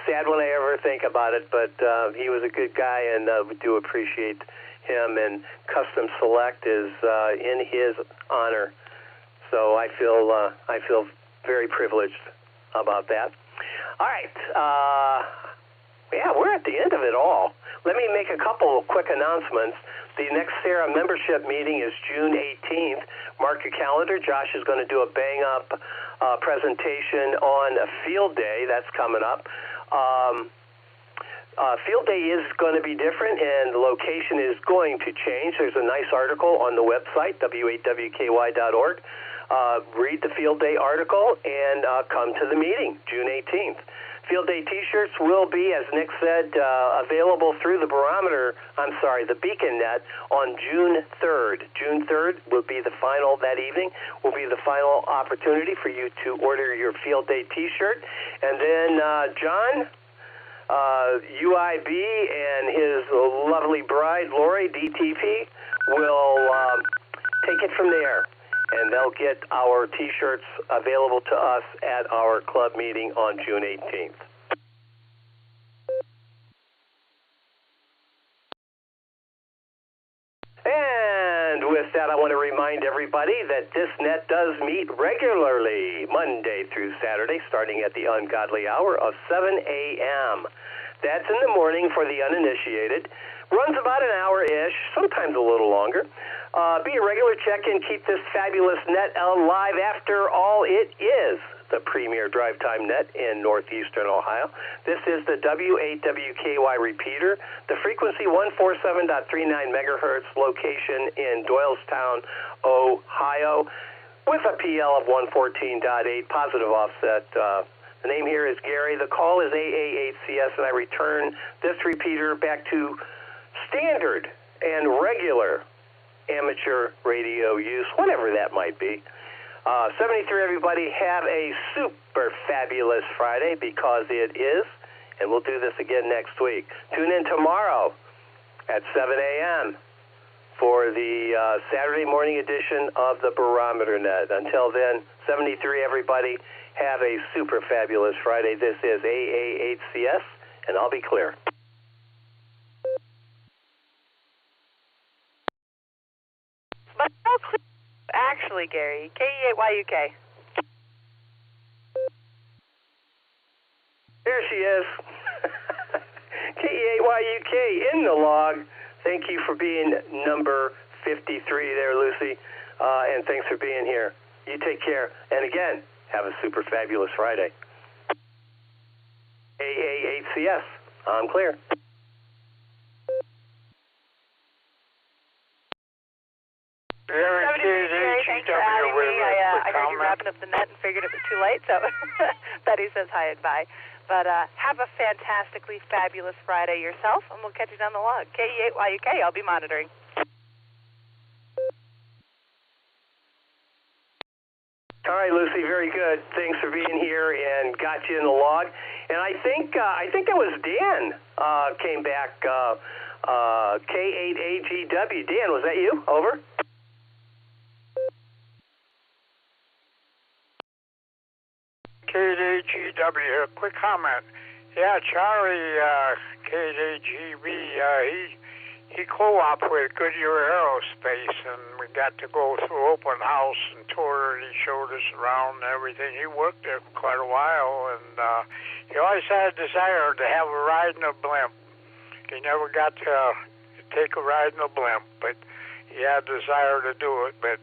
Sad when I ever think about it, but he was a good guy, and we do appreciate him. And Custom Select is in his honor, so I feel very privileged about that. All right, we're at the end of it all. Let me make a couple of quick announcements. The next Sarah membership meeting is June 18th. Mark your calendar. Josh is going to do a bang-up presentation on a field day. That's coming up. Field day is going to be different, and the location is going to change. There's a nice article on the website, w8wky.org. Read the field day article and come to the meeting, June 18th. Field day T-shirts will be, as Nick said, available through the the Beacon Net on June 3rd. June 3rd will be the final, that evening, will be the final opportunity for you to order your field day T-shirt. And then John, UIB, and his lovely bride, Lori, DTP, will take it from there, and they'll get our T-shirts available to us at our club meeting on June 18th. And with that, I want to remind everybody that this net does meet regularly, Monday through Saturday, starting at the ungodly hour of 7 a.m. That's in the morning for the uninitiated. Runs about an hour-ish, sometimes a little longer. Be a regular check-in. Keep this fabulous net alive. After all, it is the premier drive time net in northeastern Ohio. This is the W8WKY repeater, the frequency 147.39 megahertz, location in Doylestown, Ohio, with a PL of 114.8, positive offset. The name here is Gary. The call is AA8CS, and I return this repeater back to standard and regular amateur radio use, whatever that might be. 73, everybody, have a super fabulous Friday, because it is, and we'll do this again next week. Tune in tomorrow at 7 a.m. for the Saturday morning edition of the Barometer Net. Until then, 73, everybody, have a super fabulous Friday. This is AA8CS, and I'll be clear. But no clear. Actually, Gary, KE8YUK. There she is. KE8YUK in the log. Thank you for being number 53 there, Lucy. And thanks for being here. You take care. And again, have a super fabulous Friday. AA8CS. I'm clear. Gary, thanks for having me. I heard you wrapping up the net and figured it was too late, so Betty says hi and bye. But have a fantastically fabulous Friday yourself, and we'll catch you down the log. KE8YUK, I'll be monitoring. All right, Lucy, very good. Thanks for being here and got you in the log. And I think it was Dan came back, K8AGW. Dan, was that you? Over. K8AGW, a quick comment. Yeah, Charlie, K8AGB, he co-op with Goodyear Aerospace, and we got to go through open house and tour, and he showed us around and everything. He worked there for quite a while, and he always had a desire to have a ride in a blimp. He never got to take a ride in a blimp, but he had a desire to do it, but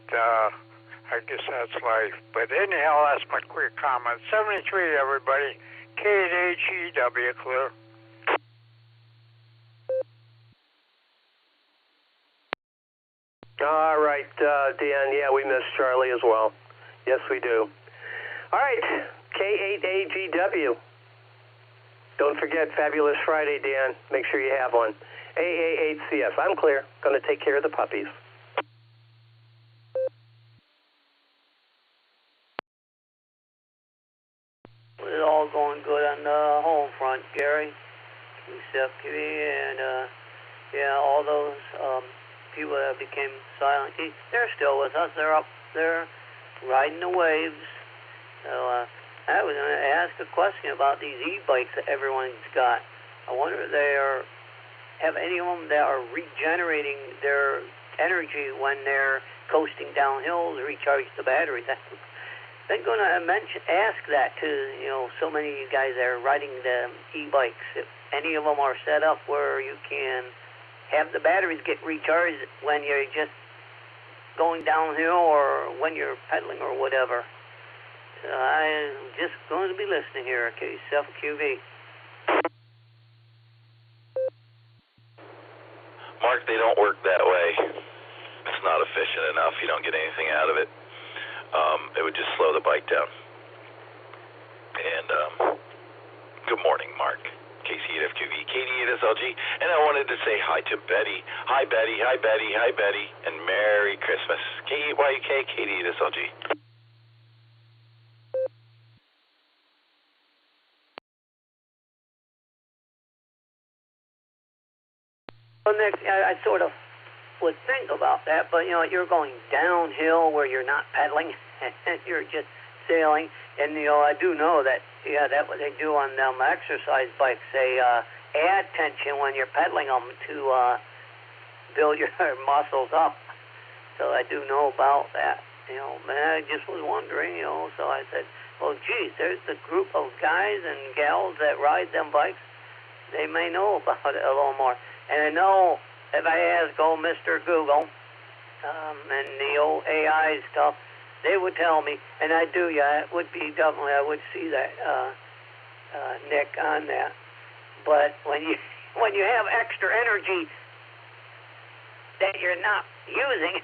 I guess that's life. But anyhow, that's my quick comment. 73, everybody. K8HEW, clear. All right, Dan. Yeah, we miss Charlie as well. Yes, we do. All right, K8AGW. Don't forget Fabulous Friday, Dan. Make sure you have one. AA8CS. I'm clear. Going to take care of the puppies. It's all going good on the home front, Gary. QCFQ and all those people that became silent. They're still with us. They're up there riding the waves. So I was going to ask a question about these e-bikes that everyone's got. I wonder if have any of them that are regenerating their energy when they're coasting downhill to recharge the batteries. I've been going to ask that to so many of you guys that are riding the e-bikes. If any of them are set up where you can have the batteries get recharged when you're just going downhill or when you're pedaling or whatever. So I'm just going to be listening here. Okay, self-QV. Mark, they don't work that way. It's not efficient enough. You don't get anything out of it. It would just slow the bike down. And good morning, Mark. KC8FQV, KD8SLG, and I wanted to say hi to Betty. Hi, Betty. Hi, Betty. Hi, Betty. And Merry Christmas. K8YK, KD8SLG. Well, next, I sort of would think about that, but you're going downhill where you're not pedaling, you're just sailing. And I do know that that's what they do on them exercise bikes. They add tension when you're pedaling them to build your muscles up. So I do know about that. Man, I just was wondering. So I said, well, geez, there's the group of guys and gals that ride them bikes. They may know about it a little more. And I know if I ask old Mr. Google and the old AI stuff, they would tell me, and I do, it would be definitely, I would see that, Nick, on that. But when you have extra energy that you're not using,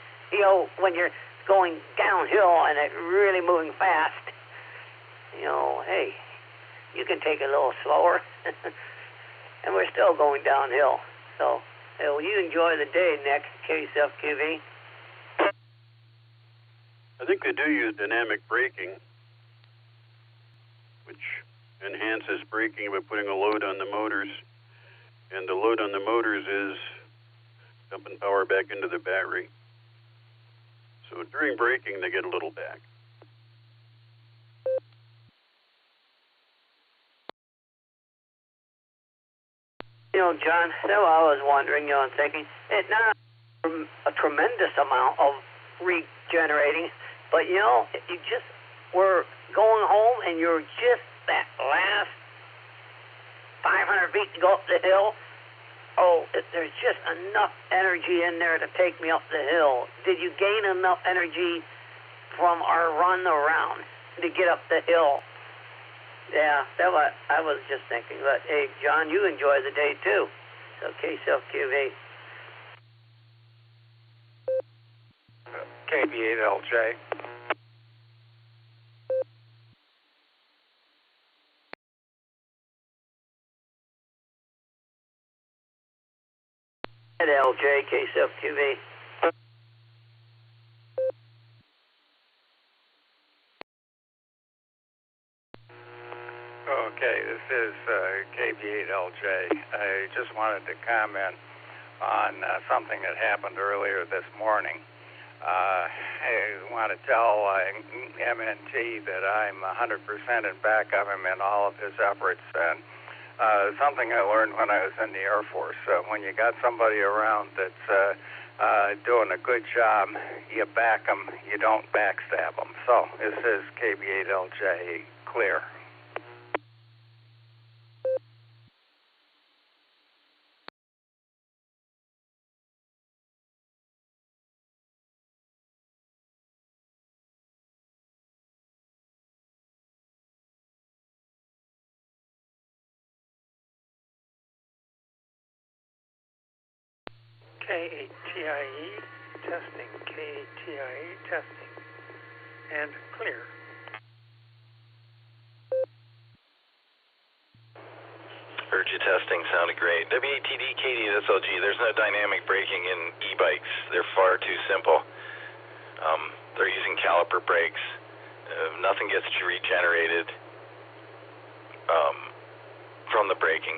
when you're going downhill and it's really moving fast, hey, you can take it a little slower. And we're still going downhill. So, you enjoy the day, Nick, KSFQV. I think they do use dynamic braking, which enhances braking by putting a load on the motors. And the load on the motors is dumping power back into the battery. So during braking, they get a little back. John, so I was wondering, and thinking, it's not a tremendous amount of regenerating, but you just were going home and you're just that last 500 feet to go up the hill. Oh, there's just enough energy in there to take me up the hill. Did you gain enough energy from our run around to get up the hill? Yeah, that's what I was just thinking. But hey, John, you enjoy the day too. So KSFQV. KB8LJ. LJ, KSFQV. Okay, this is KB8LJ. I just wanted to comment on something that happened earlier this morning. I want to tell MNT that I'm 100% in back of him in all of his efforts, and something I learned when I was in the Air Force. When you got somebody around that's doing a good job, you back them, you don't backstab them. So this is KB8LJ, clear. KATIE testing, KATIE testing, and clear. Heard you testing, sounded great. WATD, KDSLG, there's no dynamic braking in e-bikes. They're far too simple. They're using caliper brakes. Nothing gets regenerated from the braking.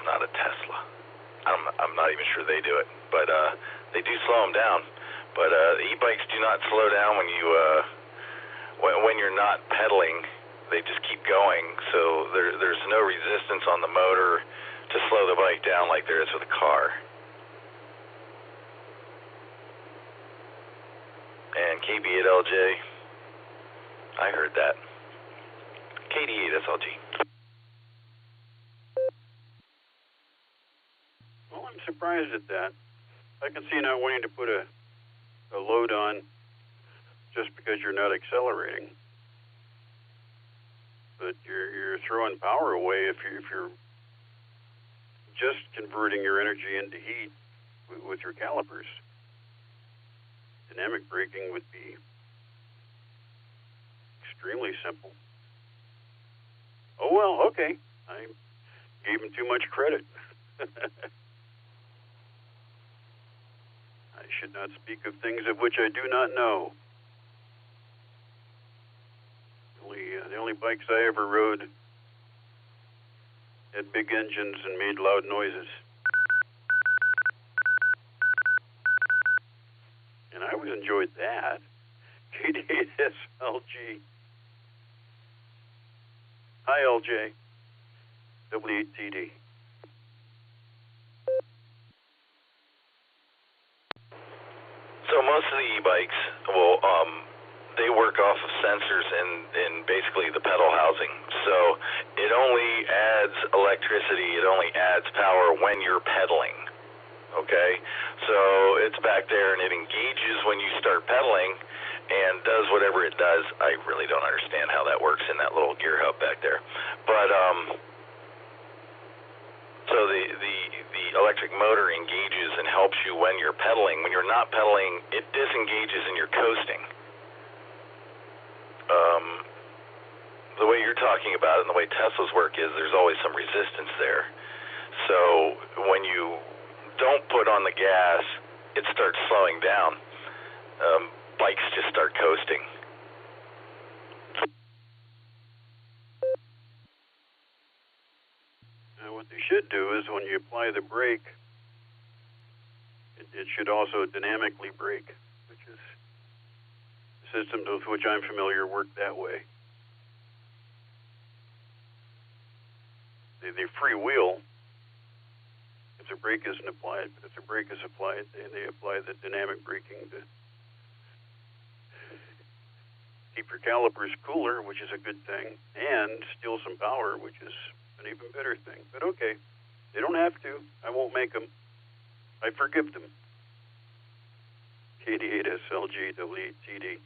Not a Tesla. I'm not even sure they do it, but they do slow them down. But the e-bikes do not slow down when you when you're not pedaling. They just keep going. So there's no resistance on the motor to slow the bike down like there is with a car. And KB8LJ, I heard that. KD8SLG. Well, I'm surprised at that. I can see you not wanting to put a load on just because you're not accelerating. But you're throwing power away if you're just converting your energy into heat with your calipers. Dynamic braking would be extremely simple. Oh, well, okay. I gave him too much credit. I should not speak of things of which I do not know. The only bikes I ever rode had big engines and made loud noises. And I always enjoyed that. KD8SLG. Hi, LJ. W8TD. So most of the e-bikes, they work off of sensors in basically the pedal housing. So it only adds electricity, it only adds power when you're pedaling. Okay? So it's back there and it engages when you start pedaling and does whatever it does. I really don't understand how that works in that little gear hub back there. But so the electric motor engages and helps you when you're pedaling. When you're not pedaling, it disengages and you're coasting. The way you're talking about it and the way Teslas work is there's always some resistance there. So when you don't put on the gas, it starts slowing down. Bikes just start coasting. What they should do is when you apply the brake, it should also dynamically brake, which is systems with which I'm familiar work that way. They freewheel if the brake isn't applied, but if the brake is applied, they apply the dynamic braking to keep your calipers cooler, which is a good thing, and steal some power, which is an even better thing. But okay, they don't have to. I won't make them. I forgive them. KD8SLG W8TD.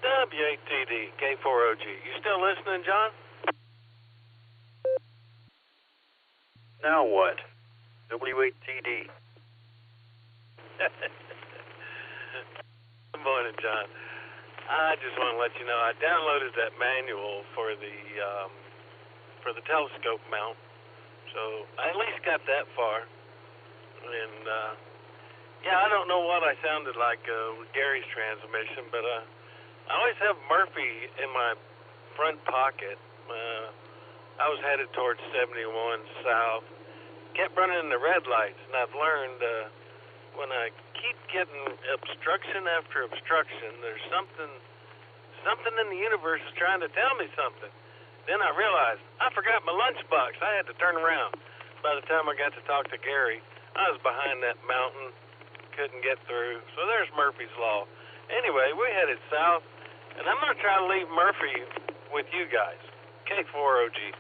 W8TD, K4OG. You still listening, John? Now what? W8TD. Good morning, John. I just want to let you know I downloaded that manual for the telescope mount, so I at least got that far. And yeah, I don't know what I sounded like with Gary's transmission, but I always have Murphy in my front pocket. I was headed towards 71 south, kept running the red lights, and I've learned when I keep getting obstruction after obstruction, there's something in the universe is trying to tell me something. Then I realized I forgot my lunchbox. I had to turn around. By the time I got to talk to Gary, I was behind that mountain, couldn't get through. So there's Murphy's Law. Anyway, we headed south, and I'm going to try to leave Murphy with you guys. K4OG.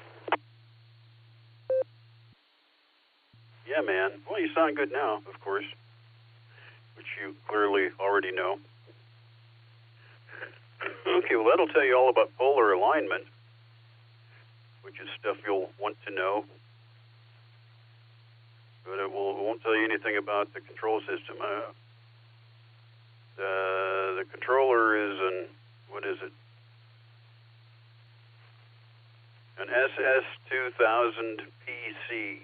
Yeah, man. Well, you sound good now, of course, which you clearly already know. Okay, well, that'll tell you all about polar alignment, which is stuff you'll want to know. But it won't tell you anything about the control system. The controller is what is it? An SS2000 PC.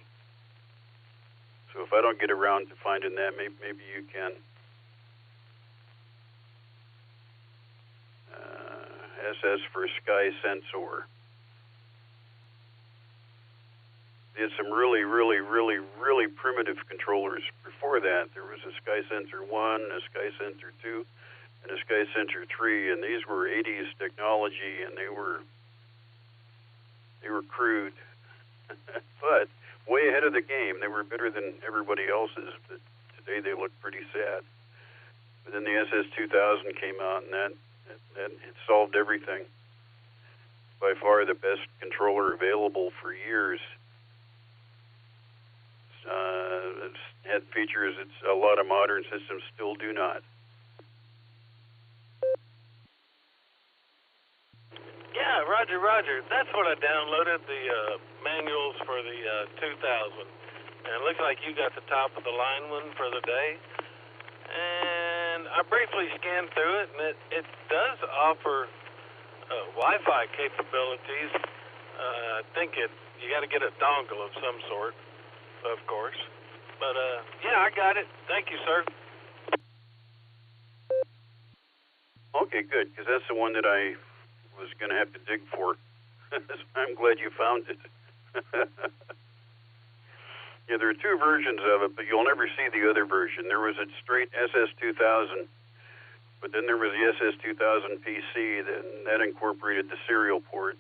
So if I don't get around to finding that, maybe you can. SS for Sky Sensor. They had some really primitive controllers. Before that, there was a Sky Sensor 1, a Sky Sensor 2, and a Sky Sensor 3, and these were 80s technology, and they were crude, but way ahead of the game. They were better than everybody else's, but today they look pretty sad. But then the SS2000 came out, and that it solved everything. By far the best controller available for years. had features that a lot of modern systems still do not. Yeah, Roger. That's what I downloaded, the manuals for the 2000. And it looks like you got the top of the line one for the day. And I briefly scanned through it, and it does offer Wi-Fi capabilities. I think you got to get a dongle of some sort, of course. But yeah, I got it. Thank you, sir. Okay, good, because that's the one that I was going to have to dig for. I'm glad you found it. Yeah, there are two versions of it, but you'll never see the other version. There was a straight SS2000, but then there was the SS2000 PC that incorporated the serial port.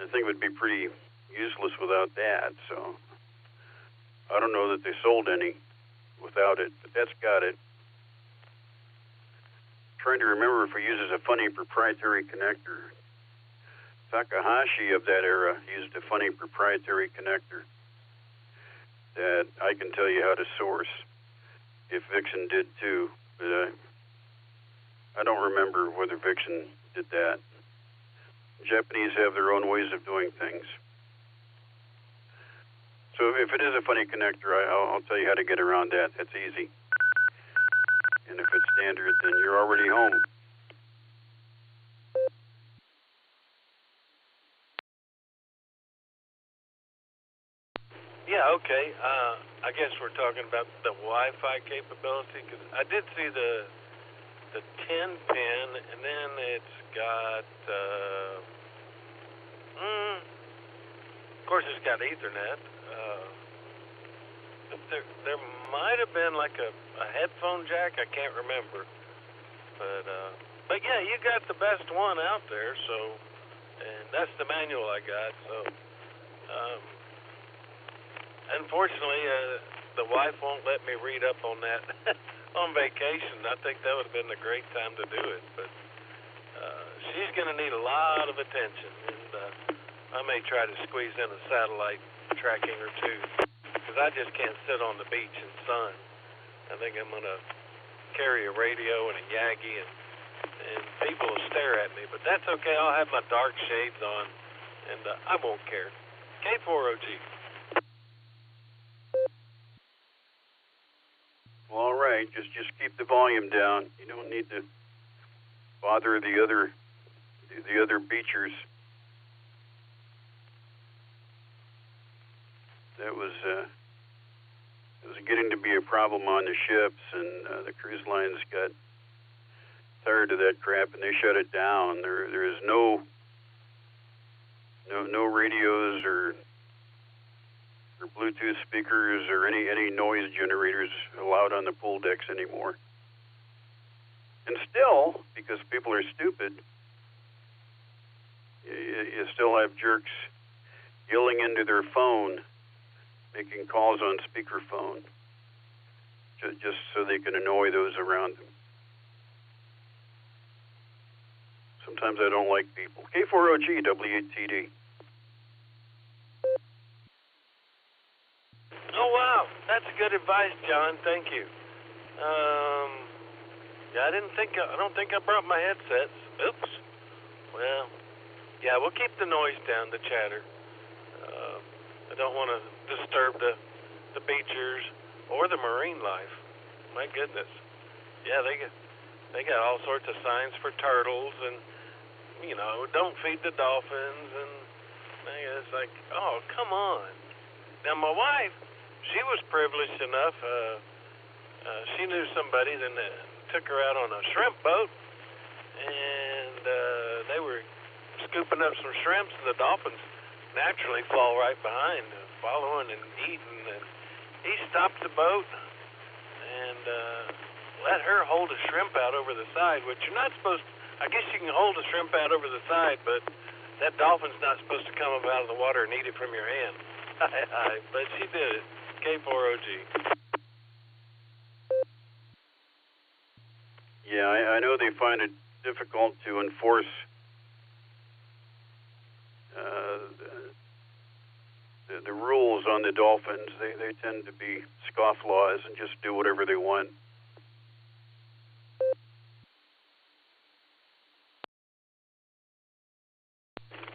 I think it would be pretty useless without that, so I don't know that they sold any without it, but that's got it. Trying to remember if it uses a funny proprietary connector. Takahashi of that era used a funny proprietary connector that I can tell you how to source. If Vixen did too, but I don't remember whether Vixen did that. Japanese have their own ways of doing things. So if it is a funny connector, I'll tell you how to get around that. That's easy. And if it's standard, then you're already home. Yeah, okay. I guess we're talking about the Wi-Fi capability, because I did see the 10 pin, and then it's got, of course, it's got Ethernet. But there might have been like a headphone jack. I can't remember. But yeah, you got the best one out there. So, and that's the manual I got. So, unfortunately, the wife won't let me read up on that on vacation. I think that would have been a great time to do it, but she's going to need a lot of attention, and I may try to squeeze in a satellite tracking or two, because I just can't sit on the beach in sun. I think I'm going to carry a radio and a Yagi, and people will stare at me, but that's okay. I'll have my dark shades on, and I won't care. K4OG. Well, all right, just keep the volume down. You don't need to bother the other beachers. That was getting to be a problem on the ships, and the cruise lines got tired of that crap, and they shut it down. There is no radios or Bluetooth speakers or any noise generators allowed on the pool decks anymore. And still, because people are stupid, you still have jerks yelling into their phone, making calls on speakerphone, just so they can annoy those around them. Sometimes I don't like people. K4OG, WTD. Oh wow, that's good advice, John. Thank you. Yeah, I don't think I brought my headsets. Oops. Well, yeah, we'll keep the noise down, the chatter. I don't want to disturb the beachers or the marine life. My goodness. Yeah, they got all sorts of signs for turtles, and don't feed the dolphins, and it's like, oh, come on. Now my wife, she was privileged enough. She knew somebody that took her out on a shrimp boat, and they were scooping up some shrimps, and the dolphins naturally fall right behind, following and eating. And he stopped the boat and let her hold a shrimp out over the side, which you're not supposed to. I guess you can hold a shrimp out over the side, but that dolphin's not supposed to come up out of the water and eat it from your hand. But she did it. K4OG. Yeah, I know they find it difficult to enforce the rules on the Dolphins. They tend to be scofflaws and just do whatever they want.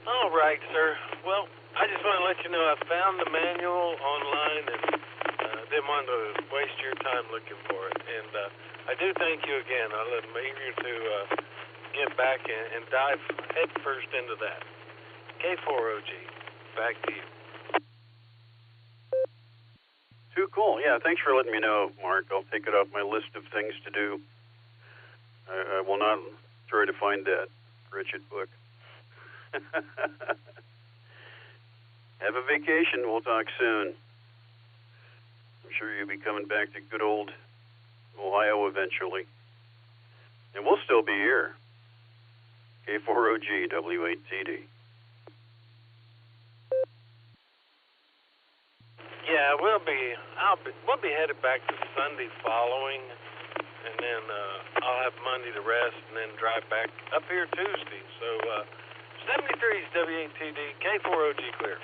All right, sir. Well, I just want to let you know I found the manual online and didn't want to waste your time looking for it. And I do thank you again. I'm eager to get back and dive head first into that. K4OG, back to you. Too cool. Yeah, thanks for letting me know, Mark. I'll take it off my list of things to do. I will not try to find that wretched book. Have a vacation. We'll talk soon. I'm sure you'll be coming back to good old Ohio eventually. And we'll still be here. K4OG, W8TD. Yeah, we'll be headed back to Sunday following, and then I'll have Monday to rest, and then drive back up here Tuesday. So 73's W8TD, K4OG clear.